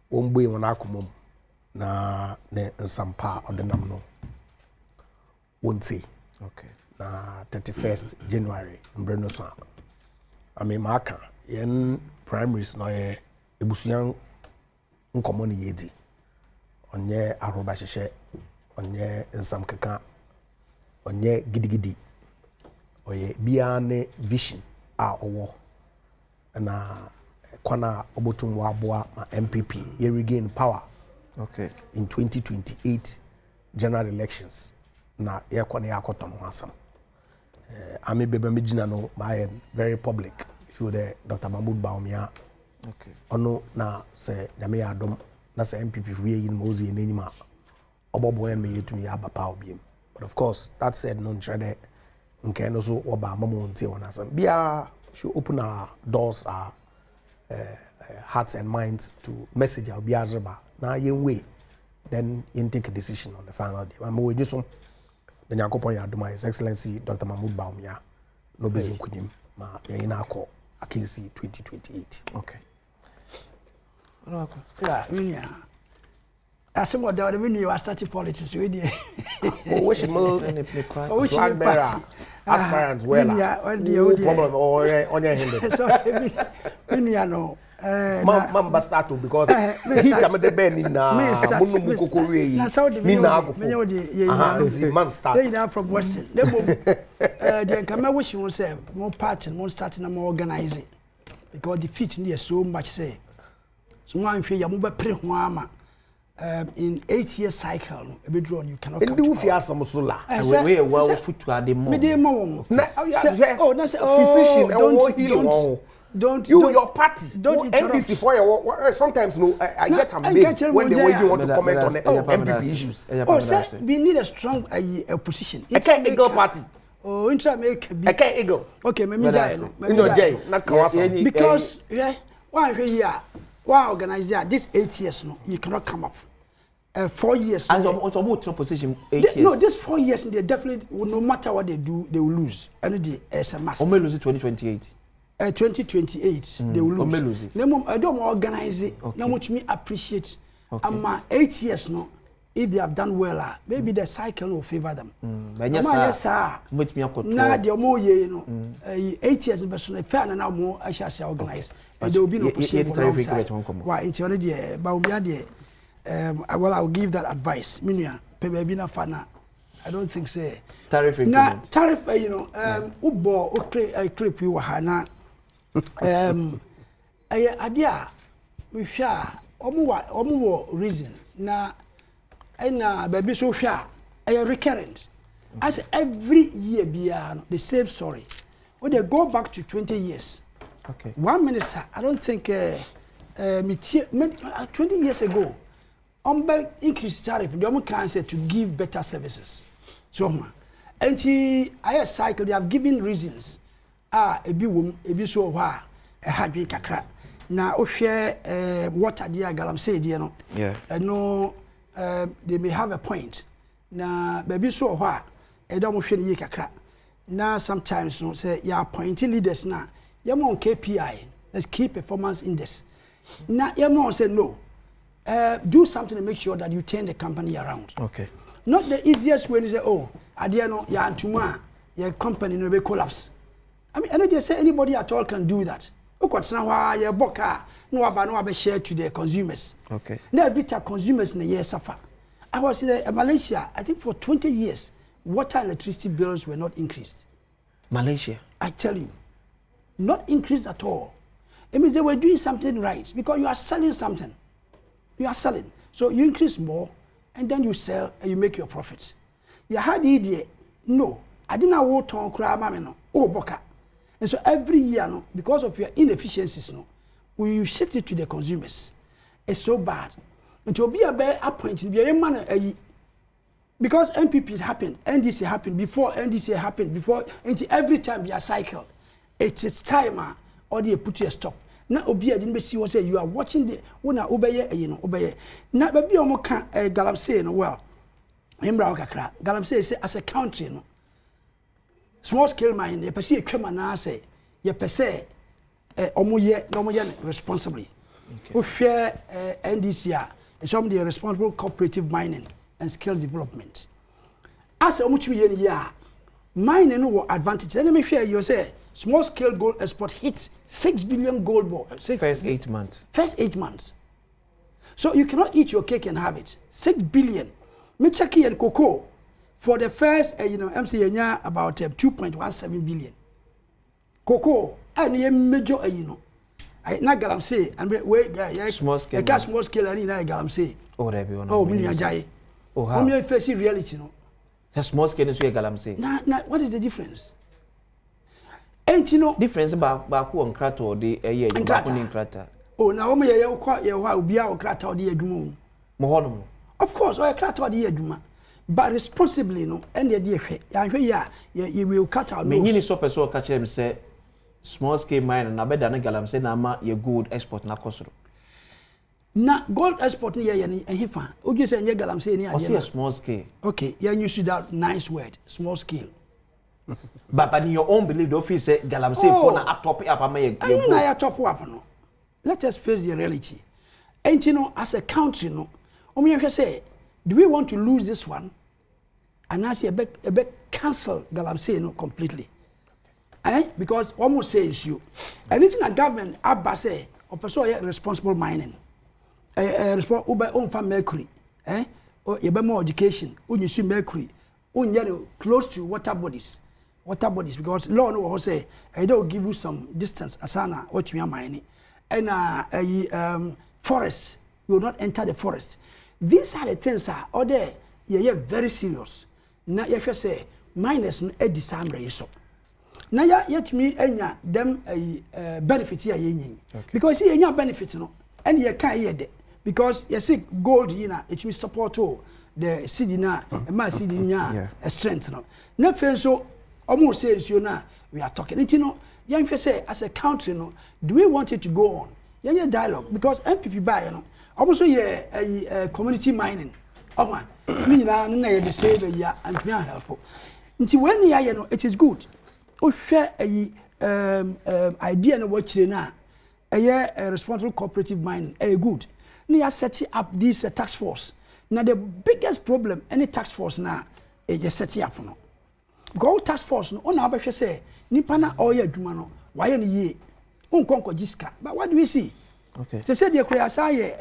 Ombe wanakumum na ne nsampa odinam no. Won't say. Okay. Na 31st January mbreno so ami maka yen primaries no ye ebusuan nkomo ne yedi onye aroba hyehyɛ onye nsam keka onye gidigidi oye bia ne vision a owo na kwana obotum wa aboa ma MPP ye regain power okay in 2028 general elections na ye kwana ya akotono asam Ami bebe mejina no my very public feel the Dr. Mahmoud Bawumia okay ono na se nyame ya adom na se MPP fu ye yin mozi enima obobo en me yetumi ya bapa obiem but of course that said no ntrede nke no so oba mamo ntie wona asam bia should open our doors our hearts and minds to message our bia reba na yen way then you take a decision on the final day am we just the Nyankopon ya adoma His Excellency Dr. Mahmoud Bawumia no bezin kunim ma yina akọ akinsi 2028 okay yeah minia asemo da we knew you started politics we dey wish mo flag bearer aspirant well no problem or on your hand so minia no Mamba start because he come the ben na bunu mukoko we yi mi na agofo man start they are from Western they the come wish you say more party more start na more organize because the fit near so much say so one feel you move pre ho ama in 8-year cycle, a bit drawn, you cannot come to power. We are well foot to add the more. Physician, don't your party. Don't NBC for sometimes no, I get amazed when the way you want to comment on the MPP issues. Sir, we need a strong opposition. I can't eagle party. Oh, intra make. I can't eagle. Okay, maybe because one organizer this 8 years no, you cannot come up. 4 years. And about opposition 8 years. No, this 4 years they definitely no matter what they do, they will lose. And the SMS. Or may lose 2028. 2028 they will lose. I don't organize it. Now much me appreciate. Okay. 8 years no, if they have done well, maybe the cycle will favor them. Yes, sir. Now the more you know, 8 years person fair and now more I shall organize. And there will be no opposition for long time. Why? It's already but well, I'll give that advice. Minya, maybe not fana. I don't think so. Tariff increment. Now, tariff, you know, ubo, clip you hana. Idea, we share, omu reason. Na, baby so share, recurrent. As every year beyond the same story. When they go back to 20 years. Okay. 1 minute, sir. I don't think 20 years ago. Increased tariff, the only cancer to give better services. So, and I cycle, they have given reasons. A be so a had been kakra. Now, share what idea Galam said, you know. Yeah. No, they may have a point. Now, baby so a don't share ye kakra. Now, sometimes, no, say, you are appointing leaders now. You're on KPI, let's key performance index. Now, you're say no. Do something to make sure that you turn the company around. Okay. Not the easiest way to say, oh, I dare not, your company will collapse. I mean, I don't say anybody at all can do that. What's now why your boka no about share to the consumers. Okay. Now, every time consumers in the year suffer. I was in Malaysia, I think for 20 years, water and electricity bills were not increased. Malaysia? I tell you, not increased at all. It means they were doing something right because you are selling something. You are selling. So you increase more and then you sell and you make your profits. You had the idea, no, I didn't know what to cry, no, oh, boka. And so every year, no, because of your inefficiencies, no, you shift it to the consumers. It's so bad. And to be a bear appointed, be a man, because MPP happened, NDC happened, before NDC happened, before, and every time you are cycled, it's time or they put you a stop. Na obi a didn't see what say you are watching the one obeye you know obeye na baby omo ka galamsey no well hembra kakra galamsey say as a country no small scale mine e pese atwama na say ye pese omo ye no mo ye responsibly we share NDC some the responsible cooperative mining and skill development as omo tumi ye ya mining no advantage and me share you say small scale gold export hits 6 billion gold more. First 8 months. First 8 months. So you cannot eat your cake and have it. 6 billion. Michaki and cocoa for the first, MC about 2.17 billion. Cocoa, and ye major, I not galam say, and wait, small scale. Small scale, and I galam say. Oh, there be one. Oh, Miniajai. Oh, how? I'm facing reality, no. The small scale is where galam say. Nah, what is the difference? Ain't you know difference about who on crater or the year in crater? Oh, now me ya quite ya wa obi a crater or the edwum. Mohonum. Of course, or a crater or the edwuma. But responsibly, no, and the dear you will cut out. Me, you so person catch them say small scale mine and abed and galam say na ye gold export na kosoro. Na gold export ni and hifa. Oju say ye galam say ni ade. Small scale. Okay, yeah, you see that nice word, small scale. But in your own belief, the office say galamsey for na atop up am ye. I na ya top up no. Let us face the reality. And you know, as a country, no, we say, do we want to lose this one? And I say, a bit cancel galamsey no completely. Because almost says you. And it's in a government, Abba say, or person responsible mining. Responsible own farm mercury. Or more education, you see mercury, close to water bodies. Because law no say I don't give you some distance asana what you are mining and forest you will not enter the forest these are the things are other yeah very serious na you say minus no e disambre so na yet me enya them benefit here yen because here enya benefit no and you can hear de because you see gold it will support the city na ma city nya strength no na fe so almost say you na we are talking it no yen say as a country no do we want it to go on yen dialogue because MPP buy no almost yeah community mining me na the save ya and me help nti when ya no it is good o share idea no what na a responsible cooperative mining good na ya set up this task force now the biggest problem any task force na just set up no go task force no na ba hwe say nipa na oya adwuma no waye no ye unkonko jiska but what do we see okay say the kura say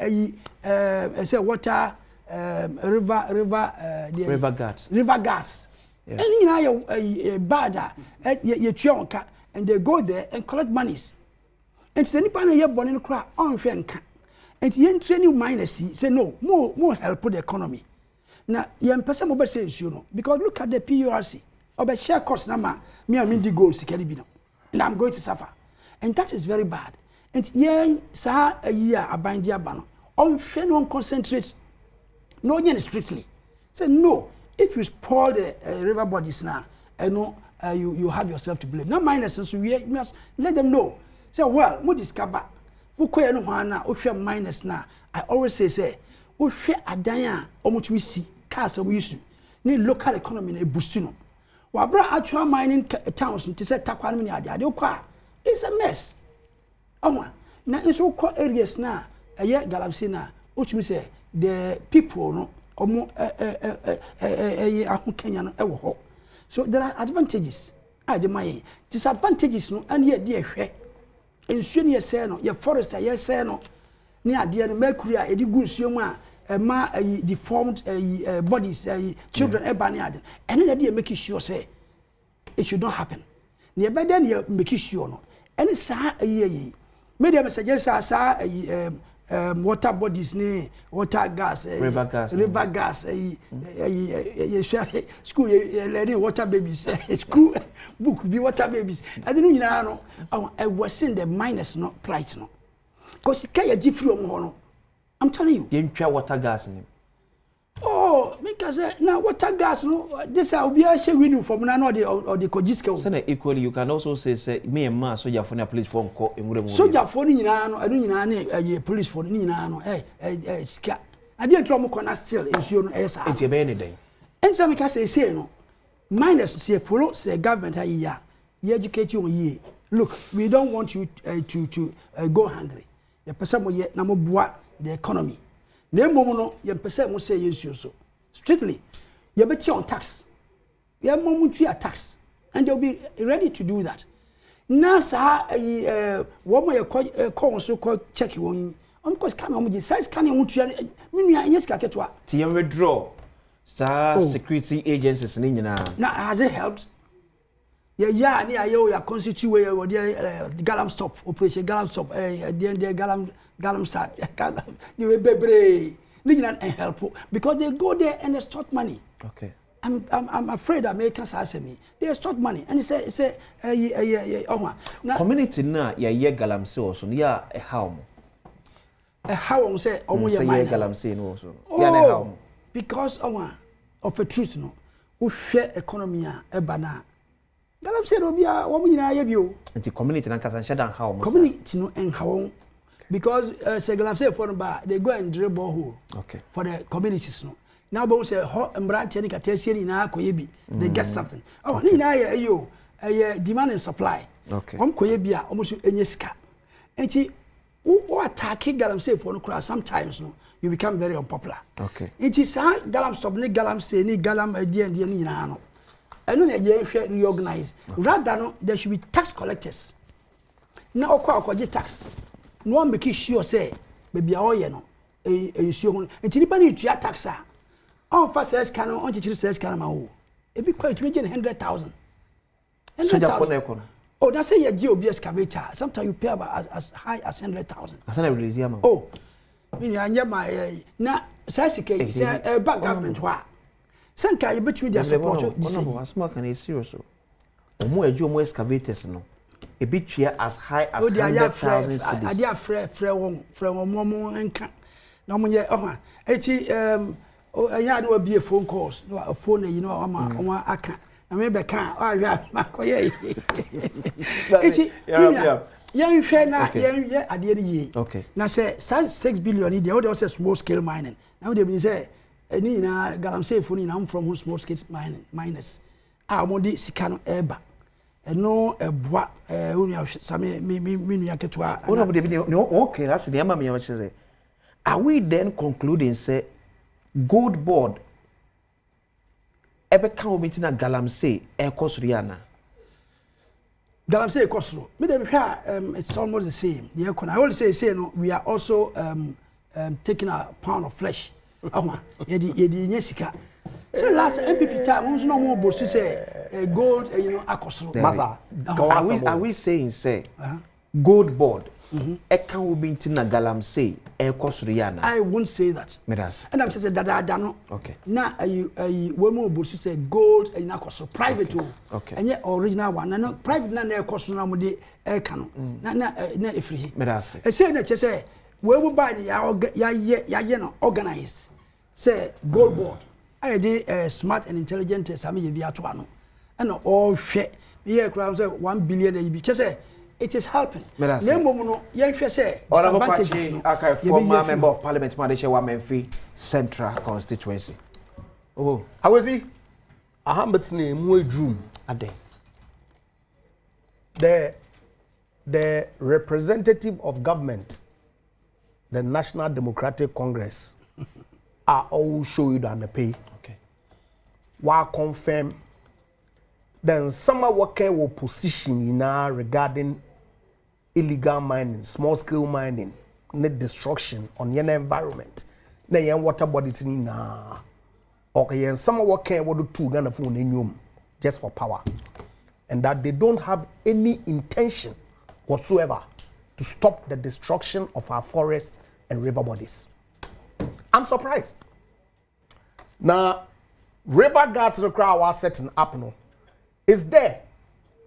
say water river gas and you know bad you twonka and they go there and collect monies and say nipa na ye bone no kura on hwe nka and yen training miners say no more help the economy na yen pese mo be say you know because look at the PURC obe share cost na ma me am the gold sikari bi no and I'm going to suffer and that is very bad and yen sa a year abandi aba no on hwe no concentrate no yen strictly say no if you spoil the river bodies now no you have yourself to blame now miners so we must let them know say well mo discover ukoye no hwana ohwe minus na I always say ohwe adan a omutumi si cars am use ni local economy na boost no wa bra actual mining towns to say takwa no ni ade kwa it's a mess na iso ko areas na eye galaxy na otumi say the people no omo Kenya no ewo ho so there are advantages ajemaye disadvantages no and ye de hwe ensuo ne yese no ye forest yese no ne ade no mercury a edi gu nsuo mu a ma deformed bodies children eba ne ade ene na de make sure say it should not happen ne be then you make sure no ene sa ayi media message sa water bodies ne water gas river gas school learning water babies school book be water babies I don't know I was in the minus no plight no cause it can give from no I'm telling you you water gas ne oh because now water gas no this will be a share winning from now or the kojiske so equally you can also say me and ma soldier for na police for nko enwure soldier for ni nyina no adu nyina na police for ni nyina no sika ade ntro mo kona still ensuo no esa enti be ne den enti me ka say no minus say follow say government ya educate you ye look we don't want you to go hungry the person mo ye na mo boa the economy na mom no ye pese mo say yensuo so strictly ye beti on tax ye mom tua tax and they'll be ready to do that na sa wo mo ye ko so ko check won because can mo size can you tua menu anyes ka ketwa ti ye withdraw sa security agencies ni nyina na has it helped ya ni ayo ya constitute we the galam stop operation galam stop the galam sat you bebre ni nyina help because they go there and extort money okay I'm afraid Americans ask me they extort money and say community na ya galamsey also ya how say omo ya mine galamsey no also ya na how because of a truth no we share economy e bana galamsey no bia wo nyina ya bio anti community na kasa shedan how community no en how because say galamsey for no they go and drill borehole okay for the communities no now but say branch any katesi ni na koye they get something ni na ya demand and supply okay koye bi a omo so enye sika enti who attack galamsey for no kura sometimes no you become very unpopular okay enti sa galam stop ni galamsey ni galam die ni nyina no eno na ye hwe reorganize rather no there should be tax collectors na okwa tax no make sure say baby awoye no ensure ho enti ni pa ni tua tax a on fa says can on chichiri says can ma wo e be quite me 100,000 oh that's say your GOB excavator sometimes you pay about as high as 100,000 asana release ya ma oh Meaning anya my na sasike say back government wa. Sanka you between their support this. No, small can is serious. Omo eju omo excavators no. A bit here as high as 100,000 cedis. I dia frɛ mo enka. Na mo ye eti anya no be a phone calls no a phone you know oma aka. Na me be kan ahwa makoye. Eti yan hwɛ na yan ye ade ni okay. Na say 6 billion dey what say small scale mining. Now they be say any na galamsey phone na from small scale miners. Ah mo di sika no eba. No eboa unu same me nua ketua. Okay, that's the am me say. Are we then concluding say gold board ebe kan obi tina galamsey e kosuriana? Galamsey kosuro. Me dey it's almost the same. The I always say no we are also taking a pound of flesh. Yedi nyesika. So last MPP time we no more boss say gold akosuro. Masa. Are we saying say gold board e kan obi tina galamsey e kosuriana? I won't say that. Medas. And I'm just say that no. Okay. Na we more boss say gold akosuro private okay. And original one na private na akosuro na mo de e kan no. Na efiri. Medas. E say na say we will buy ya no organized. Say gold board. I did smart and intelligent Sami Viatuano. And all shit. Here, crowd say 1 billion a year. Just say it is helping. No, young say advantages. Okay, former member of parliament, Madisha Wamenfi Central constituency. Oh, how was he? Ahmed's name, we drew a day. The representative of government, the National Democratic Congress, are all show you on the pay. Okay. While confirm, then some worker will position now regarding illegal mining, small scale mining, net destruction on your environment. Na yen water bodies in na. Okay, and some worker will do two Ghana phone in just for power, and that they don't have any intention whatsoever to stop the destruction of our forests and river bodies. I'm surprised. Now, river guards in the crowd are setting up no. Is there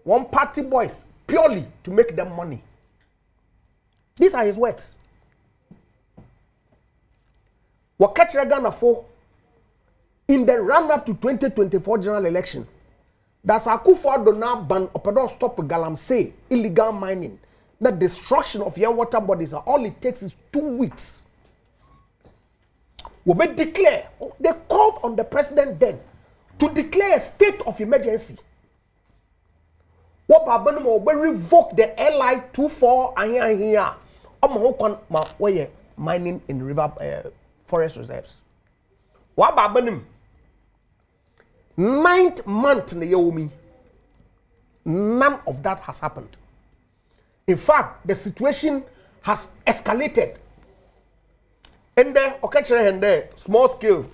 one party boys purely to make them money? These are his words. What catch Ghana for in the run-up to 2024 general election? That's Akufo-Addo now ban or stop galamsey illegal mining. The destruction of your water bodies. All it takes is 2 weeks. Will be declare. They called on the president then to declare a state of emergency. What Babanum will revoke the LI 24 and here. Where mining in river forest reserves. What Babanum 9th month in the Yomi. None of that has happened. In fact, the situation has escalated. And there, okay, and there, small scale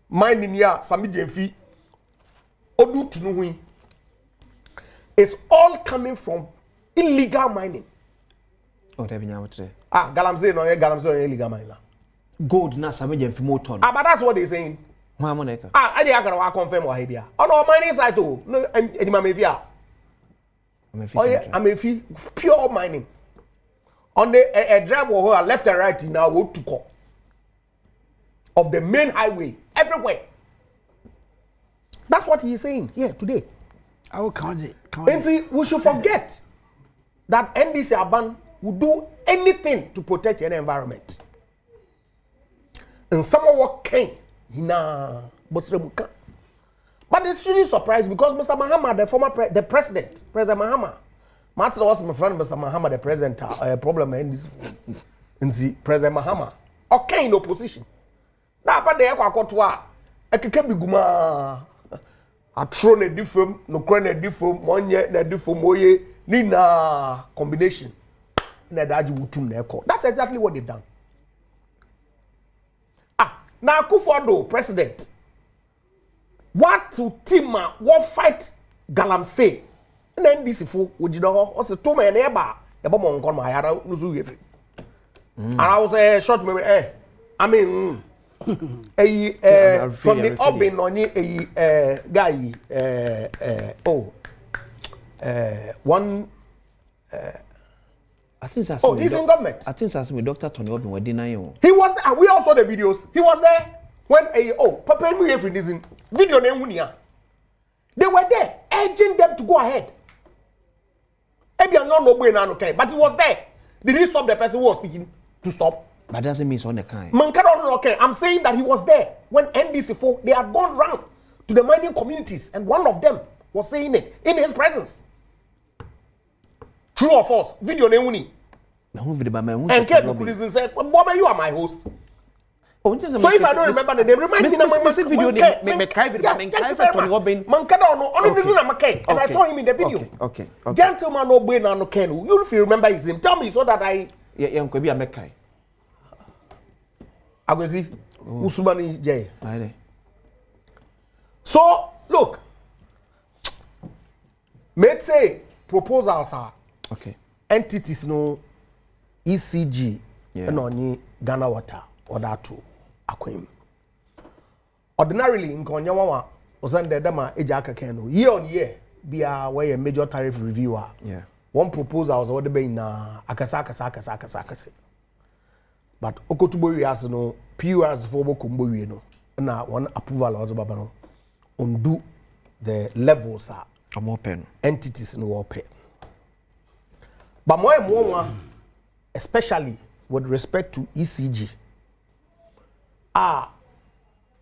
mining here, Sami Jenfi, Odu Tinuhui, is all coming from illegal mining. Oh, they be now today. Galamsey no illegal mining. Gold na Sami Jenfi motor. But that's what they're saying. Moneka. I dey agara wa confirm wa hebia. Oh no, mining site oh, no, edi mamefia. Amefi pure mining. On the drive over left and right now go to call. Of the main highway everywhere. That's what he is saying here today. I will count it. And see, we should forget that NDC Aban will do anything to protect your environment. And someone what came, but it's really surprised because Mr. Mahama, the former President Mahama, Martin was my friend, Mr. Mahama, the president, problem in this, and see President Mahama, okay in opposition. Now, but the Equacotua, I can be guma. I throw a different, no crown a different, one year, a different moye, Nina combination. That's exactly what they've done. Now, Akufo-Addo, president, what to Tema, what fight galamsey, and then this fool, would you know, also 2 men ever, a bomb on my yard, no zoo every. And I was short maybe I mean Tony Obin on guy one I think that's he's in government. I think that's with Dr. Tony Obin. We deny you. He was there. We all saw the videos. He was there when Papa me every this video name. They were there urging them to go ahead. Maybe I'm not okay, but he was there. Did he stop the person who was speaking to stop? But that doesn't mean it's on the kind. Okay. I'm saying that he was there when NDC4 they had gone round to the mining communities, and one of them was saying it in his presence. True or false? Video name. And Kevin Kulisin said, "Bobby, you are my host." So if I don't remember the name, remind me the video name. And I saw him in the video. Okay. Gentleman Obey no Ken. You if you remember his name, tell me so that I. Yeah, could be a Mekai. Agozi Usubani J. So look, let's say proposals are entities no ECG and only Ghana Water or that too. Ordinarily in Konyawa was under Dama Ejaka Keno year on year be a way a major tariff reviewer. Yeah. One proposal was ordered in Akasaka. But Okotubori has no PURs for Bokumburi no. Now one approval also babano undo the levels are open entities no open. But more especially with respect to ECG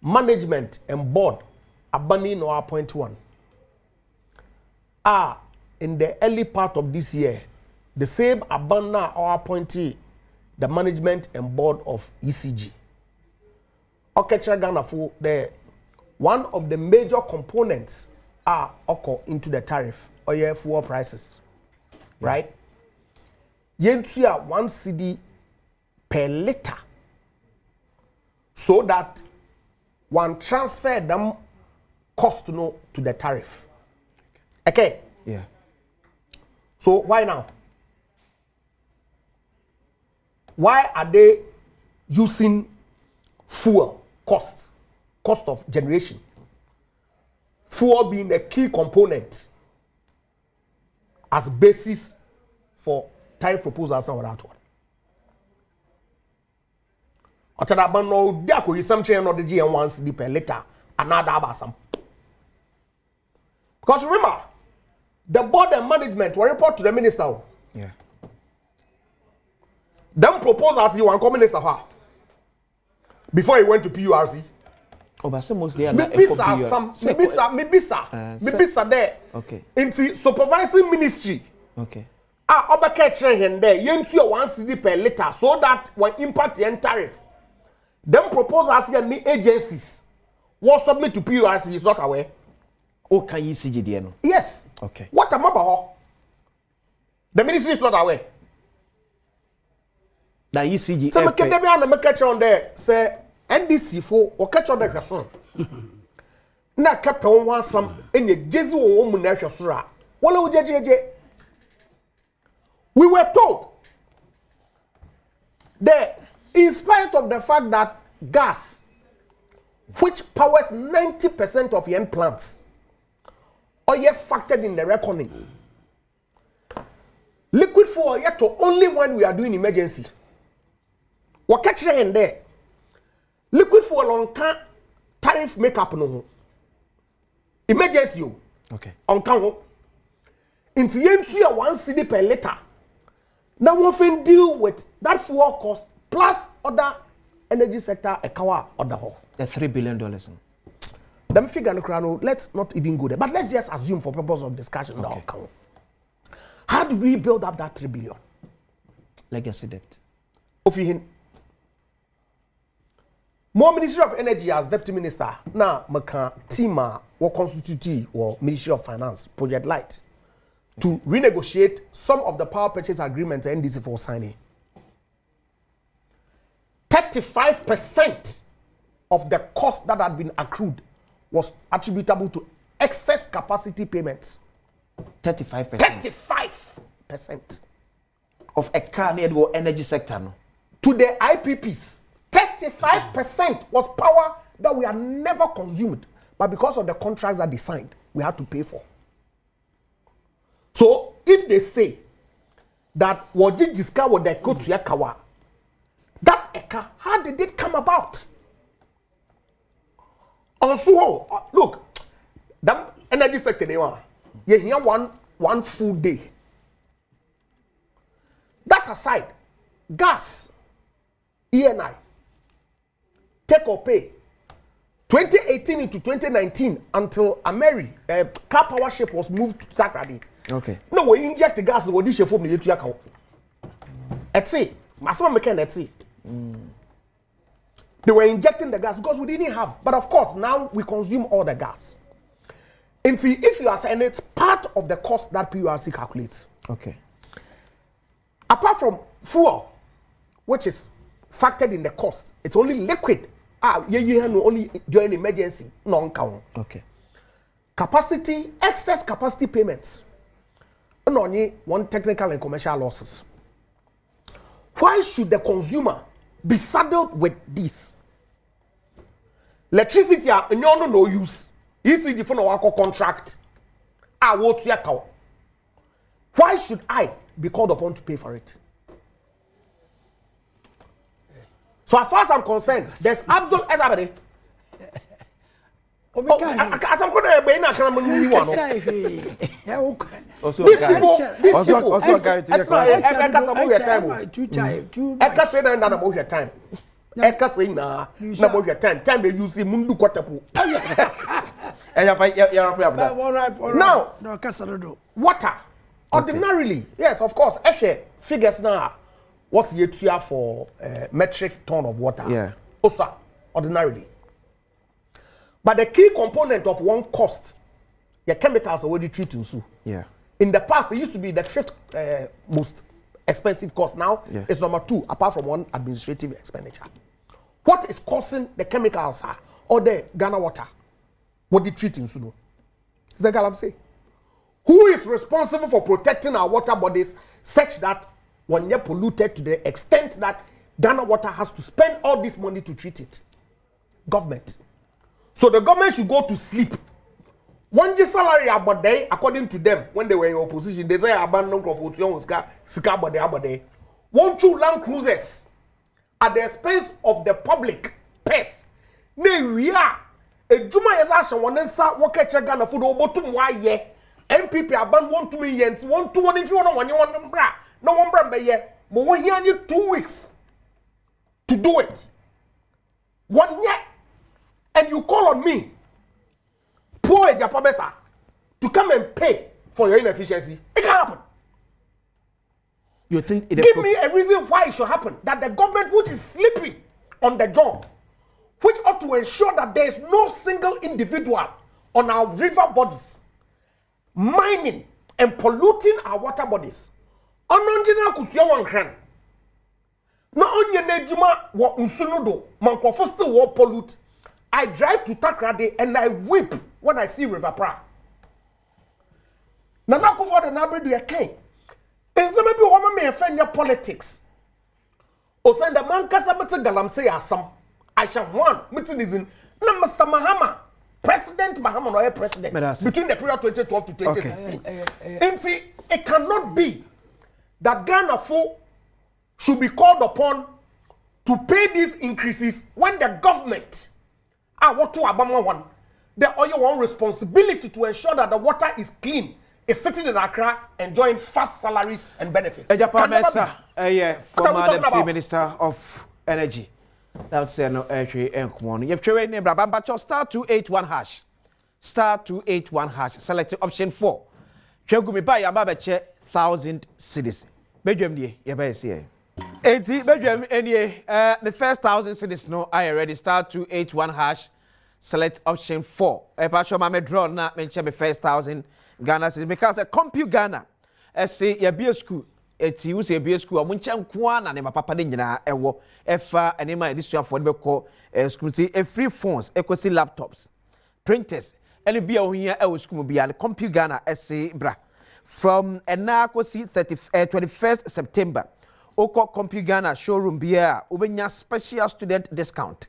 management and board abandoning or appoint one in the early part of this year the same abandon or appointee the management and board of ECG. Okechra Ghana for the one of the major components occur into the tariff or your fuel prices, right? Yentua 1 cedi per liter, so that one transfer them cost to the tariff. Okay. Yeah. So why now? Why are they using fuel cost of generation? Fuel being a key component as basis for tariff proposals and that one. Other there could be some change of the GM1 cedi per liter another abasam. Because remember, the board and management will report to the minister. Yeah. Them proposals you want come minister before he went to PURC. Oh, but some most they are not. Mibisa there. Okay. Into supervising ministry. Okay. Obaketchen hen there. Yentu 1 cedi per liter so that when impact the tariff. Them proposals here need agencies. What submit to PURC is not aware. Oh, can you see GDN? Yes. Okay. What am I about? The ministry is not aware. That ECG. So, I catch on there. Say NDC for or catch on the person. Na kept on one some in your Jesu woman natural sura. What we were told that in spite of the fact that gas, which powers 90% of your plants, are yet factored in the reckoning. Liquid fuel yet to only when we are doing emergency. What catch in there? Liquid fuel on tariff makeup no. Emergency. Okay. On can into yentu 1 cedi per liter. Now we often deal with that fuel cost plus other energy sector akawa other whole. The $3 billion. Them figure no crano, let's not even go there. But let's just assume for purpose of discussion okay. That how do we build up that 3 billion? Legacy debt. Of you more Ministry of Energy as Deputy Minister. Now, Tema or constitute or Ministry of Finance, Project Light, to renegotiate some of the power purchase agreements NDC for signing. 35% of the cost that had been accrued was attributable to excess capacity payments. 35%. 35% of a car near the energy sector. No? to the IPPs. 35% was power that we had never consumed, but because of the contracts that they signed, we had to pay for. So if they say that Wajijiska would they go to Yakawa, that eka, how did it come about? Also, look, that energy sector, you hear one full day. That aside, gas, ENI, take or pay, 2018 into 2019 until Ameri, car power ship was moved to Takradi. Okay. No, we inject the gas, we dish from the Yaka. That's it. Masama McKen, that's it. They were injecting the gas because we didn't have. But of course, now we consume all the gas. And see, if you are saying it's part of the cost that PURC calculates. Okay. Apart from fuel, which is factored in the cost, it's only liquid. Only during emergency, non-count. Okay. Capacity, excess capacity payments. And only one technical and commercial losses. Why should the consumer be saddled with this? Electricity, no use. ECG for no contract. Why should I be called upon to pay for it? So as far as I'm concerned, there's absolute everybody. These now, water. Ordinarily, yes, of course, figures now. What's the year for metric ton of water? Yeah. Also, ordinarily. But the key component of one cost, the chemicals are already treated. Yeah. In the past, it used to be the fifth most expensive cost. Now, it's number 2, apart from one administrative expenditure. What is causing the chemicals or the Ghana water? What the treating? Is that what I'm saying? Who is responsible for protecting our water bodies such that when they're polluted to the extent that Ghana water has to spend all this money to treat it? Government. So the government should go to sleep. One day salary about day, according to them, when they were in opposition, they say abandon corporation sika about day. 1-2 Land Cruisers at the expense of the public purse. We are a Juma Yazasha one and sa worker Ghana food over 2 ye. MPP aban 1 million, 1 2 if you want you want number. No one brand by year. But we here need 2 weeks to do it. 1 year. And you call on me, poor Japabesa, to come and pay for your inefficiency. It can happen. You think it give me a reason why it should happen? That the government, which is sleeping on the job, which ought to ensure that there is no single individual on our river bodies mining and polluting our water bodies. Ononjina kutia wankran. Na onye nejuma wa unsunudo, mankofo still wa pollute. I drive to Takrade and I weep when I see River Pra. Nana kufa the nabre do ken. In some people who may offend your politics. O send the man kasa mete galam say asam. I shall want meeting is in na Mr. Mahama. President Mahama no president between the period 2012 to 2016. And see, it cannot be that Ghana should be called upon to pay these increases when the government what to Abama one. The oil one responsibility to ensure that the water is clean is sitting in Accra enjoying fast salaries and benefits. Former Deputy Minister of Energy. That's no one. You've chosen name Brabambacho *281#. *281#. Select option 4. Chegumi buy ababeche 1,000 cedis. Bedroom die, you buy see. 80 bedroom any the first 1,000 cedis no I already *281#. Select option 4. Epacho mame draw na menche the first 1,000 Ghana cedis because a compute Ghana. Say ya be school. Eti wo se be school amuncha nko na ne papa de nyina ewo efa anima edisua for de beko school see free phones ekosi laptops printers any bia ohia e school bia the compute Ghana SA bra from na kosi 21st September Oko Compute Ghana showroom bia ubenya special student discount.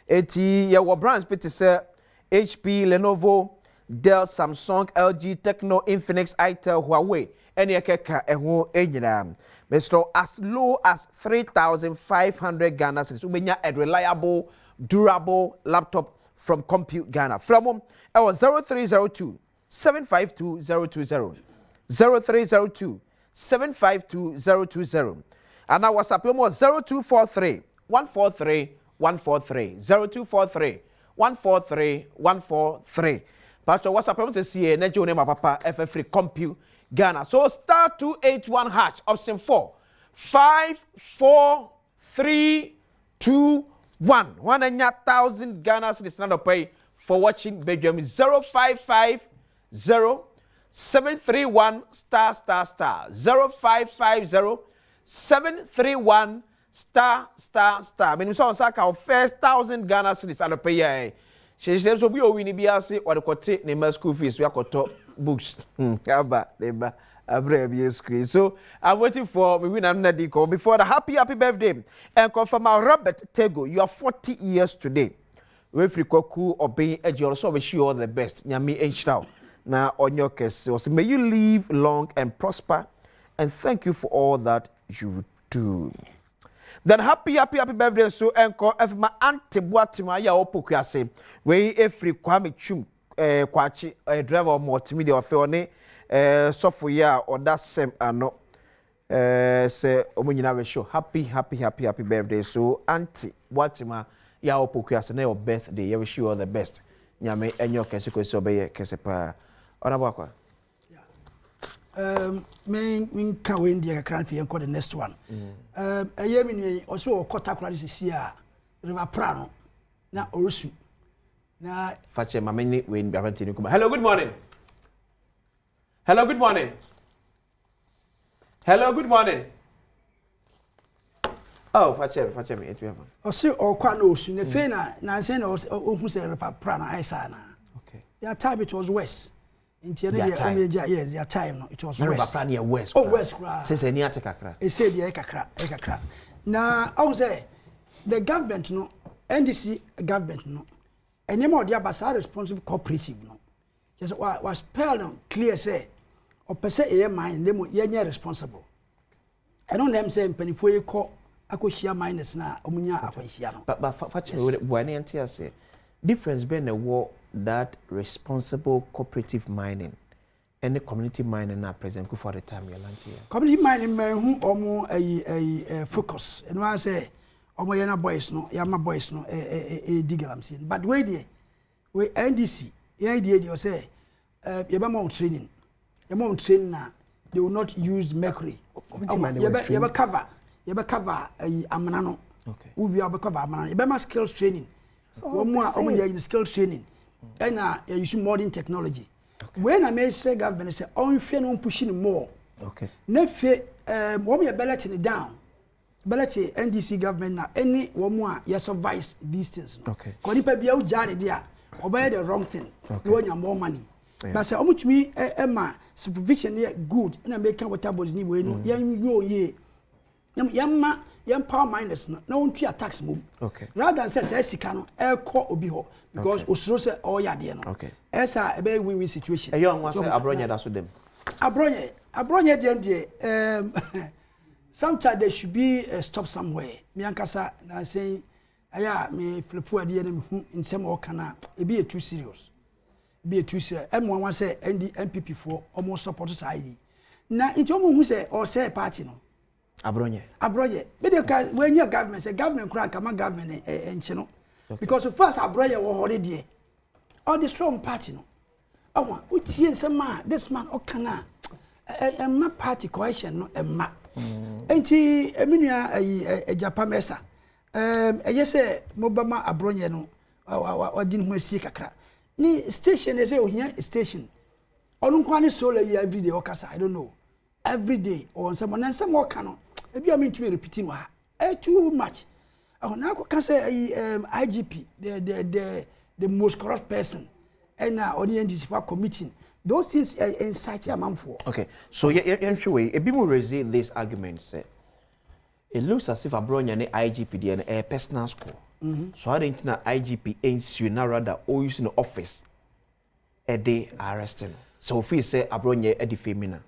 Eti ye wo brands pete say HP, Lenovo, Dell, Samsung, LG, Tecno, Infinix, Itel, Huawei, any keka eho enyina. Mr. As low as 3,500 Ghana cedis. Ubenya a reliable, durable laptop from Compute Ghana. From our 0302 752 020. 0302 752 020. And our WhatsApp number 0243 143 143. 0243 143 143. But your WhatsApp number is here. Nejo name papa FF Compute Ghana. So star 281 hash option 4 5 4 3 2 1. 1,000 Ghana cedis not to pay for watching Badwam 0550 731 star 0550 731 star. Meaning so on first 1,000 Ghana cedis and pay. She says so we win biase or the quote name school fees we are books. So I'm waiting for me win another call before the happy birthday and confirm our Robert Tego. You are 40 years today. We free koku obey edge also wish you all the best. Nyami enshao. Now on your case, may you live long and prosper, and thank you for all that you do. Then happy birthday so enko if my auntie Boatima ya opokuase we every kwame chum kwachi driver multimedia ofeone software or that same ano say omunyina we show happy birthday so auntie Boatima ya opokuase na your birthday ya wish you all the best. Nyame enyo kese ko so be kese pa ona bwakwa. Main can India can for the next one. A year also Kota Claris here, River Prano, now Orusu. Now, Fache Mamini win Barantini. Hello, good morning. Hello, good morning. Hello, good morning. Oh, Fache me, it we have. Also, or Quano, Sunefena, Nansen or Opus River Prana, Isana. Okay. Their time it was west. In yes, their time it was west. Oh, west. Says any attacker. It said the Ekakra. Now, I would say the government, no, NDC government, no, and no more the Abasa responsible cooperative, no. Just was spelled clear, say, or per se, a mine, them were responsible. I don't them say, Pennyfoy call Akoshia minus now, Omunia Akoshia. But when I say, difference being a war. That responsible cooperative mining and the community mining now present for the time you launch here. Community mining may who almost a focus. And I say, Omo yana boys no, yama boys no, digger I'm saying. But wait there, we NDC, the idea you say, yama training now, they will not use mercury. Yaba cover amanano. Okay. We will be cover amanano. Yaba skills training. One more in skills training. And you use modern technology. Okay. When I may say government say, "Oh, if you're pushing more, okay." Nefe, when we are balancing it down, balancing NDC government now any one more you survive these things. Okay. Because if you are jarred there, or buy the wrong thing, you want more money. Yeah. But say, how much me Emma supervision here good, and I make what tables ni we no, Yam power miners no one to tax move. Okay. Rather than say Sikano, air call obiho because Osro say oh ya dear no. Okay. Esa a very win-win situation. A young one say Abronya that's with them. Abronya dear sometimes there should be a stop somewhere. Me ankasa na saying aya me flipu ade in some or kana e be too serious. Be too serious. M1 say NPP for almost support society. Na into who say or say party no. Abronya. But when your government say government crack come government and chino. Because first Abronya was already all the strong party no. Oh, uti some man, this man okana my party coalition no ma. Enti eminia a Japan mesa. Yes say mobama Abronya no or didn't want see kakra. Ni station is a station. On kwani solar every day okasa I don't know. Every day or someone and some more cannot. If you are mean to be repeating too much. Oh, now can say IGP, the most corrupt person, and audience for committing those things incite a man for. Okay, so yeah, if you way, a bit more raise this argument, say It looks as if Abronya ne IGP dey a personal score. So I didn't know IGP ain't you now rather or using the office a day arresting. So if we say Abronya a defamina.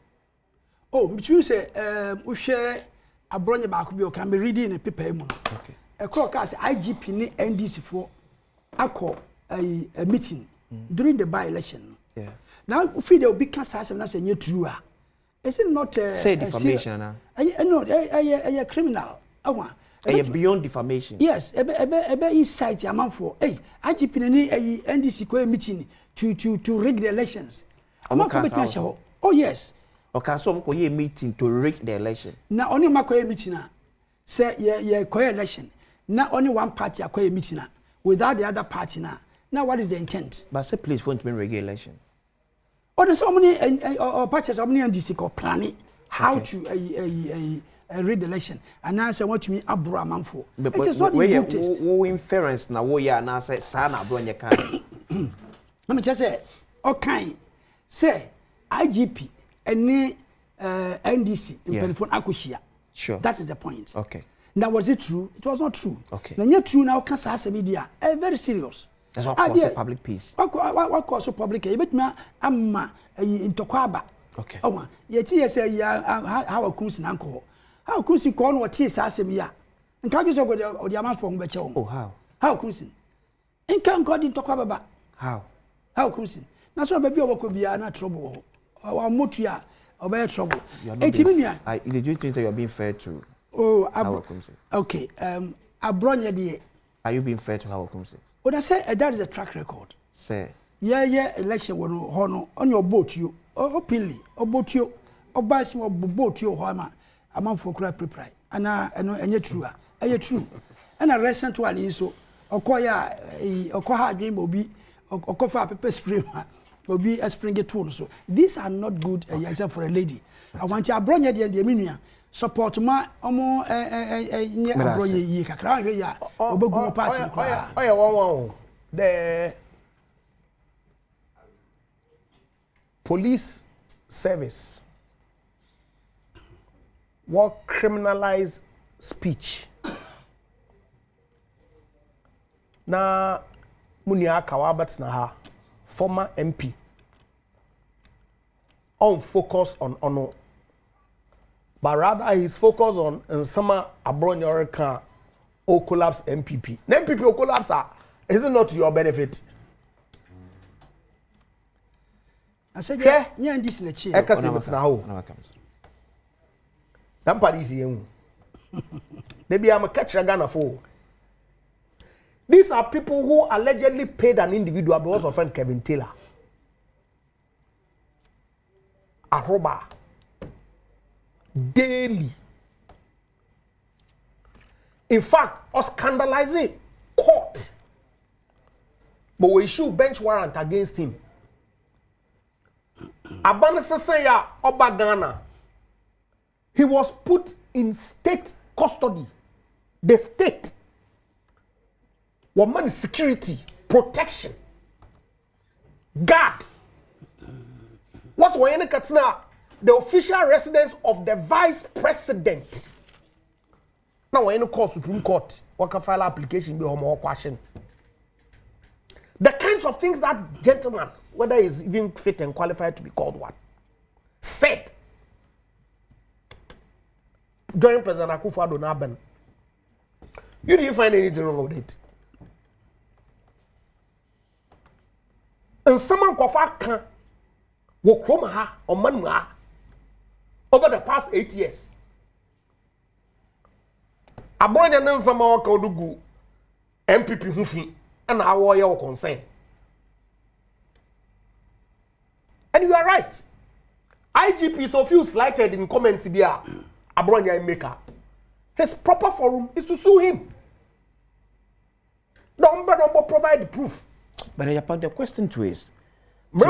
Oh, but you say we share Abronya back can be reading a paper. Okay. A crook as IGP ne NDC for a meeting during the by-election. Yeah. Now if there will be cancer as a new true. Is it not say defamation now? No, a criminal. Beyond defamation. Yes, ebe site amount for IGP ni NDC ko meeting to rig the elections. Oh yes. Okay, so ko ye meeting to rig the election. Na only ma ko meeting na say ye ko election. Na only one party ko meeting na without the other party na. Now what is the intent? But say please want to rig election. Oh, there's so many parties, so many NDC ko planning how to read the election and now say what you mean Abraham for. It is not in good taste. Who inference na wo ya na say sana Abronya kan. Let me just say okay say IGP and NDC in telephone akushia. Sure. That is the point. Okay. Now was it true? It was not true. Okay. Now not true now can say media very serious. That's what cause public peace. What cause public? You bet me amma into kwaba. Okay. Oh, ye say how kunsi na nko. How kunsi ko no what is asem ya. Nka just go the amount for be chewo. Oh, how? How kunsi? Nka nko di ntokwa baba. How? How kunsi? Na so baby oboko bia na trouble. Wa motu ya obey trouble. Etimia. You do think that you are being fair to? Oh, how kunsi? Okay. Abronya de. Are you being fair to how kunsi? What I say that is a track record. Say. Yeah, election wono hono on your boat you openly about you oba sim boat you ho ama amanfo kura prepare ana eno enye true a true and a recent one is so okoya okoha adwen obi okofa pepper spray obi spring it tool so these are not good example for a lady. I want you Abronya de menua support ma omo nye Abronya yi kakra hwe ya obegun party one the police service will criminalize speech. Na Munia Kawabats Naha, former MP, on focus on ono, but rather he's focused on summer Abronya can or collapse MPP. MPP or collapse is it not to your benefit? I said, yeah, this is a chair. I say it's now. That part is you. Maybe I'm a catcher Ghana for. These are people who allegedly paid an individual because of friend Kevin Taylor. A robber. Daily. In fact, or scandalizing court. But we issue bench warrant against him. Abanasaya Oba Ghana. He was put in state custody. The state. Woman security, protection, guard. What's Wayne Katsina? The official residence of the vice president. Now Wayne call Supreme Court. Waka file application be homo question. The kinds of things that gentleman, whether he's even fit and qualified to be called one, said during President Akufo-Addo Naben. You didn't find anything wrong with it. And someone can walk from her or manua over the past 8 years. Abronya nan sama waka odugu MPP hufi and our your concern. And you are right. IGP so few slighted in comments there. Abronya maker. His proper forum is to sue him. Don't provide the proof. But the question to is, I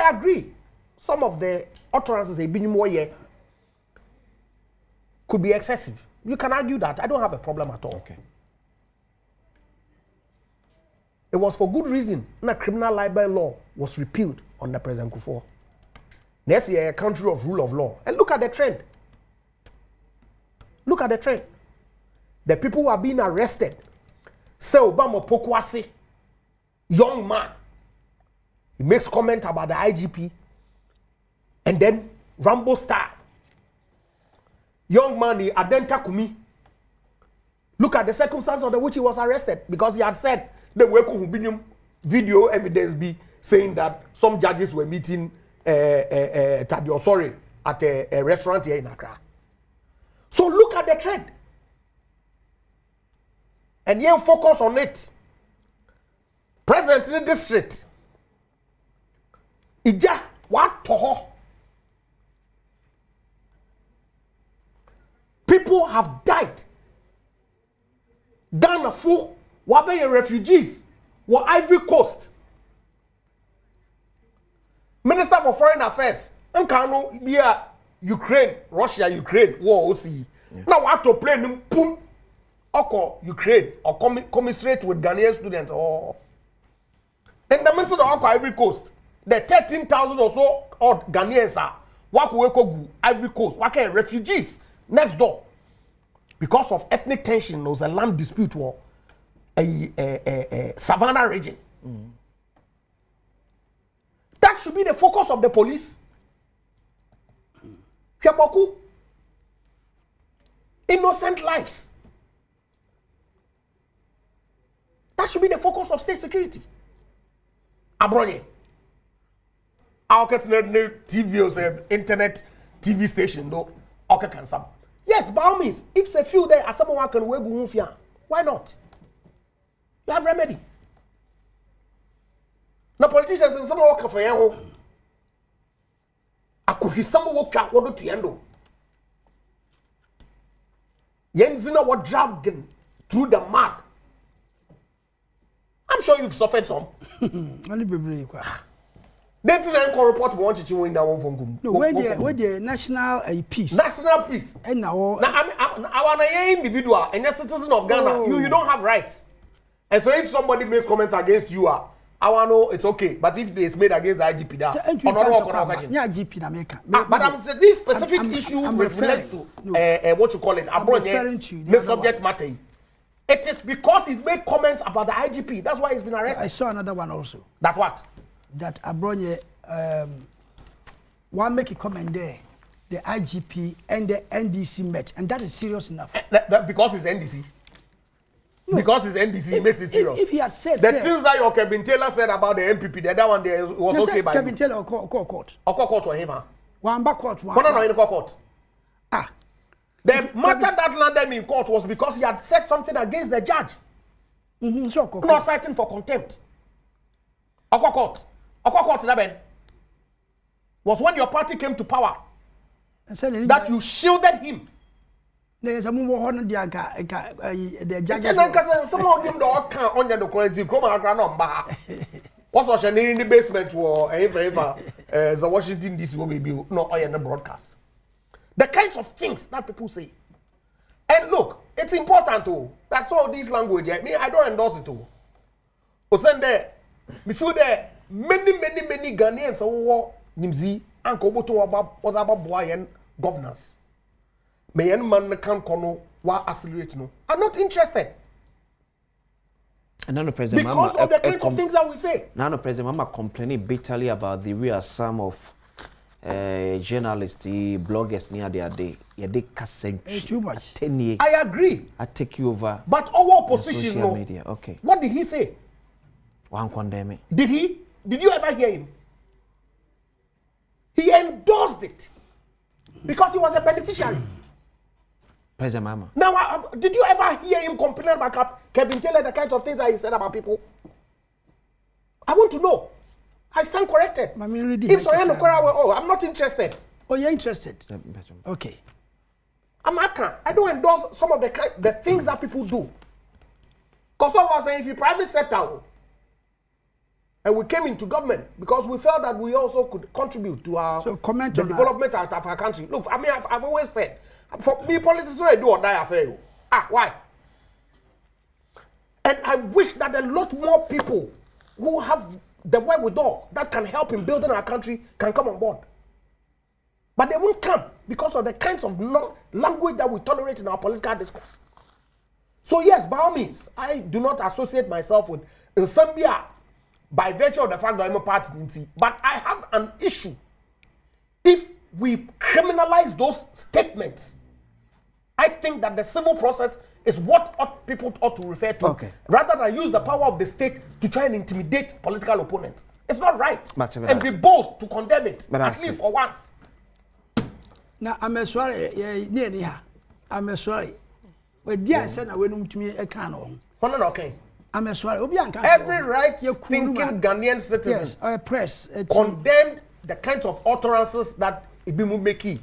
agree. Some of the utterances could be excessive. You can argue that. I don't have a problem at all. Okay. It was for good reason that criminal libel law was repealed under President Kufuor. Next year, a country of rule of law. And look at the trend. Look at the trend. The people who are being arrested. Say Obama Pokwasi, young man. He makes comment about the IGP. And then Rambo Star. Young man, he Adenta Kumi. Look at the circumstance under which he was arrested. Because he had said the Weko video evidence be saying that some judges were meeting Tadio Sorry at a restaurant here in Accra. So look at the trend. And you focus on it. Present in the district. Ija, what toho? People have died. Ghana full, wabe refugees, were Ivory Coast. Minister for Foreign Affairs, Nkano, yeah, Ukraine, Russia, Ukraine, war OC. Now what to play them, boom, oko Ukraine, or commiserate with Ghanaian students, or in the midst of the Ivory Coast, the 13,000 or so odd Ghanaians are Wakuwekogu, Ivory Coast, Wake refugees next door. Because of ethnic tension, there was a land dispute war, a savannah region. That should be the focus of the police. Fiaboku. Innocent lives. That should be the focus of state security. Abronye. I'll get TV or internet TV station, though. Okay, can some. Yes, by all means, if it's a few there, as someone can wear gumufia, why not? You have remedy. Now, politicians and someone work for you. I could see someone work out what to endo. Yenzina what dragged them through the mud. I'm sure you've suffered some. Only be That's an encore report we want to win that one from. No, where the national peace. National peace. And now I want an individual and a citizen of Ghana. You don't have rights. And so if somebody makes comments against you, I want to know it's okay. But if it's made against the IGP, but I'm saying this specific issue refers to what you call it. I'm referring to the subject matter. It is because he's made comments about the IGP. That's why he's been arrested. I saw another one also. That what? That Abronye one make a comment there, the IGP and the NDC met, and that is serious enough. Because it's NDC. No. Because it's NDC, it makes it serious. If he had said the things that your Kevin Taylor said about the MPP, the other one there was okay by Kevin Taylor or court. Or court or him. One back court. No, in court. The matter that landed in court was because he had said something against the judge. Not citing for contempt. Court was when your party came to power that you shielded him. There's a move on the judge. Some of them don't count on the quality. Come on, what's also in the basement war the Washington DC will be no oil in the broadcast. The kinds of things that people say. And look, it's important too. That's all this language. I mean, I don't endorse it too. There, before there, many Ghanaians who Nimzi and Koboto about boy and governance. May any man can kono wa accelerate no. I'm not interested. And now the president because of the kinds of things that we say. Now the president Mama complaining bitterly about the real sum of journalists, bloggers near their day. Yeah, they century. Too much. 10 years. I agree. I take you over. But our opposition social media. Okay. What did he say? One condemn it. Did he? Did you ever hear him? He endorsed it because he was a beneficiary. President Mama. Now, did you ever hear him complain about Kevin Taylor, the kinds of things that he said about people? I want to know. I stand corrected. If so, I'm not interested. Oh, you're interested? Okay. I don't endorse some of the things that people do. Because some of us saying if you private sector, and we came into government because we felt that we also could contribute to our the development of our country. Look, I mean, I've always said, for me, politics don't do or die affair. Why? And I wish that a lot more people who have the wherewithal that can help in building our country can come on board. But they won't come because of the kinds of language that we tolerate in our political discourse. So yes, by all means, I do not associate myself with Zambia by virtue of the fact that I'm a party, but I have an issue if we criminalize those statements. I think that the civil process is what people ought to refer to, rather than use the power of the state to try and intimidate political opponents. It's not right. And be bold to condemn it, at least for once. Now, I'm sorry, I'm sorry. But dear said, I went to me a canon. Okay. I'm sorry. Every right-thinking Ghanaian citizen condemned the kinds of utterances that Ibimu Meki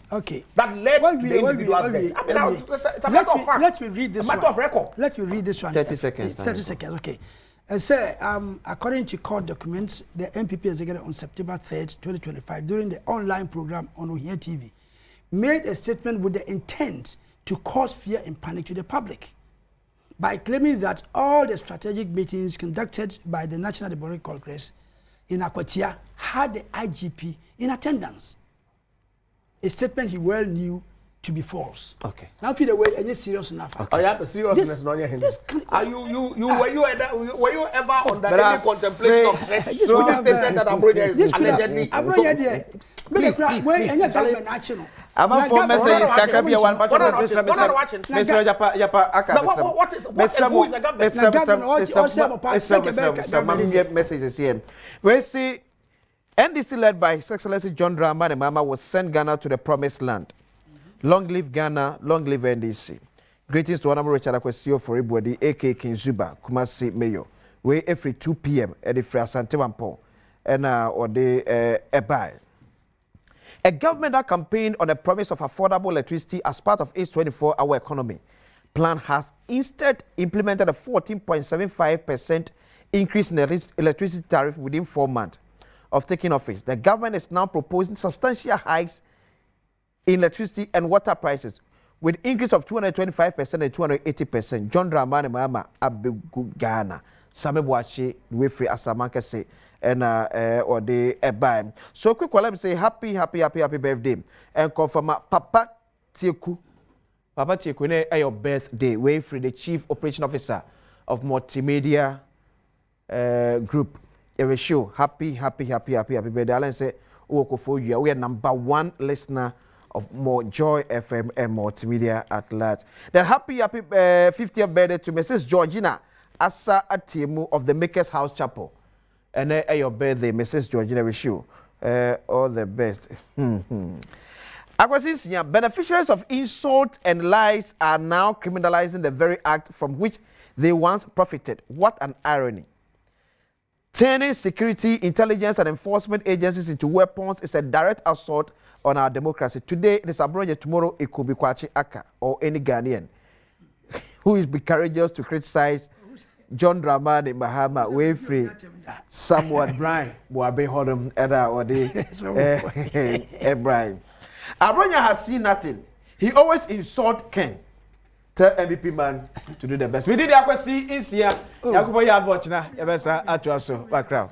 that led to the individual's death. I mean, it's a matter of fact. Let me read this one. A matter of record. Let me read this one. 30 seconds. 30 seconds, okay. Sir, according to court documents, the MPP executive on September 3rd, 2025, during the online program on Ohia TV, made a statement with the intent to cause fear and panic to the public by claiming that all the strategic meetings conducted by the National Democratic Congress in Akwatia had the IGP in attendance. A statement he well knew to be false. Okay. Now feel the way any serious enough. Oh, yeah, the seriousness not yet. Are were you ever under any contemplation of threat? This statement that Abroya is allegedly. Please. I'm for messages. Kakabia one much Mr. Yapa Aka. Who is the government? Messages here. We see NDC led by His Excellency John Dramani Mahama was sent Ghana to the promised land. Long live Ghana, long live NDC. Greetings to Honorable Richard Akwesio for Ibwadi, A.K. Kinzuba, Kumasi Mayo. We every 2 p.m. at the Asante Wampo and or the Ebai. A government that campaigned on a promise of affordable electricity as part of its 24-hour economy plan has instead implemented a 14.75% increase in the electricity tariff within 4 months of taking office. The government is now proposing substantial hikes in electricity and water prices with increase of 225% and 280%. John Dramani Mahama Abegu Ghana. Same Boache Wefri Asamanka say and or the Ebai. So quick let me say happy birthday and confirm Papa Tieku. Papa Tieku ne your birthday. Wefri the Chief Operation Officer of Multimedia Group. Every show happy birthday. Alan say Okofo you we are #1 listener of more Joy FM and Multimedia at large. Then happy 50th birthday to Mrs. Georgina Asa Atiemu of the Makers House Chapel. And your birthday, Mrs. Georgina, wish you all the best. Beneficiaries of insult and lies are now criminalizing the very act from which they once profited. What an irony. Turning security, intelligence, and enforcement agencies into weapons is a direct assault on our democracy. Today, it is Abroja, tomorrow, it could be Kwachi Aka or any Ghanaian who is be courageous to criticize John Dramani Mahama, Wefri, somewhat Brian, Boabe Hodom, Eda, or the Brian. Abroja has seen nothing. He always insult Ken. Tell MVP man to do the best. We did the see in here. Yakubo Yard watch now. Yabesa Atuaso background.